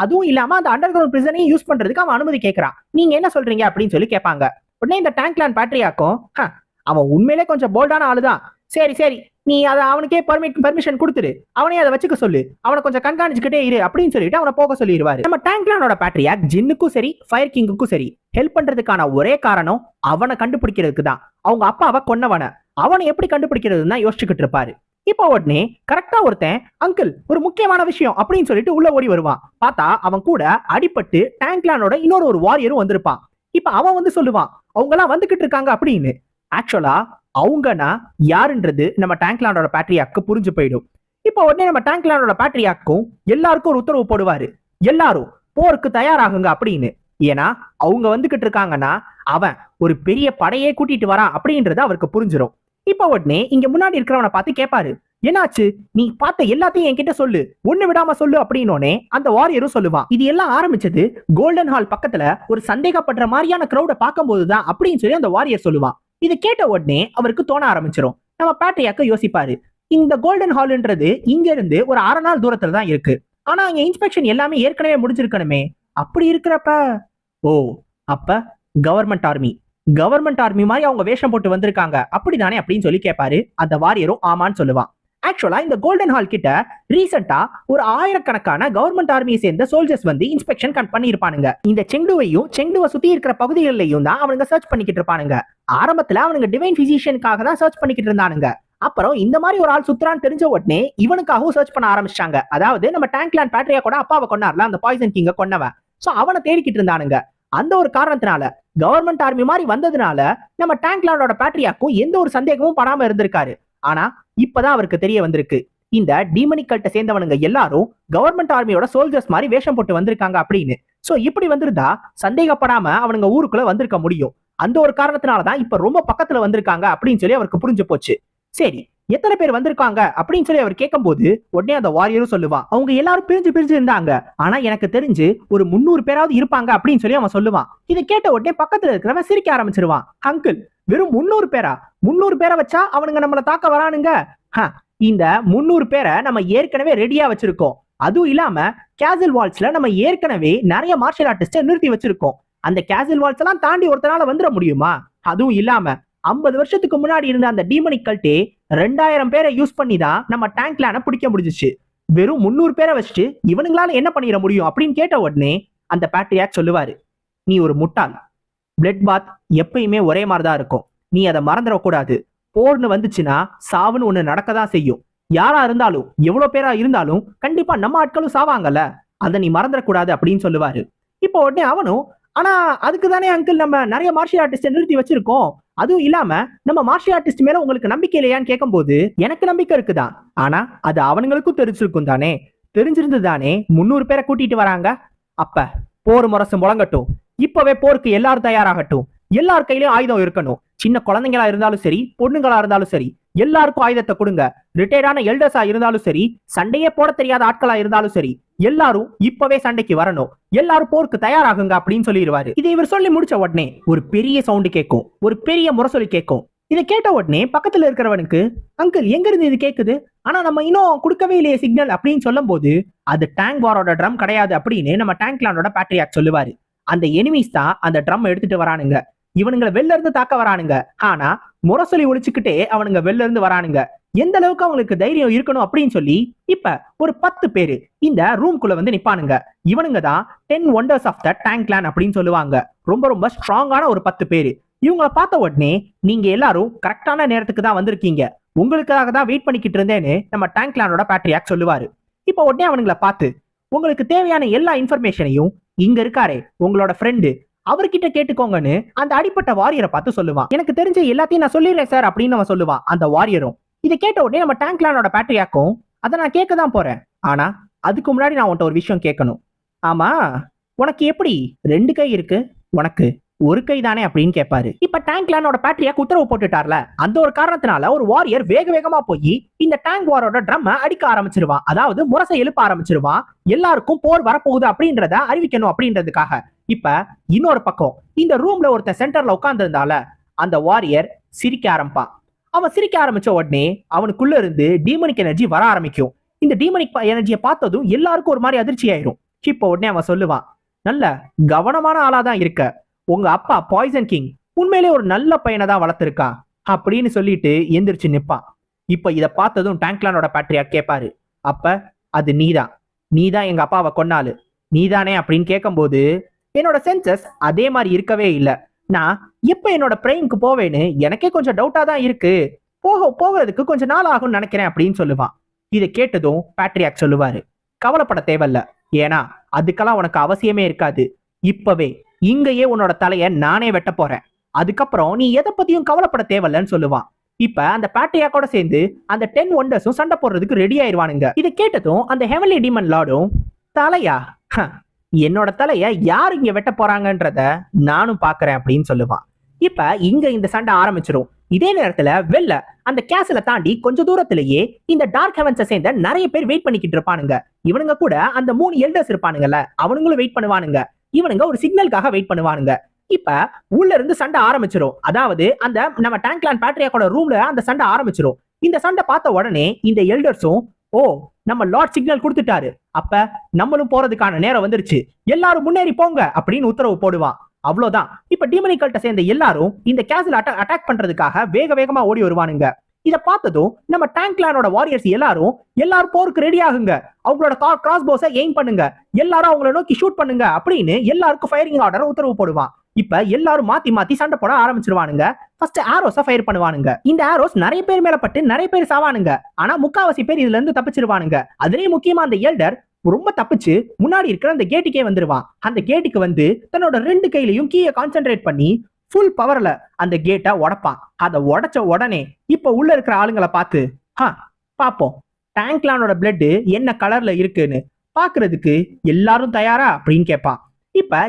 அதுவும் இல்லாம அந்த அண்டர் கிரவுண்ட் பிரிசனையும் யூஸ் பண்றதுக்கு அவன் அனுமதி கேட்கறான், நீங்க என்ன சொல்றீங்க அப்படின்னு கேட்பாங்க. உடனே இந்த டேங்க்லான் பேட்டரியாக்கும், அவன் உண்மையிலே கொஞ்சம் போல்டான ஆளுதான், சரி நீ அதை அவனுக்கே பர்மிஷன் கொடுத்துரு, அவனே அதை வச்சுக்க சொல்லு, அவனை கொஞ்சம் கண்காணிச்சுக்கிட்டே இரு அப்படின்னு சொல்லிட்டு அவனை போக சொல்லிடுவாரு. நம்ம டேங்க்லானோட பேட்டரியாக் ஜின்னுக்கும் சரி ஃபயர் கிங்குக்கும் சரி ஹெல்ப் பண்றதுக்கான ஒரே காரணம் அவனை கண்டுபிடிக்கிறதுக்கு தான். அவங்க அப்பாவை கொன்னவனை அவனை எப்படி கண்டுபிடிக்கிறதுன்னு தான் யோசிச்சுக்கிட்டு இருப்பாரு. இப்ப உடனே கரெக்டா ஒருத்தன் அங்கிள் ஒரு முக்கியமான விஷயம் அப்படின்னு சொல்லிட்டு உள்ள ஓடி வருவான். பார்த்தா அவன் கூட அடிபட்டு டேங்க்லானோட இன்னொரு ஒரு வாரியரும் வந்திருப்பான். இப்ப அவன் சொல்லுவான், அவங்க எல்லாம் வந்துகிட்டு இருக்காங்க அப்படின்னு. ஆக்சுவலா அவங்கன்னா யாருன்றது நம்ம டேங்க்லானோட பேட்டரியாக்கு புரிஞ்சு போயிடும். இப்ப உடனே நம்ம டேங்க்லானோட பேட்டரியாக்கும் எல்லாருக்கும் ஒரு உத்தரவு போடுவாரு, எல்லாரும் போருக்கு தயாராகுங்க அப்படின்னு. ஏன்னா அவங்க வந்துகிட்டு இருக்காங்கன்னா அவன் ஒரு பெரிய படையே கூட்டிட்டு வரான் அப்படின்றது அவருக்கு புரிஞ்சிடும். இப்ப உடனே இங்க முன்னாடி இருக்கிறவனை பார்த்து கேட்பாரு, என்னாச்சு, நீ பார்த்த எல்லாத்தையும் என்கிட்ட சொல்லு, ஒண்ணு விடாம சொல்லு அப்படின்னோடனே அந்த வாரியரும் சொல்லுவான், இது எல்லாம் ஆரம்பிச்சது கோல்டன் ஹால் பக்கத்துல ஒரு சந்தேகப்படுற மாதிரியான கிரௌட பார்க்கும்போதுதான் அப்படின்னு சொல்லி அந்த வாரியர் சொல்லுவான். இது கேட்ட உடனே அவருக்கு தோண ஆரம்பிச்சிடும். நம்ம பேட்டரியாக்க யோசிப்பாரு, இந்த கோல்டன் ஹால்ன்றது இங்க இருந்து ஒரு 6 நாள் தூரத்துல தான் இருக்கு, ஆனா அங்க இன்ஸ்பெக்ஷன் எல்லாமே ஏற்கனவே முடிஞ்சிருக்கணுமே, அப்படி இருக்கிறப்ப அப்ப கவர்மெண்ட் ஆர்மி மாதிரி அவங்க வேஷம் போட்டு வந்திருக்காங்க அப்படிதானே அப்படின்னு சொல்லி கேட்பாரு. அந்த வாரியரும் ஆமான்னு சொல்லுவான். ஆக்சுவலா இந்த கோல்டன் ஹால் கிட்ட ரீசெண்டா ஒரு 1000கணக்கான கவர்மெண்ட் ஆர்மியை சேர்ந்த சோல்ஜர்ஸ் இன்ஸ்பெக்ஷன் பண்ணிருப்பானுங்க. இந்த செங்டுவை சுத்தி இருக்கிற பகுதிகளிலையும் தான் அவனுங்க சர்ச் பண்ணிக்கிட்டு இருப்பானுங்க. ஆரம்பத்துல அவனுங்க டிவைன் பிசிஷியனுக்காக தான் சர்ச் பண்ணிக்கிட்டு இருந்தானுங்க. அப்புறம் இந்த மாதிரி ஒரு ஆள் சுத்துறான்னு தெரிஞ்ச உடனே இவனுக்காகவும் சர்ச் பண்ண ஆரம்பிச்சாங்க. அதாவது நம்ம டேங்க்லான் பேட்டரியா கூட அப்பாவை கொண்டார்ல, அந்த பாய்சன் கிங்க கொன்னவன். சோ அவனை தேடிக்கிட்டு இருந்தானுங்க. அந்த ஒரு காரணத்தினால கவர்மெண்ட் ஆர்மி மாதிரி வந்ததுனால நம்ம டேங்க்லானோட பேட்டரியாக்கும் எந்த ஒரு சந்தேகமும் படாம இருந்திருக்காரு. ஆனா இப்பதான் அவருக்கு தெரிய வந்திருக்கு, இந்த டீமனிக்கல்ட்ட சேர்ந்தவனுங்க எல்லாரும் கவர்மெண்ட் ஆர்மியோட சோல்ஜர்ஸ் மாதிரி வேஷம் போட்டு வந்திருக்காங்க அப்படின்னு. சோ இப்படி வந்திருந்தா சந்தேகப்படாம அவனுங்க ஊருக்குள்ள வந்திருக்க முடியும். அந்த ஒரு காரணத்தினாலதான் இப்ப ரொம்ப பக்கத்துல வந்திருக்காங்க அப்படின்னு சொல்லி அவருக்கு புரிஞ்சு போச்சு. சரி, எத்தனை பேர் வந்திருக்காங்க அப்படின்னு சொல்லி அவர் கேட்கும்போது உடனே அந்த வாரியரும் சொல்லுவான், அவங்க எல்லாரும் பிரிஞ்சு இருந்தாங்க, ஆனா எனக்கு தெரிஞ்சு ஒரு 300 பேராவது இருப்பாங்க அப்படின்னு சொல்லி அவன் சொல்லுவான். இதை கேட்ட உடனே பக்கத்துல இருக்கிறவன் சிரிக்க ஆரம்பிச்சிருவான். அங்கிள் வெறும் 300 பேரா? 300 பேரை வச்சா அவனுங்க நம்மளை தாக்க வரானுங்க. இந்த 300 பேரை நம்ம ஏற்கனவே ரெடியா வச்சிருக்கோம். அதுவும் இல்லாம கேசல் வால்ஸ்ல நம்ம ஏற்கனவே நிறைய மார்ஷியல் ஆர்டிஸ்ட நிறுத்தி வச்சிருக்கோம். அந்த கேசல் வால்ஸ் எல்லாம் தாண்டி ஒருத்தனால வந்துட முடியுமா? அதுவும் இல்லாம 50 வருஷத்துக்கு முன்னாடி இருந்த அந்த டீமனிக் கல்ட்டே 2000 பேரை யூஸ் பண்ணி தான் நம்ம டேங்க் கிளானை பிடிக்க முடிஞ்சிச்சு. வெறும் 300 பேரை வச்சுட்டு இவனுங்களால என்ன பண்ணிட முடியும் அப்படின்னு கேட்ட உடனே அந்த பேட்ரியாக் சொல்லுவாரு, நீ ஒரு முட்டாள். பிளட் பாத் எப்பயுமே ஒரே மாதிரி தான் இருக்கும். நீ அதை மறந்துடக்கூடாது. போர்னு வந்துச்சுன்னா சாவுன்னு ஒண்ணு நடக்கதான் செய்யும். யாரா இருந்தாலும் எவ்வளவு பேரா இருந்தாலும் கண்டிப்பா நம்ம ஆட்களும் சாவாங்கல்ல, அதை நீ மறந்துடக்கூடாது அப்படின்னு சொல்லுவாரு. இப்போ உடனே அவனும், ஆனா அதுக்கு தானே அங்கிள் நம்ம நிறைய மார்ஷியல் ஆர்டிஸ்ட நிறுத்தி வச்சிருக்கோம். அதுவும் இல்லாம நம்ம மார்ஷியல் ஆர்டிஸ்ட் மேல உங்களுக்கு நம்பிக்கை இல்லையான்னு கேட்கும்போது எனக்கு நம்பிக்கை இருக்குதான், ஆனா அது அவனுங்களுக்கும் தெரிஞ்சிருக்கும் தானே. தெரிஞ்சிருந்து தானே 300 பேரை கூட்டிட்டு வராங்க. அப்ப போர் முரசு முழங்கட்டும். இப்பவே போருக்கு எல்லாரும் தயாராகட்டும். எல்லார் கையிலயும் ஆயுதம் இருக்கணும். சின்ன குழந்தைங்களா இருந்தாலும் சரி, பொண்ணுங்களா இருந்தாலும் சரி, எல்லாருக்கும் ஆயுதத்தை கொடுங்க. ரிட்டையர்டான எல்டர்ஸா இருந்தாலும் சரி, சண்டையே போட தெரியாத ஆட்களா இருந்தாலும் சரி, எல்லாரும் இப்பவே சண்டைக்கு வரணும். எல்லாரும் போருக்கு தயாராகுங்க அப்படின்னு சொல்லிடுவாரு. இதை இவர் சொல்லி முடிச்ச உடனே ஒரு பெரிய சவுண்டு கேட்கும், ஒரு பெரிய முரசொலி கேட்கும். இதை கேட்ட உடனே பக்கத்துல இருக்கிறவனுக்கு, அங்கிள் எங்க இருந்து இது கேக்குது? ஆனா நம்ம இன்னும் கொடுக்கவே இல்லையே சிக்னல் அப்படின்னு சொல்லும் போது, அது டேங்க் வாரோட ட்ரம் கிடையாது அப்படின்னு நம்ம டேங்க் லாண்டோட பேட்ரியாக் சொல்லுவாரு. அந்த எனிமீஸ் தான் அந்த ட்ரம் எடுத்துட்டு வரானுங்க. இவனுங்களை வெளில இருந்து தாக்க வரானுங்க. ஆனா முரசொலி ஒழிச்சுக்கிட்டே அவனுங்க வெளில இருந்து வரானுங்க. எந்த அளவுக்கு அவங்களுக்கு தைரியம் இருக்கணும் அப்படின்னு சொல்லி இப்ப ஒரு 10 பேரு இந்த ரூம்குள்ள வந்து நிப்பானுங்க. இவனுங்க தான் 10 wonders of the tank clan அப்படின்னு சொல்லுவாங்க. ரொம்ப ரொம்ப ஸ்ட்ராங்கான ஒரு 10 பேரு. இவங்களை பார்த்த உடனே நீங்க எல்லாரும் கரெக்டான நேரத்துக்கு தான் வந்திருக்கீங்க, உங்களுக்காக தான் வெயிட் பண்ணிக்கிட்டு இருந்தேன்னு நம்ம டேங்க் கிளானோட பேட்ரியாக் சொல்லுவாரு. இப்ப உடனே அவனுங்களை பார்த்து, உங்களுக்கு தேவையான எல்லா இன்ஃபர்மேஷனையும் இங்க இருக்காரே உங்களோட ஃப்ரெண்டு, அவர்கிட்ட கேட்டுக்கோங்கன்னு அந்த அடிப்பட்ட வாரியரை பார்த்து சொல்லுவான். எனக்கு தெரிஞ்ச எல்லாத்தையும் நான் சொல்லிடுறேன் சார் அப்படின்னு அவன் சொல்லுவான் அந்த வாரியரும். இதை கேட்ட உடனே நம்ம டேங்க் கிளானோட பேட்ரியாக்கும், அதை நான் கேட்க தான் போறேன், ஆனா அதுக்கு முன்னாடி நான் உன்ட்ட ஒரு விஷயம் கேட்கணும். ஆமா, உனக்கு எப்படி 2 கை இருக்கு, உனக்கு ஒரு கை தானே அப்படின்னு கேட்பாரு. இப்ப டேங்க் கிளானோட பேட்ரியாக் உத்தரவு போட்டுட்டார்ல, அந்த ஒரு காரணத்தினால ஒரு வாரியர் வேக வேகமா போய் இந்த டேங்க் வாரோட ட்ரம்ம அடிக்க ஆரம்பிச்சிருவான். அதாவது முரசை எழுப்ப ஆரம்பிச்சிருவான். எல்லாருக்கும் போர் வரப்போகுது அப்படின்றத அறிவிக்கணும் அப்படின்றதுக்காக. இப்ப இன்னொரு பக்கம் இந்த ரூம்ல ஒருத்தன் சென்டர்ல உட்கார்ந்து இருந்தால அந்த வாரியர் சிரிக்க ஆரம்பிப்பான். அவன் சிரிக்க ஆரம்பிச்ச உடனே அவனுக்குள்ள இருந்து டீமனிக் எனர்ஜி வர ஆரம்பிக்கும். இந்த டீமனிக் எனர்ஜியை பார்த்ததும் எல்லாருக்கும் ஒரு மாதிரி அதிர்ச்சி ஆயிரும். இப்போ உடனே அவன் சொல்லுவான், நல்ல கவனமான ஆளாதான் இருக்க, உங்க அப்பா பாய்சன் கிங் உண்மையிலே ஒரு நல்ல பையனை தான் வளர்த்திருக்கான் அப்படின்னு சொல்லிட்டு எந்திரிச்சு நிப்பான். இப்ப இதை பார்த்ததும் டேங்க்லானோட பேட்ரியாக் கேட்பாரு, அப்ப அது நீதான் எங்க அப்பாவை கொன்னாலு நீதானே அப்படின்னு கேட்கும்போது, என்னோட சென்சஸ் அதே மாதிரி இருக்கவே இல்லை, நான் எப்ப என்னோட பிரெயினுக்கு போவேன்னு எனக்கே கொஞ்சம் டவுட்டா தான் இருக்கு, போகிறதுக்கு கொஞ்சம் நாள் ஆகும்னு நினைக்கிறேன் அப்படின்னு சொல்லுவான். இதை கேட்டதும் பேட்ரியாக் சொல்லுவாரு, கவலைப்பட தேவையில்ல, ஏன்னா அதுக்கெல்லாம் உனக்கு அவசியமே இருக்காது. இப்பவே இங்கேயே உன்னோட தலைய நானே வெட்ட போறேன், அதுக்கப்புறம் நீ எதை பத்தியும் கவலைப்பட தேவையில்லன்னு சொல்லுவான். இப்ப அந்த பேட்ரியாக்கோட சேர்ந்து அந்த 10 ஒண்டர்ஸும் சண்டை போடுறதுக்கு ரெடி ஆயிடுவானுங்க. இதை கேட்டதும் அந்த ஹெவன்லி டீமன் லார்டும், தலையா, என்னோட தலைய யார் இங்க வெட்ட போறாங்கன்றத நானும் பாக்குறேன் அப்படின்னு சொல்லுவான். இப்ப இங்க இந்த சண்டை ஆரம்பிச்சிடும். இதே நேரத்துல வெளில அந்த கேசல தாண்டி கொஞ்ச தூரத்திலேயே இந்த டார்க் ஹெவன்ஸை சேர்ந்த நிறைய பேர் வெயிட் பண்ணிக்கிட்டு இருப்பானுங்க. இவனுங்க கூட அந்த 3 எல்டர்ஸ் இருப்பானுங்கல்ல, அவனுங்களும் வெயிட் பண்ணுவானுங்க. இவனுங்க ஒரு சிக்னலுக்காக வெயிட் பண்ணுவானுங்க. இப்ப உள்ள இருந்து சண்டை ஆரம்பிச்சிடும். அதாவது அந்த நம்ம டேங்க்லான் பேட்ரியாக்கோட ரூம்ல அந்த சண்டை ஆரம்பிச்சிடும். இந்த சண்டை பார்த்த உடனே இந்த எல்டர்ஸும், ஓ நம்ம லார்ட் சிக்னல் கொடுத்துட்டாரு, அப்ப நம்மளும் போறதுக்கான நேரம் வந்துருச்சு, எல்லாரும் முன்னேறி போங்க அப்படின்னு உத்தரவு போடுவான். அவ்வளவுதான். இப்ப டீமனிக்கல்ட்ட சேர்ந்த எல்லாரும் இந்த கேசல் அட்டாக் பண்றதுக்காக வேக வேகமா ஓடி வருவானுங்க. இதை பார்த்ததும் நம்ம டேங்க்லானோட வாரியர்ஸ் எல்லாரும் போருக்கு ரெடி ஆகுங்க, அவங்களோட கிராஸ் போஸை எய்ம் பண்ணுங்க, எல்லாரும் அவங்கள நோக்கி ஷூட் பண்ணுங்க அப்படின்னு எல்லாருக்கும் ஃபயரிங் ஆர்டர் உத்தரவு போடுவான். இப்ப எல்லாரும் மாத்தி சண்டை போட ஆரம்பிச்சிருவானுங்க. ஃபர்ஸ்ட் ஆரோஸை ஃபயர் பண்ணுவானுங்க. இந்த ஆரோஸ் நிறைய பேர் மேல பட்டு நிறைய பேர் சாவானுங்க. ஆனா முக்காவாசி பேர் இதுல இருந்து தப்பிச்சிருவானுங்க. அதுலயும் முக்கியமா அந்த எல்டர் ரொம்ப தப்பிச்சு முன்னாடி இருக்கிற அந்த கேட்டுக்கே வந்துருவான். அந்த கேட்டுக்கு வந்து தன்னோட 2 கையிலையும் கீயை கான்சென்ட்ரேட் பண்ணி ஃபுல் பவர்ல அந்த கேட்டை உடைப்பான். அதை உடைச்ச உடனே இப்ப உள்ள இருக்கிற ஆளுங்களை பார்த்து, பாப்போம் டேங்க்லானோட பிளட் என்ன கலர்ல இருக்குன்னு பாக்குறதுக்கு எல்லாரும் தயாரா அப்படின்னு கேட்பான். இப்ப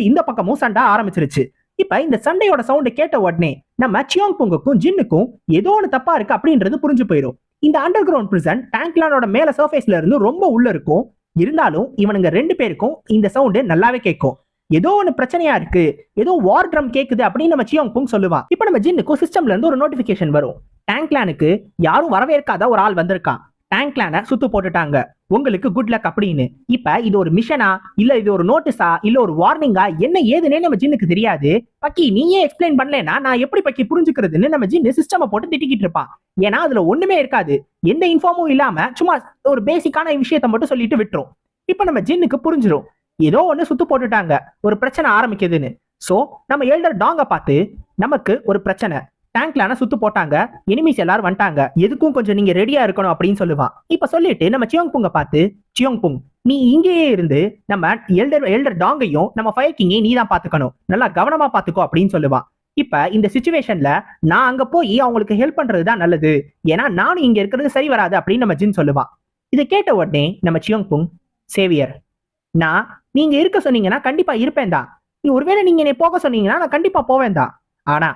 இந்த பக்கமும் சண்டை ஆரம்பிச்சிருச்சு. இப்ப இந்த சண்டையோட சவுண்டை கேட்ட உடனே நம்ம சியோங் புங்குக்கும் ஜின்னுக்கும் ஏதோ ஒன்று தப்பா இருக்கு அப்படின்றது புரிஞ்சு போயிடும். இந்த அண்டர் கிரவுண்ட் பிரிசன் டேங்க்லானோட மேல சர்ஃபேஸ்ல இருந்து ரொம்ப உள்ள இருக்கும். இருந்தாலும் இவனுங்க 2 பேருக்கும் இந்த சவுண்டு நல்லாவே கேட்கும். ஏதோ ஒன்று பிரச்சனையா இருக்கு, ஏதோ வார் ட்ரம் கேக்குது அப்படின்னு நம்ம சியோங் புங் சொல்லுவான். இப்ப நம்ம ஜின்னுக்கும் சிஸ்டம்ல இருந்து ஒரு நோட்டிபிகேஷன் வரும். டேங்க்லானுக்கு யாரும் வரவேற்காத ஒரு ஆள் வந்திருக்கான். டேங்க் கிளானை சுத்து போட்டுட்டாங்க, உங்களுக்கு குட் லக் அப்படின்னு. இப்ப இது ஒரு மிஷனா இல்ல இது ஒரு நோட்டீஸா இல்ல ஒரு வார்னிங்கா என்ன ஏதுன்னே நம்ம ஜின்னுக்கு தெரியாது. பக்கி நீயே எக்ஸ்பிளைன் பண்ணலனா நான் எப்படி பக்கி புரிஞ்சுக்கிறதுன்னு நம்ம ஜின்னு சிஸ்டமை போட்டு திட்டிக்கிட்டு இருப்பான். ஏன்னா அதுல ஒண்ணுமே இருக்காது, எந்த இன்ஃபார்மும் இல்லாம சும்மா ஒரு பேசிக்கான விஷயத்தை மட்டும் சொல்லிட்டு விட்டுரும். இப்ப நம்ம ஜின்னுக்கு புரிஞ்சிடும் ஏதோ ஒண்ணு சுத்து போட்டுட்டாங்க, ஒரு பிரச்சனை ஆரம்பிக்குதுன்னு. சோ நம்ம எல்டர் டாங்க பார்த்து நமக்கு ஒரு பிரச்சனை, டேங்க்லான சுத்து போட்டாங்க, எனிமீஸ் எல்லாரும் வந்துட்டாங்க, எதுக்கும் கொஞ்சம் நீங்க ரெடியா இருக்கணும் அப்படின்னு சொல்லுவான். இப்ப சொல்லிட்டு நம்ம சியோங் புங்க பார்த்து, சியோங் புங் நீ இங்கேயே இருந்து நம்ம எல்டர் டாங்கையும் நம்ம ஃபயர் கிங்கையும் நீ தான் பாத்துக்கணும், நல்லா கவனமா பாத்துக்கோ அப்படின்னு சொல்லுவான். இப்ப இந்த சிச்சுவேஷன்ல நான் அங்க போய் அவங்களுக்கு ஹெல்ப் பண்றதுதான் நல்லது, ஏன்னா நானும் இங்க இருக்கிறது சரி வராது அப்படின்னு நம்ம ஜின் சொல்லுவான். இதை கேட்ட உடனே நம்ம சியோங் புங், சேவியர் நீங்க இருக்க சொன்னீங்கன்னா கண்டிப்பா இருப்பேன் தான், ஒருவேளை நீங்க என்னை போக சொன்னீங்கன்னா நான் கண்டிப்பா போவேன் தான். ஆனா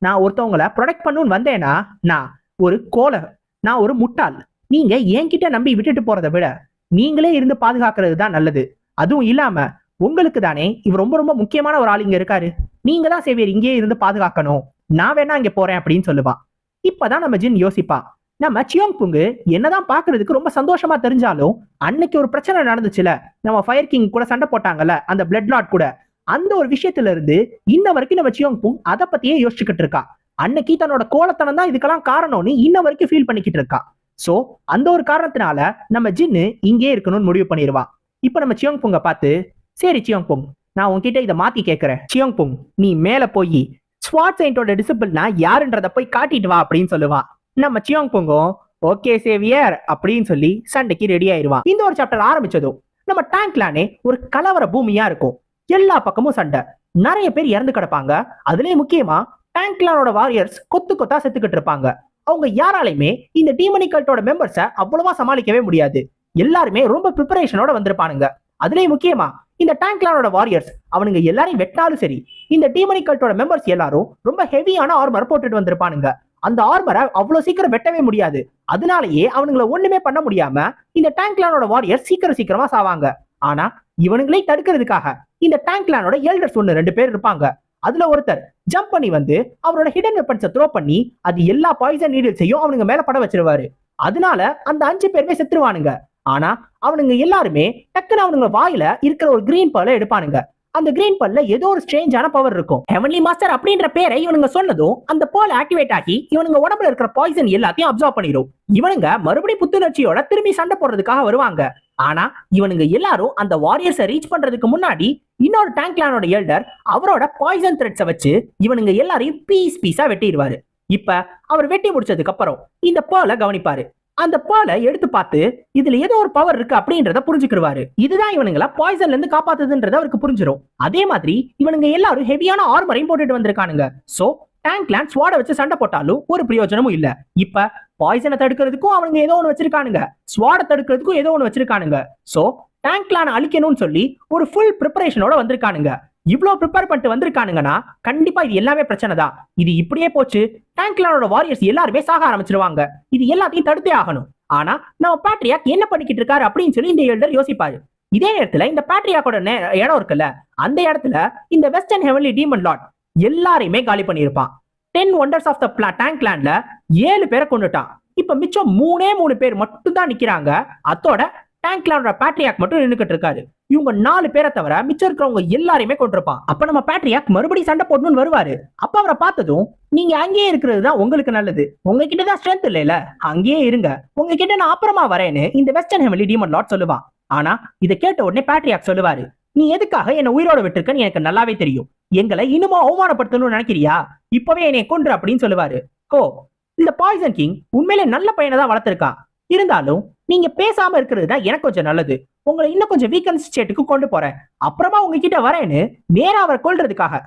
நான் ஒருத்தவங்களை ப்ரொடெக்ட் பண்ணணும்னு வந்தேன்னா நான் ஒரு கோலை, நான் ஒரு முட்டாள். நீங்க என்கிட்ட நம்பி விட்டுட்டு போறதை விட நீங்களே இருந்து பாதுகாக்கிறது தான் நல்லது. அதுவும் இல்லாம உங்களுக்கு தானே இவர் ரொம்ப ரொம்ப முக்கியமான ஒரு ஆள் இங்க இருக்காரு, நீங்க தான் சேவியர் இங்கே இருந்து பாதுகாக்கணும், நான் வேணா இங்க போறேன் அப்படின்னு சொல்லுவான். இப்பதான் நம்ம ஜின் யோசிப்பான், நம்ம சியோங் புங்கு என்னதான் பாக்குறதுக்கு ரொம்ப சந்தோஷமா தெரிஞ்சாலும் அன்னைக்கு ஒரு பிரச்சனை நடந்துச்சுல, நம்ம ஃபயர் கிங் கூட சண்டை போட்டாங்கல்ல அந்த பிளட் லார்ட் கூட, அந்த ஒரு விஷயத்துல இருந்து இன்ன வரைக்கும் நம்ம சியோங் புங் அதை பத்தியே யோசிச்சுக்கிட்டு இருக்கா. அன்னைக்கு தன்னோட கோலத்தனம் தான் இதுக்கெல்லாம் காரணம்னு இன்ன வரைக்கும் ஃபீல் பண்ணிக்கிட்டு இருக்கா. சோ அந்த ஒரு காரணத்தினால நம்ம ஜின்னு இங்கே இருக்கணும்னு முடிவு பண்ணிடுவா. இப்ப நம்ம சியோங் புங்க பார்த்து, சரி சியோங் புங் நான் உன்கிட்ட இதை மாத்தி கேட்கிறேன், சியோங் புங் நீ மேல போய் ஸ்வாட் செயின்டோட டிசிபிள்னா யாருன்றத போய் காட்டிட்டு வா அப்படின்னு சொல்லுவான். நம்ம சியோங் புங்கும் ஓகே சேவியர் அப்படின்னு சொல்லி சண்டைக்கு ரெடி ஆயிடுவான். இந்த ஒரு சாப்டர் ஆரம்பிச்சதும் நம்ம டேங்க்லானே ஒரு கலவர பூமியா இருக்கும், எல்லா பக்கமும் சண்டை, நிறைய பேர் இறந்து கிடப்பாங்க. அதுலயே முக்கியமா டேங்க்லானோட வாரியர்ஸ் கொத்து கொத்தா செத்துக்கிட்டு இருப்பாங்க. அவங்க யாராலையுமே இந்த டீமனிகல்ட்டோட மெம்பர்ஸை அவ்வளவா சமாளிக்கவே முடியாது, எல்லாருமே ரொம்ப ப்ரிப்பரேஷனோட வந்திருப்பானுங்க. அதுலயே முக்கியமா இந்த டேங்க்லானோட வாரியர்ஸ் அவனுங்க எல்லாரையும் வெட்டாலும் சரி, இந்த டீமனிகல்ட்டோட மெம்பர்ஸ் எல்லாரும் ரொம்ப ஹெவியான ஆர்மர் போட்டுட்டு வந்திருப்பானுங்க. அந்த ஆர்மரை அவ்வளவு சீக்கிரம் வெட்டவே முடியாது. அதனாலேயே அவனுங்களை ஒண்ணுமே பண்ண முடியாம இந்த டேங்க்லானோட வாரியர் சீக்கிரமா சாவாங்க. ஆனா இவனுங்களே தடுக்கிறதுக்காக இந்த டேங்க்லானோட எல்டர்ஸ் ஒன்னு 2 பேர் இருப்பாங்க. அதுல ஒருத்தர் ஜம்ப் பண்ணி வந்து அவரோட ஹிடன் வெப்பன்ஸை த்ரோ பண்ணி அது எல்லா பாய்சன் நீடில்ஸையும் அவனுங்க மேல பட வச்சிருவாரு. அதனால அந்த 5 பேருமே செத்துருவானுங்க. ஆனா அவனுங்க எல்லாருமே டக்குன்னு அவனுங்க வாயில இருக்கிற ஒரு கிரீன் பர்ல எடுப்பானுங்க. அந்த கிரீன் பல்ல ஏதோ ஒரு ஸ்ட்ரேஞ்சான பவர் இருக்கும். ஹெவன்லி மாஸ்டர் அப்படின்ற பேரை இவனுங்க சொன்னதும் அந்த பர்ல் ஆக்டிவேட் ஆகி இவனுங்க உடம்புல இருக்கிற பாய்சன் எல்லாத்தையும் அப்சர்வ் பண்ணிடும். இவனுங்க மறுபடியும் புத்துணர்ச்சியோட திரும்பி சண்டை போடுறதுக்காக வருவாங்க. ஆனா இவனுங்க எல்லாரும் அந்த வாரியர்ஸை ரீச் பண்றதுக்கு முன்னாடி இன்னொரு டேங்க்லானோட எல்டர் அவரோட பாய்சன் த்ரெட்ஸை வச்சு இவனுங்க எல்லாரையும் பீஸா வெட்டிடுவாரு. இப்ப அவர் வெட்டி முடிச்சதுக்கு அப்புறம் இந்த பர்லை கவனிப்பாரு. அந்த பர்லை எடுத்து பார்த்து இதுல ஏதோ ஒரு பவர் இருக்கு அப்படின்றத புரிஞ்சுக்கிடுவாரு. இதுதான் இவனுங்களை பாய்சன்ல இருந்து காப்பாத்துதுன்றது அவருக்கு புரிஞ்சிடும். அதே மாதிரி இவனுங்க எல்லாரும் ஹெவியான ஆர்மரையும் போட்டுட்டு வந்திருக்கானுங்க. சோ டேங்க்லான் ஸ்வாட வச்சு சண்டை போட்டாலும் ஒரு பிரயோஜனமும் இல்ல. இப்ப பாய்சனை தடுக்கிறதுக்கும் அவனுங்க ஏதோ ஒன்று வச்சிருக்கானுங்க, ஸ்வாட தடுக்கிறதுக்கும் ஏதோ ஒன்று வச்சிருக்கானுங்க. சோ டேங்க்லான் அழிக்கணும்னு சொல்லி ஒரு ஃபுல் ப்ரிப்பரேஷனோட வந்திருக்கானுங்க. இவ்வளவு ப்ரிப்பேர் பண்ணிட்டு வந்திருக்கானுங்கன்னா கண்டிப்பா இது எல்லாமே பிரச்சனை தான். இது இப்படியே போச்சு டேங்க்லானோட வாரியர்ஸ் எல்லாருமே சாக ஆரம்பிச்சிருவாங்க. இது எல்லாத்தையும் தடுத்தே ஆகணும். ஆனா நம்ம பேட்ரியாக் என்ன பண்ணிக்கிட்டு இருக்காரு அப்படின்னு சொல்லி இந்த எல்டர் யோசிப்பாரு. இதே நேரத்துல இந்த பேட்ரியாக்கோட இடம் இருக்குல்ல, அந்த இடத்துல இந்த வெஸ்டர்ன் ஹெவன்லி டீமன் லார்ட் எல்லாரையுமே காலி பண்ணியிருப்பான். 10 ஒண்டர்ஸ் ஆஃப் த டேங்க்லாண்ட்ல 7 பேரை கொண்டுட்டான். இப்ப மிச்சம் 3 பேர் மட்டும் தான் நிக்கிறாங்க. அதோட டேங்க்லானோட பேட்ரியாக் மட்டும் நின்னுக்கிட்டு இருக்காரு. இவங்க 4 பேரை தவிர மிச்சம் இருக்கிறவங்க எல்லாரையுமே கொண்டிருப்பான். அப்ப நம்ம பேட்ரியாக் மறுபடியும் சண்டை போடணும்னு வருவாரு. அப்ப அவரை பார்த்ததும் நீங்க அங்கேயே இருக்கிறது தான் உங்களுக்கு நல்லது, உங்ககிட்ட தான் ஸ்ட்ரென்த் இல்ல, அங்கேயே இருங்க, உங்ககிட்ட நான் அப்புறமா வரேன்னு இந்த வெஸ்டர்ன் ஹெவன்லி டீமன் லார்ட் சொல்லுவான். ஆனா இதை கேட்ட உடனே பேட்ரியாக் சொல்லுவாரு, நீ எதுக்காக என்ன உயிரோட விட்டுருக்கன்னு எனக்கு நல்லாவே தெரியும், எங்களை இன்னுமா அவமானப்படுத்தணும்னு நினைக்கிறியா, இப்பவே என்னை கொன்று அப்படின்னு சொல்லுவாரு. ஓ இந்த பாய்சன் கிங் உண்மையிலே நல்ல பையனை தான் வளர்த்திருக்கான், இருந்தாலும் நீங்க பேசாம இருக்கிறது தான் எனக்கு கொஞ்சம் நல்லது, உங்களை இன்னும் கொஞ்சம் வீக்கன் ஸ்டேட்டுக்கு கொண்டு போறேன், அப்புறமா உங்ககிட்ட வரேன்னு நேரா அவரை கொல்றதுக்காக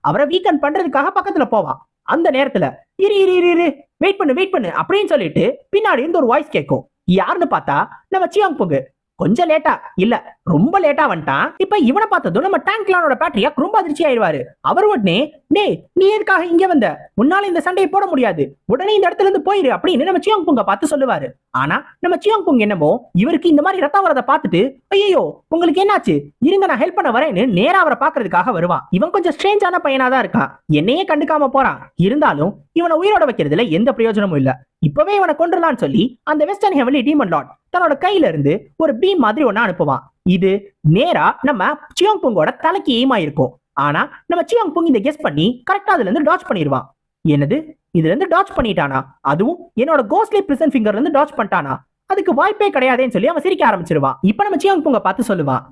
அவரை வீக்கன் பண்றதுக்காக பக்கத்துல போவான். அந்த நேரத்துல இரு இரு இரு இரு வெயிட் பண்ணு அப்படின்னு சொல்லிட்டு பின்னாடி இருந்து ஒரு வாய்ஸ் கேட்கும். யாருன்னு பார்த்தா நம்ம சியாங் புங்கு. கொஞ்சம் லேட்டா இல்ல ரொம்ப லேட்டா வந்துட்டான். இப்ப இவனை பார்த்ததும் நம்ம டேங்க்லானோட பேட்ரியாக் ரொம்ப அதிர்ச்சி ஆயிடுவாரு. அவர் உடனே டேய் நீ எதுக்காக இங்க வந்த, உன்னால இந்த சண்டையை போட முடியாது, உடனே இந்த இடத்துல இருந்து போயிரு அப்படின்னு நம்ம சியாங் புங்க பார்த்து சொல்லுவாரு. ஆனா நம்ம சியாங் புங் என்னமோ இவருக்கு இந்த மாதிரி ரத்தம் வரதை பார்த்துட்டு ஐயோ உங்களுக்கு என்னாச்சு, இருங்க நான் ஹெல்ப் பண்ண வரேன்னு நேரா அவரை பாக்குறதுக்காக வருவான். இவன் கொஞ்சம் ஸ்ட்ரேஞ்சான பையனா தான் இருக்கான், என்னையே கண்டுக்காம போறான், இருந்தாலும் இவனை உயிரோட வைக்கிறதுல எந்த பிரயோஜனமும் இல்ல. இப்பவே இவனை கொன்றலாம்னு சொல்லி அந்த வெஸ்டர்ன் ஹெவன்லி டீமன் லார்ட் தன்னோட கையில இருந்து ஒரு பீம் மாதிரி ஒன்னு அனுப்புவான். இது நேரா நம்ம சியோங் புங்கோட தலைக்கு எய்மா இருக்கும். ஆனா நம்ம சியோங் புங் இந்த கெஸ் பண்ணி கரெக்டா அதுல இருந்து டாட்ச் பண்ணிடுவான். என்னது, இதுல இருந்து டாட்ச் பண்ணிட்டானா? அதுவும் என்னோட கோஸ்ட்லி பிரிசன் ஃபிங்கர்ல இருந்து டாட்ச் பண்ணிட்டானா? அதுக்கு வாய்ப்பே கிடையாதுன்னு சொல்லி அவன் சிரிக்க ஆரம்பிச்சிருவான். இப்ப நம்ம சியோங் புங்க பார்த்து சொல்லுவான்,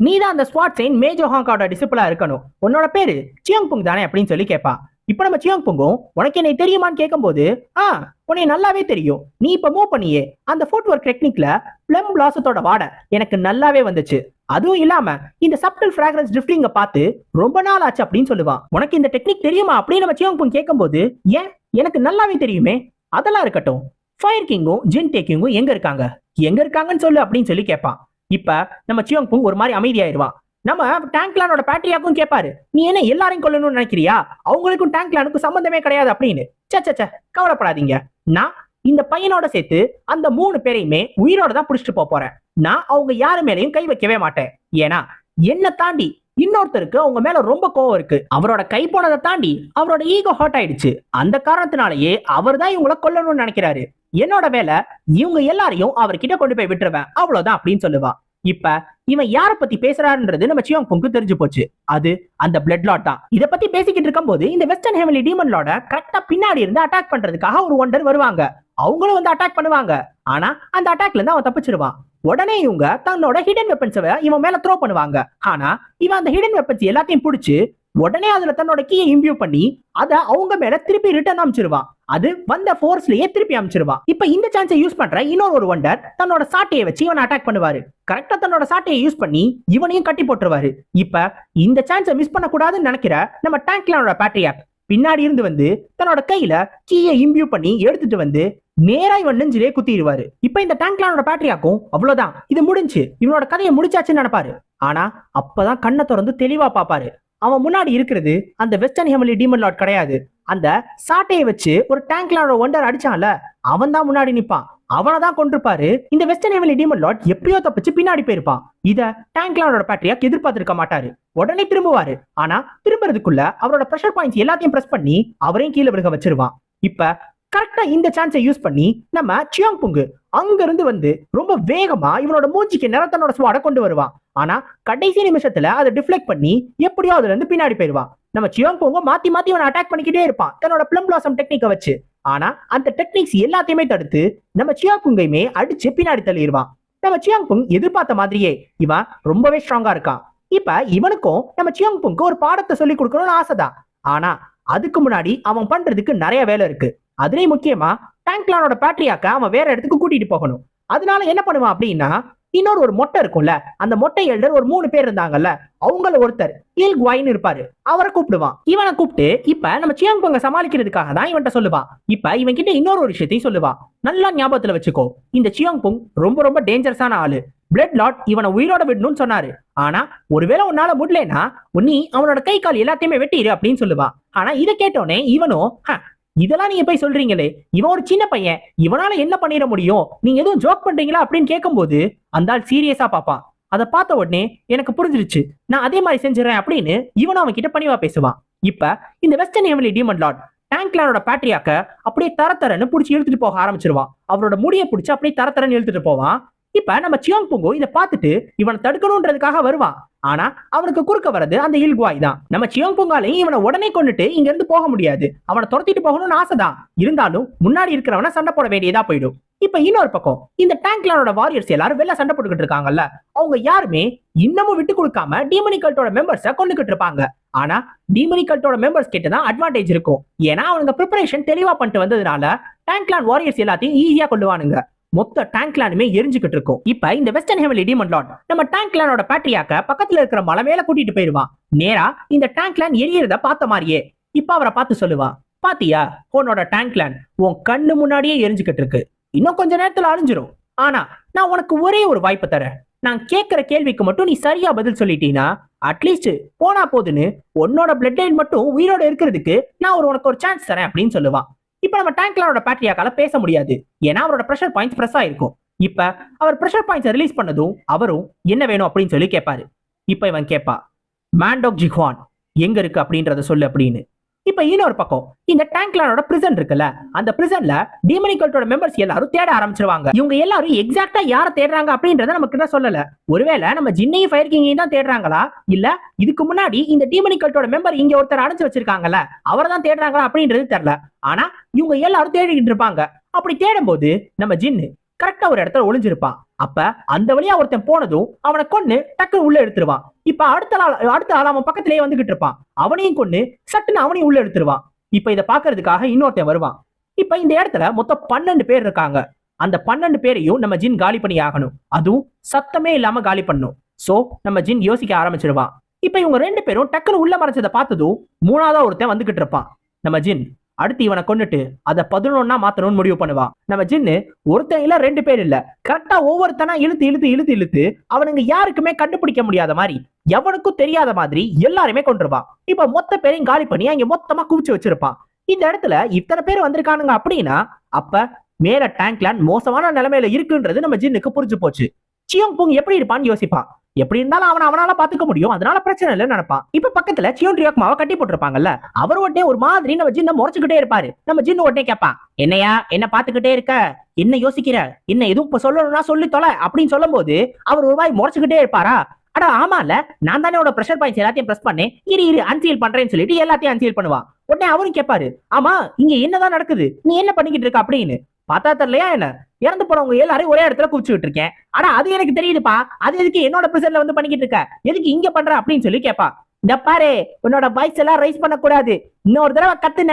நீ தான் அந்த ஸ்வாட் செயின் மேஜர் ஹாங்கோட டிசிபிளா இருக்கணும், உன்னோட பேரு சியோங் புங் தானே அப்படின்னு சொல்லி கேட்பான். இப்ப நம்ம சியோங் புங்கும் உனக்கு என்னை தெரியுமான்னு கேட்கும்போது உன்னை நல்லாவே தெரியும், நீ இப்ப மூவ் பண்ணியே அந்த ஃபுட் ஒர்க் டெக்னிக்ல பிளம் பிளாசத்தோட வாடை எனக்கு நல்லாவே வந்துச்சு, அதுவும் இல்லாம இந்த சப்டல் ஃபிராக்ரன்ஸ் ட்ரிஃப்டிங்க பார்த்து ரொம்ப நாள் ஆச்சு அப்படின்னு சொல்லுவான். உனக்கு இந்த டெக்னிக் தெரியுமா அப்படின்னு நம்ம சியோங் புங் கேட்கும்போது, ஏன் எனக்கு நல்லாவே தெரியுமே, அதெல்லாம் இருக்கட்டும், ஃபயர் கிங்கும் ஜின் டேக்கிங்கும் எங்க இருக்காங்கன்னு சொல்லு அப்படின்னு சொல்லி கேட்பான். இப்ப நம்ம சியோங் புங் ஒரு மாதிரி அமைதியாயிருவான். நம்ம டேங்க்லானோட பேட்ரியாக்கும் கேட்பாரு, நீ என்ன எல்லாரையும் கொல்லணும்னு நினைக்கிறியா, அவங்களுக்கும் டேங்க்லானுக்கும் சம்பந்தமே கிடையாது அப்படின்னு. சே கவலைப்படாதீங்க, நான் இந்த பையனோட சேர்த்து அந்த 3 பேரையுமே உயிரோட தான் புடிச்சிட்டு போறேன். நான் அவங்க யாரு மேலையும் கை வைக்கவே மாட்டேன். ஏன்னா என்ன தாண்டி இன்னொருத்தருக்கு அவங்க மேல ரொம்ப கோவம் இருக்கு. அவரோட கை போனதை தாண்டி அவரோட ஈகோ ஹர்ட் ஆயிடுச்சு. அந்த காரணத்தினாலேயே அவர் தான் இவங்களை கொல்லணும்னு நினைக்கிறாரு. என்னோட வேலை இவங்க எல்லாரையும் அவர்கிட்ட கொண்டு போய் விட்டுருவேன், அவ்வளவுதான் அப்படின்னு சொல்லுவா. இப்ப இவன் யார பத்தி பேசுறாருன்றது நம்ம சியோங் புங்கு தெரிஞ்சு போச்சு. அது அந்த பிளட் லாட் தான். இத பத்தி பேசிக்கிட்டு இருக்கும் போது இந்த வெஸ்டர்ன் ஹெவன்லி டீமன் லார்ட கரெக்டா பின்னாடி இருந்து அட்டாக் பண்றதுக்காக ஒரு ஒண்டர் வருவாங்க. அவங்களும் வந்து அட்டாக் பண்ணுவாங்க. ஆனா அந்த அட்டாக்ல இருந்து அவன் தப்பிச்சிருவான். உடனே இவங்க தன்னோட ஹிடன் வெப்பன்ஸை இவன் மேல த்ரோ பண்ணுவாங்க. ஆனா இவன் அந்த ஹிடன் வெப்பன்ஸ் எல்லாத்தையும் பிடிச்சு உடனே அதுல தன்னோட கீயை இம்பியூ பண்ணி அத அவங்க மேல திருப்பி ரிட்டர்ன் அமைச்சிருவான். அது வந்த ஃபோர்ஸ்லயே திருப்பி அமைச்சிருவான். இப்ப இந்த சான்ஸை யூஸ் பண்ற இன்னொரு ஒண்டர் தன்னோட சாட்டையை வச்சு இவன் அட்டாக் பண்ணுவாரு. கரெக்டா தன்னோட சாட்டையை யூஸ் பண்ணி இவனையும் கட்டி போட்டுருவாரு. இப்ப இந்த சான்ஸை மிஸ் பண்ண கூடாதுன்னு நினைக்கிற நம்ம டேங்க்லானோட பேட்ரியாக் பின்னாடி இருந்து வந்து தன்னோட கையில கீயை இம்பியூ பண்ணி எடுத்துட்டு வந்து நேரா இவன் நெஞ்சிலே குத்திடுவாரு. இப்ப இந்த டேங்க்லானோட பேட்ரியாக்கும் அவ்வளவுதான், இது முடிஞ்சு இவனோட கதையை முடிச்சாச்சுன்னு நினைப்பாரு. ஆனா அப்பதான் கண்ணை திறந்து தெளிவா பாப்பாரு. அவன் முன்னாடி இருக்கிறது அந்த வெஸ்டர்ன் ஹெவன்லி டீமன் லார்ட் கிடையாது. அந்த சாட்டையை வச்சு ஒரு டேங்க்லானோட ஒண்டர் அடிச்சான்ல, அவன் தான் முன்னாடி நிப்பான். அவனை தான் கொண்டிருப்பாரு. இந்த வெஸ்டர்ன் ஹெவன்லி டீமன் லார்ட் எப்படியோ தப்பிச்சு பின்னாடி போயிருப்பான். இத டேங்க்லானோட பேட்ரியாக் எதிர்பார்த்திருக்க மாட்டாரு. உடனே திரும்புவாரு. ஆனா திரும்புறதுக்குள்ள அவரோட பிரஷர் பாயிண்ட்ஸ் எல்லாத்தையும் பிரஸ் பண்ணி அவரையும் கீழே விழுக வச்சிருவான். இப்ப கரெக்டா இந்த சான்ஸை யூஸ் பண்ணி நம்ம சியோங் புங்கு அங்க இருந்து வந்து ரொம்ப வேகமா இவனோட மூஞ்சிக்கு நிறத்தனோட ஸ்வாட கொண்டு வருவான். ஆனா கடைசி நிமிஷத்துல அதை டிஃப்ளெக்ட் பண்ணி எப்படியோ அதுல இருந்து பின்னாடி போயிருவான். நம்ம சியோங் புங்க மாத்தி மாத்தி அவனை அட்டாக் பண்ணிக்கிட்டே இருப்பான் தன்னோட பிளம் பிளாசம் டெக்னிக்கை வச்சு. ஆனா அந்த டெக்னிக்ஸ் எல்லாத்தையுமே தடுத்து நம்ம சியோங் புங்கையுமே அடிச்சு பின்னாடி தள்ளிடுவான். நம்ம சியோங் புங் எதிர்பார்த்த மாதிரியே இவன் ரொம்பவே ஸ்ட்ராங்கா இருக்கான். இப்ப இவனுக்கும் நம்ம சியோங் புங்கு ஒரு பாடத்தை சொல்லி கொடுக்கணும்னு ஆசைதான். ஆனா அதுக்கு முன்னாடி அவன் பண்றதுக்கு நிறைய வேலை இருக்கு. அதுலயும் முக்கியமா டேங்க்லானோட பேட்ரியாக்க அவன் வேற இடத்துக்கு கூட்டிட்டு போகணும். அதனால என்ன பண்ணுவான் அப்படின்னா, இன்னொரு ஒரு மொட்டை இருக்கும்ல, அந்த மொட்டை எல்டர் ஒரு 3 பேர் இருந்தாங்கல்ல, அவங்கள ஒருத்தர் இல் குவாய்னு இருப்பாரு, அவரை கூப்பிடுவான். இவனை கூப்பிட்டு இப்ப நம்ம சியோங் புங்க சமாளிக்கிறதுக்காக தான் இவன்ட்ட சொல்லுவான். இப்ப இவன் கிட்ட இன்னொரு ஒரு விஷயத்தையும் சொல்லுவான். நல்லா ஞாபகத்துல வச்சுக்கோ, இந்த சியோங் புங் ரொம்ப ரொம்ப டேஞ்சரஸான ஆளு. பிளட் லார்ட் இவனை உயிரோட விடணும்னு சொன்னாரு. ஆனா ஒருவேளை உன்னால முடியலன்னா நீ அவனோட கை கால் எல்லாத்தையுமே வெட்டிடு அப்படின்னு சொல்லுவான். ஆனா இதை கேட்டோன்னே இவனும், இதெல்லாம் நீங்க போய் சொல்றீங்களே, இவன் ஒரு சின்ன பையன், இவனால என்ன பண்ணிட முடியும், நீங்க எதுவும் ஜோக் பண்றீங்களா அப்படின்னு கேட்கும்போது அந்த ஆள் சீரியஸா பாப்பான். அதை பார்த்த உடனே எனக்கு புரிஞ்சிருச்சு, நான் அதே மாதிரி செஞ்சிடறேன் அப்படின்னு இவனும் அவன் கிட்ட பணிவா பேசுவான். இப்ப இந்த வெஸ்டர்ன் ஹெவன்லி டீமன் லார்ட் டேங்க்லானோட பேட்ரியாக்க அப்படியே தரத்தரன்னு பிடிச்சி இழுத்துட்டு போக ஆரம்பிச்சிருவான். அவரோட முடியை பிடிச்சி அப்படியே தரத்தரன்னு இழுத்துட்டு போவான். இப்ப நம்ம சியோங் புங்கோ இதை பார்த்துட்டு இவனை தடுக்கணும்ன்றதுக்காக வருவான். ஆனா அவனுக்கு குறுக்க வர்றது அந்த இல்குவாய் தான். நம்ம சியோங் புங்காலையும் இவனை உடனே கொண்டுட்டு இங்க இருந்து போக முடியாது. அவனை துரத்திட்டு போகணும்னு ஆசைதான். இருந்தாலும் முன்னாடி இருக்கிறவன சண்டை போட வேண்டியதா போயிடும். இப்ப இன்னொரு பக்கம் இந்த டேங்க்லானோட வாரியர்ஸ் எல்லாரும் வெளில சண்டை போட்டுக்கிட்டு இருக்காங்கல்ல, அவங்க யாருமே இன்னமும் விட்டு கொடுக்காம டீமனிக் கல்ட்டோட மெம்பர்ஸை கொண்டுகிட்டு இருப்பாங்க. ஆனா டீமனிக் கல்ட்டோட மெம்பர்ஸ் கிட்ட தான் அட்வான்டேஜ் இருக்கும். ஏன்னா அவங்க ப்ரிப்பரேஷன் தெளிவா பண்ணிட்டு வந்ததுனால டேங்க்லான் வாரியர்ஸ் எல்லாத்தையும் ஈஸியா கொள்ளுவானுங்க. மொத்த டேங்க்லானுமே எரிஞ்சுக்கிட்டு இருக்கும். இப்ப இந்த வெஸ்டர்ன் ஹெவன்லி டீமன் லார்ட் நம்ம டேங்க்லானோட பேட்ரியாக்க பக்கத்துல இருக்கிற மலை மேல கூட்டிட்டு போயிருவான். நேரா இந்த டேங்க்லான் எரியறத பார்த்த மாதிரியே இப்ப அவரை பார்த்து சொல்லுவான், பாத்தியா உன்னோட டேங்க்லான் உன் கண்ணு முன்னாடியே எரிஞ்சுக்கிட்டு இருக்கு, இன்னும் கொஞ்ச நேரத்துல அழிஞ்சிரும். ஆனா நான் உனக்கு ஒரே ஒரு வாய்ப்பு தரேன். நான் கேட்கிற கேள்விக்கு மட்டும் நீ சரியா பதில் சொல்லிட்டீங்கன்னா அட்லீஸ்ட் போனா போதுன்னு உன்னோட பிளட் லைன் மட்டும் உயிரோட இருக்கிறதுக்கு நான் உனக்கு ஒரு சான்ஸ் தரேன் அப்படின்னு சொல்லுவான். இப்ப நம்ம டேங்க்லானோட பேட்ரியாக்கால பேச முடியாது. ஏன்னா அவரோட பிரஷர் பாயிண்ட்ஸ் பிரஸ் ஆயிருக்கும். இப்ப அவர் பிரஷர் பாயிண்ட்ஸ் ரிலீஸ் பண்ணதும் அவரும் என்ன வேணும் அப்படின்னு சொல்லி கேட்பாரு. இப்ப இவன் கேட்பா, மேண்டோக் ஜிஹ்வான் எங்க இருக்கு அப்படின்றத சொல்லு அப்படின்னு. இப்ப இன்னொரு பக்கம் இந்த டேங்க்லானோட பிரிசன் இருக்குல்ல, அந்த பிரிசன்ல டீமனிக் கல்ட்டோட மெம்பர்ஸ் எல்லாரும் தேட ஆரம்பிச்சிருவாங்க. இவங்க எல்லாரும் எக்ஸாக்ட்டா யாரை தேடுறாங்க அப்படின்றத நமக்கு கிட்ட சொல்லல. ஒருவேளை நம்ம ஜின்னையும் ஃபயர் கிங்கையும் தான் தேடுறாங்களா, இல்ல இதுக்கு முன்னாடி இந்த டீமனிக் கல்ட்டோட மெம்பர் இங்க ஒருத்தர் அடைச்சு வச்சிருக்காங்கல்ல அவரை தான் தேடுறாங்களா அப்படின்றது தெரியல. ஆனா இவங்க எல்லாரும் தேடிக்கிட்டு இருப்பாங்க. அப்படி தேடும் போது நம்ம ஜின்னு கரெக்டா ஒரு இடத்துல ஒளிஞ்சிருப்பான். அப்ப அந்த வழியா ஒருத்தன் போனதும் அவனை கொன்னு டக்குன்னு உள்ள எடுத்துருவான். இப்ப அடுத்த ஆள் அவன் பக்கத்திலேயே வந்துகிட்டு இருப்பான். அவனையும் கொன்னு சட்டுன்னு அவனையும் உள்ள எடுத்துருவான். இப்ப இதை பாக்குறதுக்காக இன்னொருத்தன் வருவான். இப்ப இந்த இடத்துல மொத்தம் 12 பேர் இருக்காங்க. அந்த 12 பேரையும் நம்ம ஜின் காலி பண்ணி ஆகணும். அதுவும் சத்தமே இல்லாம காலி பண்ணும். சோ நம்ம ஜின் யோசிக்க ஆரம்பிச்சிருவான். இப்ப இவங்க 2 பேரும் டக்குன்னு உள்ள மறைச்சதை பார்த்ததும் 3ஆவதா ஒருத்தன் வந்துகிட்டு இருப்பான். நம்ம ஜின் அடுத்து இவனை கொண்டுட்டு அதை 11 மாத்தணும்னு முடிவு பண்ணுவான். நம்ம ஜின்னு ஒருத்தன் இல்ல 2 பேர் இல்ல, கரெக்டா ஒவ்வொருத்தனா இழுத்து அவனுங்க யாருக்குமே கண்டுபிடிக்க முடியாத மாதிரி, எவனுக்கும் தெரியாத மாதிரி எல்லாருமே கொண்டிருப்பான். இப்ப மொத்த பேரையும் காலி பண்ணி அங்க மொத்தமா குவிச்சு வச்சிருப்பான். இந்த இடத்துல இத்தனை பேர் வந்திருக்கானுங்க அப்படின்னா அப்ப மேல டேங்க்லாண்ட் மோசமான நிலைமையில இருக்குன்றது நம்ம ஜின்னுக்கு புரிஞ்சு போச்சு. சியோங் புங் எப்படி இருப்பான்னு யோசிப்பான். எப்படி இருந்தாலும் அவனால பாத்துக்க முடியும், அதனால பிரச்சனை இல்லைன்னு நினைப்பான். இப்ப பக்கத்துல சியோன் ரியோக்மாவை கட்டி போட்டிருப்பாங்கல்ல, அவர் உடனே ஒரு மாதிரி நம்ம ஜின்ன முறைச்சுக்கிட்டே இருப்பாரு. நம்ம ஜின்னு உடனே கேட்பான், என்னையா என்ன பாத்துக்கிட்டே இருக்க, என்ன யோசிக்கிற, என்ன எதுவும் இப்ப சொல்லணும்னா சொல்லி தொலை அப்படின்னு சொல்லும் போது அவர் ஒரு மாதிரி முறைச்சுக்கிட்டே இருப்பாரா. அட ஆமால, நான் தானே உன்னோட ப்ரெஷர் பாயிண்ட்ஸ் எல்லாத்தையும் பிரஸ் பண்ணேன், இரு அன்சீல் பண்றேன்னு சொல்லிட்டு எல்லாத்தையும் அன்சீல் பண்ணுவான். உடனே அவரும் கேட்பாரு, ஆமா இங்க என்னதான் நடக்குது, நீ என்ன பண்ணிக்கிட்டு இருக்க அப்படின்னு. பார்த்தா தெரியலையா என்ன, இறந்து போனவங்க எல்லாரும் ஒரே இடத்துல குவிச்சுட்டு இருக்கேன். ஆனா அது எனக்கு தெரியுதுப்பா, அது எதுக்கு என்னோட பிரசன்ட்ல வந்து பண்ணிக்கிட்டு இருக்க, எதுக்கு இங்க பண்ற அப்படின்னு சொல்லி கேட்பா. இந்த பாரு, உன்னோட வாய்ஸ் எல்லாம் ரைஸ் பண்ண கூடாது, இன்னொரு தடவை கத்துன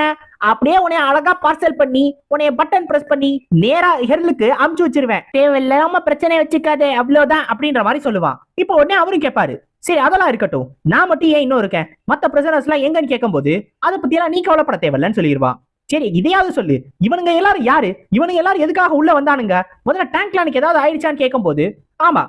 அப்படியே உன்னைய அழகா பார்சல் பண்ணி உன்னைய பட்டன் பிரஸ் பண்ணி நேரா ஹெர்லுக்கு அமுச்சு வச்சிருவேன், தேவையில்லாம பிரச்சனை வச்சுக்காதே அவ்வளவுதான் அப்படின்ற மாதிரி சொல்லுவான். இப்போ உடனே அவரும் கேட்பாரு, சரி அதெல்லாம் இருக்கட்டும், நான் மட்டும் ஏன் இன்னும் இருக்கேன், மத்த பிரசனர்ஸ் எல்லாம் எங்கன்னு கேட்கும் போது அதை பத்தி எல்லாம் நீ கவலைப்பட தேவையில்லன்னு சொல்லிடுவான். சரி இதையாவது சொல்லு, இவனுங்க எல்லாரும் யாரு, இவனுங்க எல்லாரும் எதுக்காக உள்ள வந்தானுங்க, முதல்ல டேங்க்லானுக்கு ஏதாவது ஆயிடுச்சான்னு கேட்கும் போது ஆமா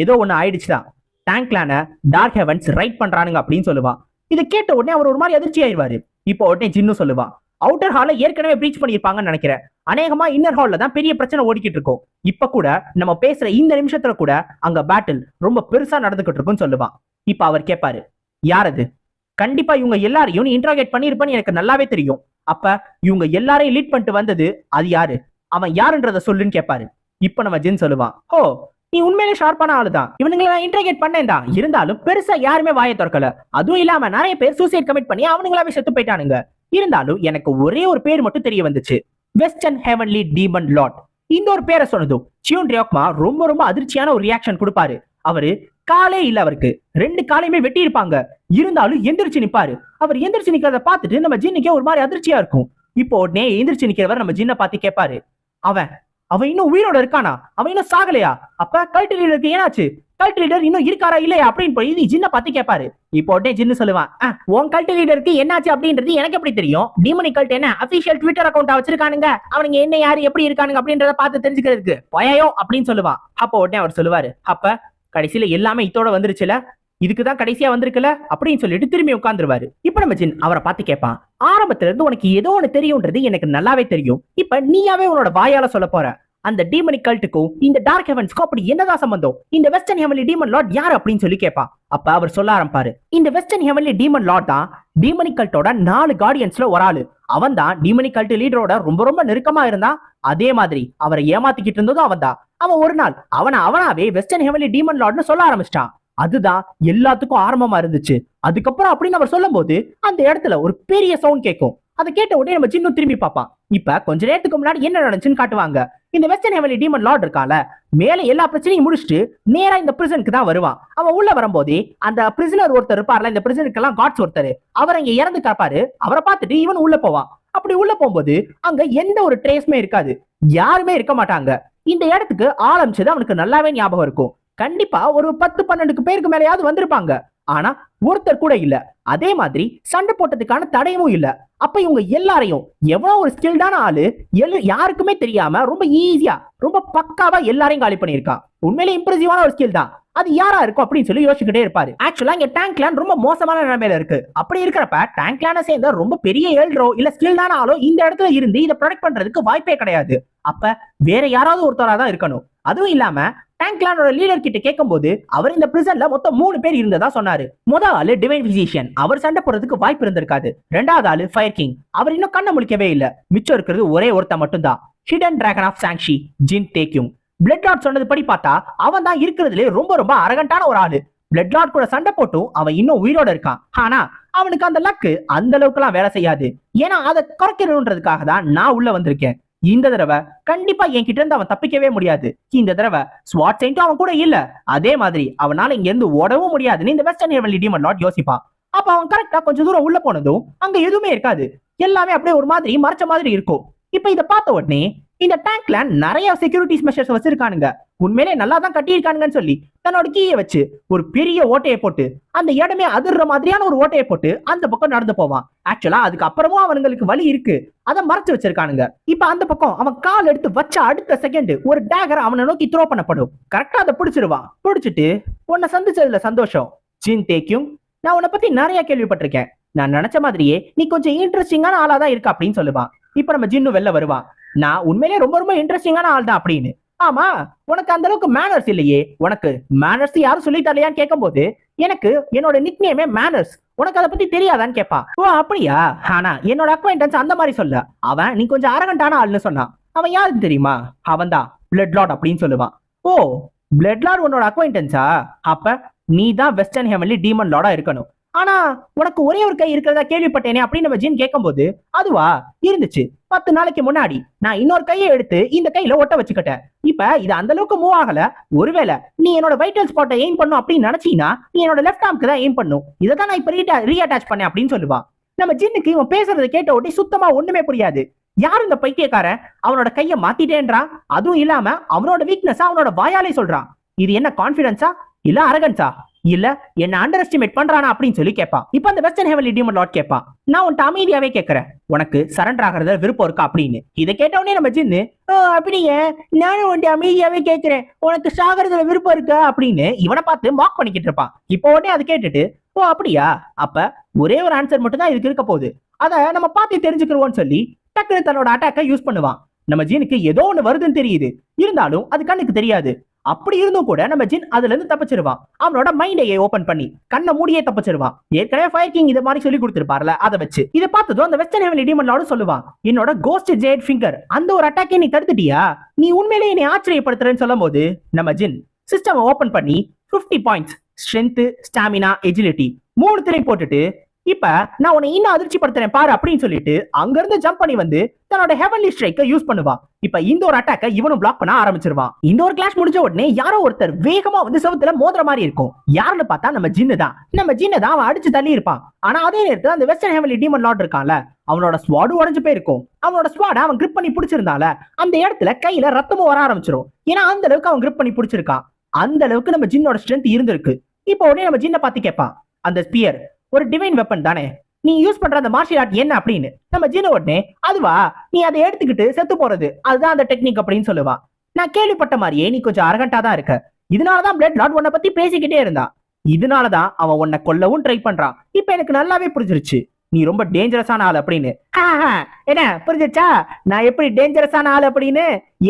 ஏதோ ஒண்ணு ஆயிடுச்சுதான், டேங்க்லான டார்க் ஹெவன்ஸ் ரைட் பண்றானுங்க அப்படின்னு சொல்லுவான். இதை கேட்ட உடனே அவர் ஒரு மாதிரி அதிர்ச்சி ஆயிடுவாரு. இப்போ உடனே ஜின்னு சொல்லுவான், அவுட்டர் ஹால ஏற்கனவே பிரீச் பண்ணிருப்பாங்கன்னு நினைக்கிறேன், அநேகமா இன்னர் ஹால்ல தான் பெரிய பிரச்சனை ஓடிக்கிட்டு இருக்கும், இப்ப கூட நம்ம பேசுற இந்த நிமிஷத்துல கூட அங்க பேட்டில் ரொம்ப பெருசா நடந்துகிட்டு இருக்குன்னு சொல்லுவான். இப்ப அவர் கேட்பாரு, யார் அது, கண்டிப்பா இவங்க எல்லாரையும் நீ இன்ட்ராகேட் பண்ணிருப்பேன்னு எனக்கு நல்லாவே தெரியும், அப்ப இவங்க எல்லாரையும் லீட் பண்ணிட்டு வந்தது அது யாரு, அவன் யாருன்றத சொல்லுன்னு கேட்பாரு. இப்ப நம்ம ஜின் சொல்லுவான், ஓ நீ உண்மையிலே ஷார்ப்பான ஆளுதான், இவனுங்களை நான் இன்ட்ராகேட் பண்ணேன் தான், இருந்தாலும் பெருசா யாருமே வாயை திறக்கல, அதுவும் இல்லாம நிறைய பேர் சூசைட் கமிட் பண்ணி அவனுங்களாவே செத்து போயிட்டானுங்க, இருந்தாலும் எனக்கு ஒரே ஒரு பேர் மட்டும் தெரிய வந்துச்சு, வெஸ்டர்ன் ஹெவன்லி டீமன் லார்ட். இந்த ஒரு பேரை சொன்னதும் சியோன் ரியோக்மா ரொம்ப அதிர்ச்சியான ஒரு ரியாக்ஷன் கொடுப்பாரு. அவரு காலே இல்ல, அவருக்கு 2 காலையுமே வெட்டி இருப்பாங்க, இருந்தாலும் எந்திரிச்சு நிப்பாரு. அவர் எந்திரிச்சு நிக்கிறத பார்த்துட்டு நம்ம ஜின்னுக்கே ஒரு மாதிரி அதிர்ச்சியா இருக்கும். இப்போ உடனே எந்திரிச்சு நிக்கிறவர் நம்ம ஜின்னை பார்த்து கேட்பாரு, அவன் இன்னும் உயிரோட இருக்கானா, அவன் இன்னும் சாகலையா, அப்ப கல்ட் லீடருக்கு ஏனாச்சு, கல்ட் லீடர் இன்னும் இருக்காரா இல்லையா அப்படின்னு போய் ஜின்னை பார்த்து கேட்பாரு. இப்போ உடனே ஜின்னு சொல்லுவான், உன் கல்ட் லீடருக்கு என்னாச்சு அப்படின்றது எனக்கு எப்படி தெரியும், டீமனிக் கல்ட் என்ன அபிஷியல் ட்விட்டர் அக்கௌண்ட் வச்சிருக்கானுங்க, அவனுங்க என்ன யாரு எப்படி இருக்கானுங்க அப்படின்றத பார்த்து தெரிஞ்சுக்கிறதுக்கு பயோ அப்படின்னு சொல்லுவான். அப்போ உடனே அவர் சொல்லுவாரு, அப்ப கடைசியில எல்லாமே இதோட வந்துருச்சுல, இதுக்குதான் கடைசியா வந்திருக்குல அப்படின்னு சொல்லிட்டு திரும்பி உட்கார்ந்துருவாரு. இப்ப நம்ம ஜின் அவரை பார்த்து கேட்பான், ஆரம்பத்துல இருந்து உனக்கு ஏதோ ஒண்ணு தெரியும்ன்றது எனக்கு நல்லாவே தெரியும், இப்ப நீயாவே உன்னோட வாயால சொல்ல போற, அந்த டீமனிக் கல்ட்டுக்கும் இந்த டார்க் ஹெவன்ஸ்க்கும் அப்படி என்னதான் சம்பந்தம், இந்த வெஸ்டர்ன் ஹெவன்லி டீமன் லார்ட் யார் அப்படின்னு சொல்லி கேட்பான். அப்ப அவர் சொல்ல ஆரம்பிப்பாரு, இந்த வெஸ்டர்ன் ஹெவன்லி டீமன் லார்ட் தான் டீமனிக் கல்ட்டோட 4 கார்டியன்ஸ்ல ஒரு ஆளு, அவன் தான் டீமனிக் கல்ட் லீடரோட ரொம்ப நெருக்கமா இருந்தான், அதே மாதிரி அவரை ஏமாத்திக்கிட்டு இருந்ததும் அவன் தான். அவன் ஒரு நாள் அவனாவே வெஸ்டர்ன் ஹெவன்லி டீமன் லார்ட்னு சொல்ல ஆரம்பிச்சிட்டான். அதுதான் எல்லாத்துக்கும் ஆரம்பமா இருந்துச்சு. அதுக்கப்புறம் அப்படின்னு அவர் சொல்லும் போது அந்த இடத்துல ஒரு பெரிய சவுண்ட் கேட்கும். அதை கேட்ட உடனே நம்ம சின்ன திரும்பி பார்ப்பான். இப்ப கொஞ்ச நேரத்துக்கு முன்னாடி என்ன நடந்துச்சுன்னு காட்டுவாங்க. இந்த வெஸ்டர்ன் ஹெவன்லி டீமன் லார்ட் இருக்கால, மேல எல்லா பிரச்சனையும் முடிச்சுட்டு நேரா இந்த பிரிசனுக்கு தான் வருவான். அவன் உள்ள வரும்போதே அந்த பிரிசனர் ஒருத்தர் இருப்பார்ல, இந்த பிரிசனுக்கு எல்லாம் காட்ஸ் ஒருத்தர், அவர் அங்க இறந்து காப்பாரு. அவரை பார்த்துட்டு இவன் உள்ள போவான். அப்படி உள்ள போகும்போது அங்க எந்த ஒரு ட்ரேஸ்மே இருக்காது, யாருமே இருக்க மாட்டாங்க. இந்த இடத்துக்கு ஆரம்பிச்சது அவனுக்கு நல்லாவே ஞாபகம் இருக்கும். கண்டிப்பா ஒரு 10-12 பேருக்கு மேலேயாவது வந்திருப்பாங்க. ஆனா ஒருத்தர் கூட இல்ல. அதே மாதிரி சண்டை போட்டதுக்கான தடையும் இல்ல. அப்ப இவங்க எல்லாரையும் எவ்வளவு ஒரு ஸ்கில்டான ஆளு யாருக்குமே தெரியாம ரொம்ப ஈஸியா ரொம்ப பக்காவா எல்லாரையும் காலி பண்ணிருக்கான். உண்மையிலே இம்ப்ரெசிவான ஒரு ஸ்கில் தான். அது யாரா இருக்கும் அப்படின்னு சொல்லி யோசிச்சுக்கிட்டே இருப்பாரு. ஆக்சுவலா இங்க டேங்க்லான் ரொம்ப மோசமான நிலைமையில இருக்கு. அப்படி இருக்கிறப்ப டேங்க்லான சேர்ந்த ரொம்ப பெரிய ஏழ்ரோ இல்ல ஸ்கில்டான ஆளோ இந்த இடத்துல இருந்து இதை ப்ரொடெக்ட் பண்றதுக்கு வாய்ப்பே கிடையாது. அப்ப வேற யாராவது ஒருத்தரா தான் இருக்கணும். அதுவும் இல்லாம டேங்க் கிளானோட லீடர் கிட்ட கேட்கும்போது அவர் இந்த பிரிசன்ல மொத்தம் 3 பேர் இருந்ததா சொன்னாரு. முதல் ஆளு டிவைன் பிசிஷியன், அவர் சண்டை போடுறதுக்கு வாய்ப்பு இருந்திருக்காது. ரெண்டாவது ஆளு ஃபயர் கிங், அவர் இன்னும் கண்ண முழிக்கவே இல்ல. மிச்சம் இருக்கிறது ஒரே ஒருத்த மட்டும் தான், hidden dragon of Changshi Jin Taekyung. Blood lord சொன்னது படி பார்த்தா அவன் தான் இருக்கிறதுலே ரொம்ப ரொம்ப அரகண்டான ஒரு ஆளு. பிளட் லார்ட் கூட சண்டை போட்டும் அவன் இன்னும் உயிரோட இருக்கான். ஆனா அவனுக்கு அந்த லக்கு அந்த அளவுக்கு எல்லாம் வேலை செய்யாது. ஏன்னா அதை குறைக்கணும்ன்றதுக்காக தான் நான் உள்ள வந்திருக்கேன். இந்த தடவை கண்டிப்பா என்கிட்ட இருந்து அவன் தப்பிக்கவே முடியாது. இந்த தடவை ஸ்வாட் செயின்ட்டும் அவன் கூட இல்ல. அதே மாதிரி அவனால இங்க இருந்து ஓடவும் முடியாதுன்னு இந்த வெஸ்டர்ன் ஹெவன்லி டீமன் லார்ட் யோசிப்பான். அப்ப அவன் கரெக்டா கொஞ்சம் தூரம் உள்ள போனதும் அங்க எதுவுமே இருக்காது. எல்லாமே அப்படியே ஒரு மாதிரி மறைச்ச மாதிரி இருக்கும். இப்ப இதை பார்த்த உடனே இந்த டேங்க்ல நிறைய செக்யூரிட்டிஸ் மெஷர்ஸ் வச்சிருக்கானுங்க. உண்மையிலே நல்லா தான் கட்டியிருக்கானுங்கன்னு சொல்லி தன்னோட கீயை வச்சு ஒரு பெரிய ஓட்டையை போட்டு அந்த இடமே அதிர்ற மாதிரியான ஒரு ஓட்டையை போட்டு அந்த பக்கம் நடந்து போவான். ஆக்சுவலா அதுக்கு அப்புறமும் அவனுங்களுக்கு வழி இருக்கு, அதை மறைச்சு வச்சிருக்கானுங்க. இப்ப அந்த பக்கம் அவன் கால் எடுத்து வச்ச அடுத்த செகண்ட் ஒரு டேகர் அவனை நோக்கி த்ரோ பண்ணப்படும். கரெக்டா அதை பிடிச்சிருவான். பிடிச்சிட்டு உன்னை சந்திச்சதுல சந்தோஷம் ஜின் டேக்யூங், நான் உன்னை பத்தி நிறைய கேள்விப்பட்டிருக்கேன். நான் நினைச்ச மாதிரியே நீ கொஞ்சம் இன்ட்ரெஸ்டிங்கான ஆளாதான் இருக்க அப்படின்னு சொல்லுவான். இப்ப நம்ம ஜின்னு வெளில வருவான். நான் உண்மையிலே ரொம்ப ரொம்ப இன்ட்ரெஸ்டிங்கான ஆள் தான் அப்படின்னு. ஆமா, உனக்கு அந்த அளவுக்கு மேனர்ஸ் இல்லையே, உனக்கு மேனர்ஸ் யாரும் சொல்லி தரலையான்னு கேட்கும் போது எனக்கு என்னோட நிக் நேமே மேனர்ஸ், உனக்கு அதை பத்தி தெரியாதான்னு கேட்பா. ஓ அப்படியா, ஆனா என்னோட அக்வைண்டன்ஸ் அந்த மாதிரி சொல்ல, அவன் நீ கொஞ்சம் அரகண்டான ஆள்னு சொன்னான். அவன் யாருன்னு தெரியுமா? அவன் தான் பிளட் லார்ட் அப்படின்னு சொல்லுவான். ஓ, பிளட் லார்ட் உன்னோட அக்வைண்டன்ஸா? அப்ப நீ தான் வெஸ்டர்ன் ஹெவன்லி டீமன் லார்டா இருக்கணும். ஆனா உனக்கு ஒரே ஒரு கை இருக்கிறதா கேள்விப்பட்டேனே அப்படின்னு நம்ம ஜின் கேட்கும்போது, அதுவா இருந்துச்சு, 10 நாளைக்கு முன்னாடி நான் இன்னொரு கையை எடுத்து இந்த கையில ஒட்ட வச்சுக்கிட்டேன். இப்ப இது அந்த அளவுக்கு மூவ் ஆகல. ஒருவேளை நீ என்னோட வைட்டல் ஸ்பாட்டை எய்ம் பண்ணும் அப்படின்னு நினைச்சீங்கன்னா நீ என்னோட லெஃப்ட் ஆர்ம்க்கு தான் எய்ம் பண்ணும். இதை தான் நான் இப்ப ரீஅட்டாச் பண்ணேன் அப்படின்னு சொல்லுவான். நம்ம ஜின்னுக்கு இவன் பேசுறதை கேட்ட உடனே சுத்தமா ஒண்ணுமே புரியாது. யார் இந்த பைத்தியக்காரன் அவனோட கையை மாத்திட்டேன்றான், அதுவும் இல்லாம அவனோட வீக்னஸ் அவனோட வாயாலே சொல்றான். இது என்ன கான்பிடன்ஸா இல்ல அரகன்ஸா இல்ல என்ன அண்டர் எஸ்டிமேட் பண்றானா அப்படின்னு சொல்லி கேட்பான். இப்ப அந்த வெஸ்டர்ன் ஹெவன்லி டீமன் லார்ட் கேட்பான், நான் உன்ட்ட அமைதியாவே கேட்கிறேன், உனக்கு சரண்டர் ஆகிறத விருப்பம் இருக்கா அப்படின்னு. இதை கேட்டவனே நம்ம ஜின்னு, அப்படியே நானும் உன்ட்ட அமைதியாவே கேட்கிறேன், உனக்கு சாகிறதுல விருப்பம் இருக்கா அப்படின்னு இவனை பார்த்து மார்க் பண்ணிக்கிட்டு இருப்பான். இப்போ உடனே அதை கேட்டுட்டு, ஓ அப்படியா, அப்ப ஒரே ஒரு ஆன்சர் மட்டும் தான் இதுக்கு இருக்க போகுது, அதை நம்ம பார்த்து தெரிஞ்சுக்கிறோம்னு சொல்லி டக்குனு தன்னோட அட்டாக்கை யூஸ் பண்ணுவான். நம்ம ஜீனுக்கு ஏதோ ஒண்ணு வருதுன்னு தெரியுது, இருந்தாலும் அது கண்ணுக்கு தெரியாது. அப்படி இருந்தும் கூட நம்ம ஜின் அதுல இருந்து தப்பிச்சிருவான். அவனோட மைண்டையே ஓபன் பண்ணி கண்ணை மூடியே தப்பிச்சிருவான். ஏற்கனவே ஃபயர் கிங் இதை மாதிரி சொல்லி கொடுத்திருப்பார்ல, அதை வச்சு இதை பார்த்ததும் அந்த வெஸ்டர்ன் ஹெவன்லி டீமன் லார்ட் சொல்லுவான், என்னோட கோஸ்ட் ஜெயட் ஃபிங்கர் அந்த ஒரு அட்டாக்கே நீ தடுத்துட்டியா, நீ உண்மையிலேயே என்னை ஆச்சரியப்படுத்துறேன்னு சொல்லும் போது நம்ம ஜின் சிஸ்டம் ஓபன் பண்ணி 50 பாயிண்ட்ஸ் ஸ்ட்ரென்த், ஸ்டாமினா, எஜிலிட்டி 3 போட்டுட்டு, இப்ப நான் உன்னை இன்னும் அதிர்ச்சி படுத்துறேன் பாரு அப்படின்னு சொல்லிட்டு அங்க இருந்து ஜம்ப் பண்ணி வந்து தன்னோட ஹெவன்லி ஸ்ட்ரைக்கை யூஸ் பண்ணுவான். இப்ப இந்த ஒரு அட்டாக்கை இவனும் பிளாக் பண்ண ஆரம்பிச்சிருவான். இந்த ஒரு கிளாஷ் முடிஞ்ச உடனே யாரோ ஒருத்தர் வேகமா வந்து செவுத்துல மோதுற மாதிரி இருக்கும். யாருன்னு பார்த்தா நம்ம ஜின்னு தான். நம்ம ஜின்னு தான் அவன் அடிச்சு தள்ளி இருப்பான். ஆனா அதே நேரத்துல அந்த வெஸ்டர்ன் ஹெவன்லி டீமன் லார்ட் இருக்கான்ல, அவனோட ஸ்வாடு உடஞ்சு போயிருக்கும். அவனோட ஸ்வாட அவன் கிரிப் பண்ணி பிடிச்சிருந்தால அந்த இடத்துல கையில ரத்தமும் வர ஆரம்பிச்சிடும். ஏன்னா அந்த அளவுக்கு அவன் கிரிப் பண்ணி பிடிச்சிருக்கான். அந்த அளவுக்கு நம்ம ஜின்னோட ஸ்ட்ரென்த் இருந்திருக்கு. இப்போ உடனே நம்ம ஜின்னை பார்த்து கேட்பான், அந்த ஸ்பியர் ஒரு டிவைன் வெப்பன் தானே, நீ யூஸ் பண்ற அந்த மார்ஷியல் ஆர்ட் என்ன அப்படின்னு. நம்ம ஜின்னு உடனே, அதுவா, நீ அதை எடுத்துக்கிட்டு செத்து போறது, அதுதான் அந்த டெக்னிக் அப்படின்னு சொல்லுவான். நான் கேள்விப்பட்ட மாதிரியே நீ கொஞ்சம் அரகண்டா தான் இருக்க, இதனாலதான் பிளட் லார்ட் உன்னை பத்தி பேசிக்கிட்டே இருந்தான், இதனாலதான் அவன் உன்னை கொல்லவும் ட்ரை பண்றான். இப்ப எனக்கு நல்லாவே புரிஞ்சிருச்சு நீ ரொம்ப டேஞ்சரஸான ஆள் அப்படின்னு. என்ன புரிஞ்சிச்சா நான் எப்படி டேஞ்சரஸான ஆள் அப்படின்னு?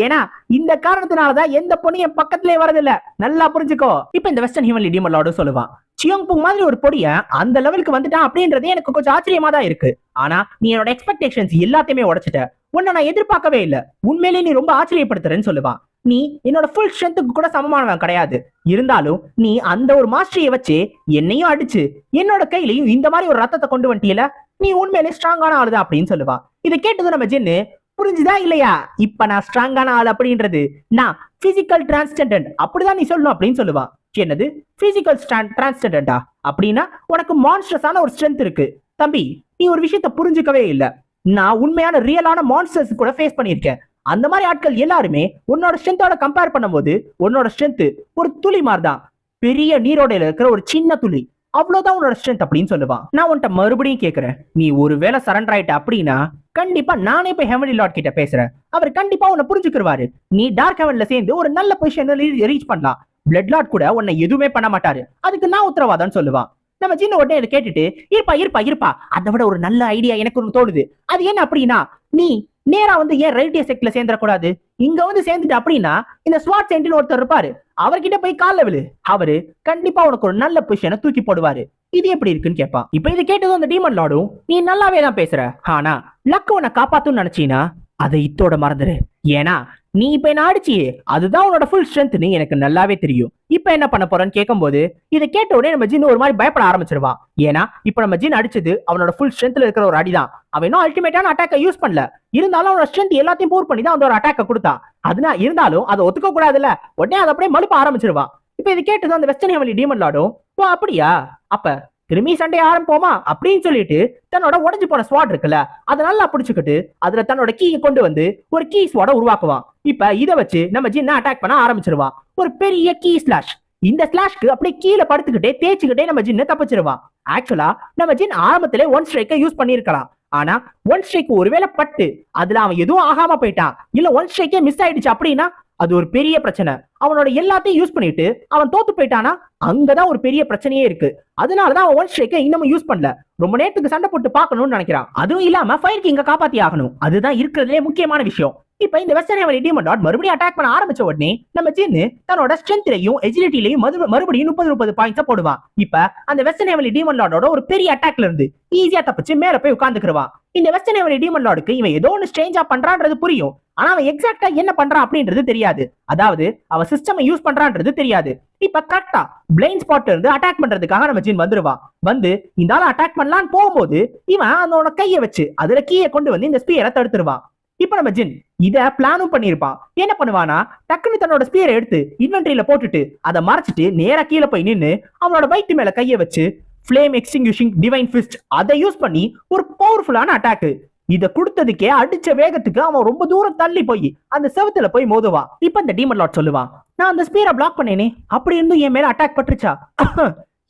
ஏன்னா இந்த காரணத்தினாலதான் எந்த பொண்ணு என் பக்கத்திலே வரதில்ல, நல்லா புரிஞ்சுக்கோ. இப்ப இந்த வெஸ்டர்ன் ஹெவன்லி டீமன் லார்ட் சொல்லுவான், சியோங்புங் மாதிரி ஒரு பொடிய அந்த லெவலுக்கு வந்துட்டான் அப்படின்றதே எனக்கு கொஞ்சம் ஆச்சரியமா தான் இருக்கு. ஆனா நீ என்னோட எக்ஸ்பெக்டேஷன்ஸ் எல்லாத்தையுமே உடைச்சிட்ட, உன்னை நான் எதிர்பார்க்கவே இல்லை, உண்மையிலேயே நீ ரொம்ப ஆச்சரியப்படுத்துறேன்னு சொல்லுவான். நீ என்னோட ஃபுல் ஸ்ட்ரென்த்துக்கு கூட சமமானவன் கிடையாது, இருந்தாலும் நீ அந்த ஒரு மாஸ்டரியை வச்சு என்னையும் அடிச்சு என்னோட கையிலையும் இந்த மாதிரி ஒரு ரத்தத்தை கொண்டு வந்துட்டியல, நீ உண்மையிலே ஸ்ட்ராங்கான ஆளுதான் அப்படின்னு சொல்லுவான். இதை கேட்டது நம்ம ஜின்னு, புரிஞ்சுதா இல்லையா, இப்ப நான் ஸ்ட்ராங்கான ஆள் அப்படின்றது நான் பிசிக்கல் டிரான்ஸ்ஜெண்டன்ட் அப்படிதான் நீ சொல்லணும் அப்படின்னு சொல்லுவான். என்னது பிசிக்கல் டிரான்ஸ்ஜெண்டன்டா? அப்படின்னா உனக்கு மான்ஸ்டர்ஸான ஒரு ஸ்ட்ரென்த் இருக்கு தம்பி, நீ ஒரு விஷயத்த புரிஞ்சுக்கவே இல்லை. நான் உண்மையான ரியலான மான்ஸ்டர்ஸ் கூட ஃபேஸ் பண்ணியிருக்கேன். அந்த மாதிரி ஆட்கள் எல்லாருமே உன்னோட ஸ்ட்ரென்த்தோட கம்பேர் பண்ணும்போது உன்னோட ஸ்ட்ரென்த் ஒரு துளி மாதிரி தான், பெரிய நீரோடையில இருக்கிற ஒரு சின்ன துளி, அவ்வளவுதான் உன்னோட ஸ்ட்ரென்த் அப்படின்னு சொல்லுவான். நான் உன்கிட்ட மறுபடியும் கேட்கிறேன், நீ ஒருவேளை சரண்டர் ஆயிட்ட அப்படின்னா கண்டிப்பா நானே போய் ஹெவன்லி லார்ட் கிட்ட பேசுறேன், அவர் கண்டிப்பா உன்னை புரிஞ்சுக்கிருவாரு. நீ டார்க் ஹெவன்ல சேர்ந்து ஒரு நல்ல பொசிஷன் ரீச் பண்ணலாம். பிளட் லார்ட் கூட உன்னை எதுவுமே பண்ண மாட்டாரு, அதுக்கு நான் உத்தரவாதம் சொல்லுவான். நம்ம சின்ன உடனே இதை கேட்டுட்டு, இருப்பா அதை விட ஒரு நல்ல ஐடியா எனக்கு ஒன்று தோணுது. அது என்ன அப்படின்னா, நீ நேரா வந்து ஏன் ரைட் செக்ட்ல சேர்ந்துடக்கூடாது, இங்க வந்து சேர்ந்துட்டு அப்படின்னா இந்த ஸ்வாட் சென்டின் ஒருத்தர் இருப்பாரு, அவர்கிட்ட போய் கால்ல விழு, அவரு கண்டிப்பா உனக்கு ஒரு நல்ல பொசிஷனை தூக்கி போடுவாரு. இது எப்படி இருக்குன்னு கேட்பான். இப்ப இது கேட்டதும் அந்த டீமன் லார்டும், நீ நல்லாவே தான் பேசுற, ஆனா லக் உன்னை காப்பாத்துன்னு நினைச்சீனா அதை இத்தோட மறந்துரு. ஏன்னா நீ இப்ப என்ன அடிச்சியே அதுதான் உன்னோட ஃபுல் ஸ்ட்ரென்த்னு எனக்கு நல்லாவே தெரியும். இப்ப என்ன பண்ண போறன்னு கேட்கும்போது இதை கேட்ட உடனே நம்ம ஜின் ஒரு மாதிரி பயப்பட ஆரம்பிச்சிருவான். ஏன்னா இப்ப நம்ம ஜின் அடிச்சது அவனோட ஃபுல் ஸ்ட்ரென்த்ல இருக்கிற ஒரு அடிதான். அவன் இன்னும் அல்டிமேட்டான அட்டாக்கை யூஸ் பண்ணல, இருந்தாலும் அவனோட ஸ்ட்ரென்த் எல்லாத்தையும் பூர் பண்ணி தான் அந்த ஒரு அட்டாக்கை கொடுத்தான். அதனால இருந்தாலும் அதை ஒத்துக்க கூடாதுல்ல, உடனே அதை அப்படியே மழுப்ப ஆரம்பிச்சிருவான். இப்ப இது கேட்டதும் அந்த வெஸ்டர்ன் ஹெவன்லி டீமன் லார்டும், ஓ அப்படியா, அப்ப திரும்பி சண்டை ஆரம்பிப்போமா அப்படின்னு சொல்லிட்டு தன்னோட உடஞ்சு போன ஸ்வாட் இருக்குல்ல அதை நல்லா பிடிச்சுக்கிட்டு அதுல தன்னோட கீயை கொண்டு வந்து ஒரு கீ ஸ்வாட உருவாக்குவான். இப்ப இதை வச்சு நம்ம ஜின்ன அட்டாக் பண்ண ஆரம்பிச்சிருவான். ஒரு பெரிய கீ ஸ்லாஷ். இந்த ஸ்லாஷ்க்கு அப்படியே கீழே படுத்துக்கிட்டே தேய்ச்சிக்கிட்டே நம்ம ஜின்ன தப்பிச்சிருவான். ஆக்சுவலா நம்ம ஜின் ஆரம்பத்திலே ஒன் ஸ்ட்ரைக்கை யூஸ் பண்ணிருக்கலாம். ஆனா ஒன் ஸ்ட்ரைக் ஒருவேளை பட்டு அதுல அவன் எதுவும் ஆகாம போயிட்டான், இல்ல ஒன் ஸ்ட்ரைக்கே மிஸ் ஆயிடுச்சு அப்படின்னா அது ஒரு பெரிய பிரச்சனை. அவனோட எல்லாத்தையும் யூஸ் பண்ணிட்டு அவன் தோத்து போயிட்டானா அங்கதான் ஒரு பெரிய பிரச்சனையே இருக்கு. அதனாலதான் அவன் ஒன் ஸ்ட்ரைக்கை இன்னமும் யூஸ் பண்ணல. ரொம்ப நேரத்துக்கு சண்டை போட்டு பார்க்கணும்னு நினைக்கிறான். அதுவும் இல்லாம ஃபயர் கிங்க காப்பாத்தி ஆகணும், அதுதான் இருக்கிறதுலே முக்கியமான விஷயம். இப்ப இந்த வெஸ்டர்ன் ஹெவன்லி டீமன் லார்ட் மறுபடியும் அட்டாக் பண்ண ஆரம்பிச்ச உடனே நம்ம ஜின்னு தன்னோட ஸ்ட்ரென்த்லயும் எஜிலிட்டிலையும் மறுபடியும் 30 பாயிண்ட்ஸ் போடுவான். இப்ப அந்த வெஸ்டர்ன் ஹெவன்லி டீமன் லார்டோட ஒரு பெரிய அட்டாக்ல இருந்து ஈஸியா தப்பிச்சு மேல போய் உட்கார்ந்துக்குவான். இந்த வெஸ்டர்ன் ஹெவன்லி டீமன் லார்டுக்கு இவன் ஏதோ ஒன்னு ஸ்ட்ரேஞ்சா பண்றான்றது புரியும், ஆனா அவன் எக்ஸாக்டா என்ன பண்றான் அப்படின்றது தெரியாது. அதாவது அவன் சிஸ்டம் யூஸ் பண்றான்றது தெரியாது. இப்ப கரெக்டா பிளைண்ட் ஸ்பாட்ல இருந்து அட்டாக் பண்றதுக்காக நம்ம ஜின் வந்துருவான். வந்து இந்த ஆள அட்டாக் பண்ணலான்னு போகும்போது இவன் அதோட கையை வச்சு அதுல கீயை கொண்டு வந்து இந்த ஸ்பியரை தடுத்துருவான். இப்ப நம்ம ஜின் இத பிளானும் பண்ணிருப்பான். என்ன பண்ணுவானா, டக்குன்னு தன்னோட ஸ்பியரை எடுத்து இன்வென்டரியில போட்டுட்டு அதை மறைச்சிட்டு நேரா கீழே போய் நின்னு அவனோட வயிற்று மேல கையை வச்சு ஃப்ளேம் எக்ஸ்டிங்யூஷிங் டிவைன் ஃபிஸ்ட் அதை யூஸ் பண்ணி ஒரு பவர்ஃபுல்லான அட்டாக் இத கொடுத்ததுக்கே அடிச்ச வேகத்துக்கு அவன் ரொம்ப தூரம் தள்ளி போய் அந்த செவத்துல போய் மோதுவான். இப்ப இந்த டீமன் லார்ட் சொல்லுவான், நான் அந்த ஸ்பியரை பிளாக் பண்ணேனே, அப்படி இருந்தும் என் மேல அட்டாக் பட்டுருச்சா,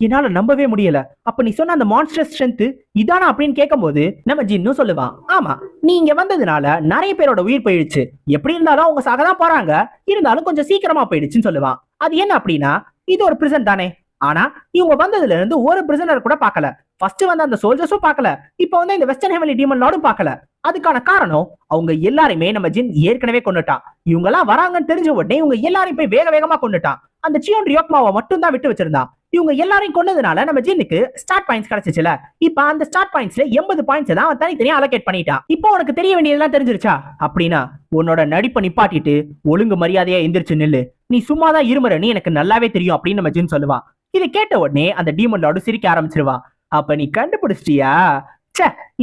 என்னால நம்பவே முடியல. அப்ப நீ சொன்ன அந்த மான்ஸ்டர் ஸ்ட்ரென்த் இதானா அப்படின்னு கேட்கும்போது நம்ம ஜின்னு சொல்லுவான், ஆமா நீ இங்க வந்ததுனால நிறைய பேரோட உயிர் போயிடுச்சு, எப்படி இருந்தாலும் அவங்க சாகதான் போறாங்க, இருந்தாலும் கொஞ்சம் சீக்கிரமா போயிடுச்சுன்னு சொல்லுவான். அது என்ன அப்படின்னா இது ஒரு பிரிசன் தானே, ஆனா இவங்க வந்ததுல இருந்து ஒரு பிரிசனர் கூட பார்க்கல. ஃபர்ஸ்ட் வந்து அந்த சோல்ஜர்ஸும் பார்க்கல, இப்போ வந்து இந்த வெஸ்டர்ன் ஹெவன்லி டீமன் லார்டும் பார்க்கல. அதுக்கான காரணம் அவங்க எல்லாருமே நம்ம ஜின் ஏற்கனவே கொண்டுட்டான். இவங்க எல்லாம் வராங்கன்னு தெரிஞ்ச உடனே இவங்க எல்லாரையும் போய் வேக வேகமா கொண்டுட்டான். அந்த சியோன் ரியோக்மாவை மட்டும் தான் விட்டு வச்சிருந்தான். இவங்க எல்லாரையும் கொண்டதுனால நம்ம ஜின்னுக்கு ஸ்டார்ட் பாயிண்ட்ஸ் கிடைச்சிச்சுல. இப்ப அந்த ஸ்டார்ட் பாயிண்ட்ஸ்ல 80 பாயிண்ட்ஸ் தான் அவன் தனித்தனியா அலோகேட் பண்ணிட்டான். இப்போ உனக்கு தெரிய வேண்டியதெல்லாம் தெரிஞ்சிருச்சா அப்படின்னா உன்னோட நடிப்பை நிப்பாட்டிட்டு ஒழுங்கு மரியாதையா எந்திரிச்சு நில்லு, நீ சும்மாதான் இருமுறன்னு எனக்கு நல்லாவே தெரியும் அப்படின்னு நம்ம ஜின் சொல்லுவான். இதை கேட்ட உடனே அந்த டீமன் லார்டு சிரிக்க ஆரம்பிச்சிருவான். அப்ப நீ கண்டுபிடிச்சிட்டியா,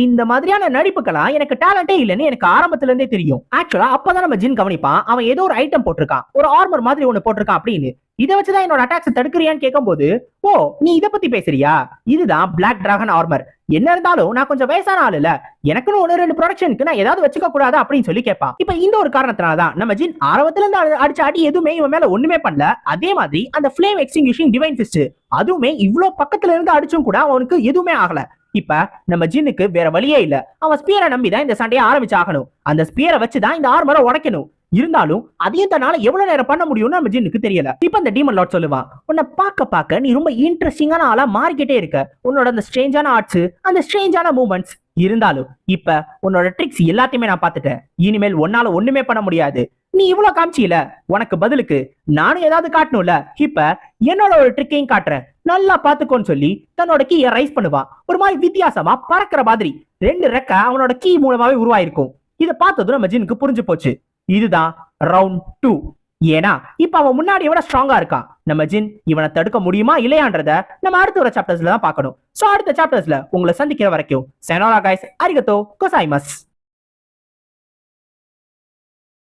இந்த மாதிரியான நடிப்புக்கெல்லாம் எனக்கு டேலண்டே இல்லைன்னு எனக்கு ஆரம்பத்துல இருந்தே தெரியும். ஆக்சுவலா அப்பதான் நம்ம ஜின் கவனிப்பான், அவன் ஏதோ ஒரு ஐட்டம் போட்டிருக்கான், ஒரு ஆர்மர் மாதிரி ஒண்ணு போட்டிருக்கான் அப்படின்னு. இதை வச்சுதான் என்னோட அட்டாக்ஸ் தடுக்கிறியான்னு கேட்கும்போது, ஓ நீ இதை பத்தி பேசுறியா, இதுதான் பிளாக் டிராகன் ஆர்மர். என்ன இருந்தாலும் நான் கொஞ்சம் வயசான ஆள் இல்ல, எனக்குன்னு 1-2 ப்ரொடக்ஷனுக்கு நான் ஏதாவது வச்சுக்க கூடாது அப்படின்னு சொல்லி கேட்பான். இப்ப இந்த ஒரு காரணத்தினாலதான் நம்ம ஜின் ஆரம்பத்துல இருந்து அடிச்ச அடி எதுவுமே இவன் மேல ஒண்ணுமே பண்ணல. அதே மாதிரி அந்த ஃப்ளேம் எக்ஸ்டிங்யூஷிங் டிவைன் ஃபிஸ்ட் அதுவுமே இவ்வளவு பக்கத்துல இருந்து அடிச்சும் கூட அவனுக்கு எதுவுமே ஆகல. இப்ப நம்ம ஜின்னுக்கு வேற வழியே இல்ல, அவன் ஸ்பியரை நம்பிதான் இந்த சண்டையை ஆரம்பிச்சு ஆகணும். அந்த ஸ்பியரை வச்சுதான் இந்த ஆர்மரை உடைக்கணும். இருந்தாலும் அதையும் தன்னால எவ்வளவு நேரம் பண்ண முடியும்னு நம்ம ஜின்னுக்கு தெரியல. இப்ப அந்த டீமன் லார்ட் சொல்லுவான், உன்னை பார்க்க நீ ரொம்ப இன்ட்ரெஸ்டிங்கான ஆளா மாறிக்கிட்டே இருக்க, உன்னோட அந்த ஸ்ட்ரேஞ்சான ஆர்ட்ஸ், அந்த ஸ்ட்ரேஞ்சான மூவ்மெண்ட்ஸ். இருந்தாலும் இப்ப உன்னோட ட்ரிக்ஸ் எல்லாத்தையுமே நான் பார்த்துட்டேன், இனிமேல் உன்னால ஒண்ணுமே பண்ண முடியாது. நீ இவ்வளவு காமிச்சில, உனக்கு பதிலுக்கு நானும் ஏதாவது காட்டணும்ல, இப்ப என்னோட ஒரு ட்ரிக்கையும் காட்டுறேன், நல்லா பாத்துக்கோன்னு சொல்லி தன்னோட கீயை ரைஸ் பண்ணுவான். ஒரு மாதிரி வித்தியாசமா பறக்கிற மாதிரி 2 ரெக்க அவனோட கீ மூலமாவே உருவாயிருக்கும். இதை பார்த்ததும் நம்ம ஜினுக்கு புரிஞ்சு போச்சு, இதுதான் ரவுண்ட் 2. ஏன்னா இப்ப அவன் முன்னாடி விட ஸ்ட்ராங்கா இருக்கான். நம்ம ஜின் இவனை தடுக்க முடியுமா இல்லையான்றத நம்ம அடுத்த ஒரு சாப்டர்ஸ்ல தான் பார்க்கணும். சோ அடுத்த சாப்டர்ஸ்ல உங்களை சந்திக்கிற வரைக்கும் சைனோரா கைஸ், அரிகத்தோ கோசாய்மஸ்.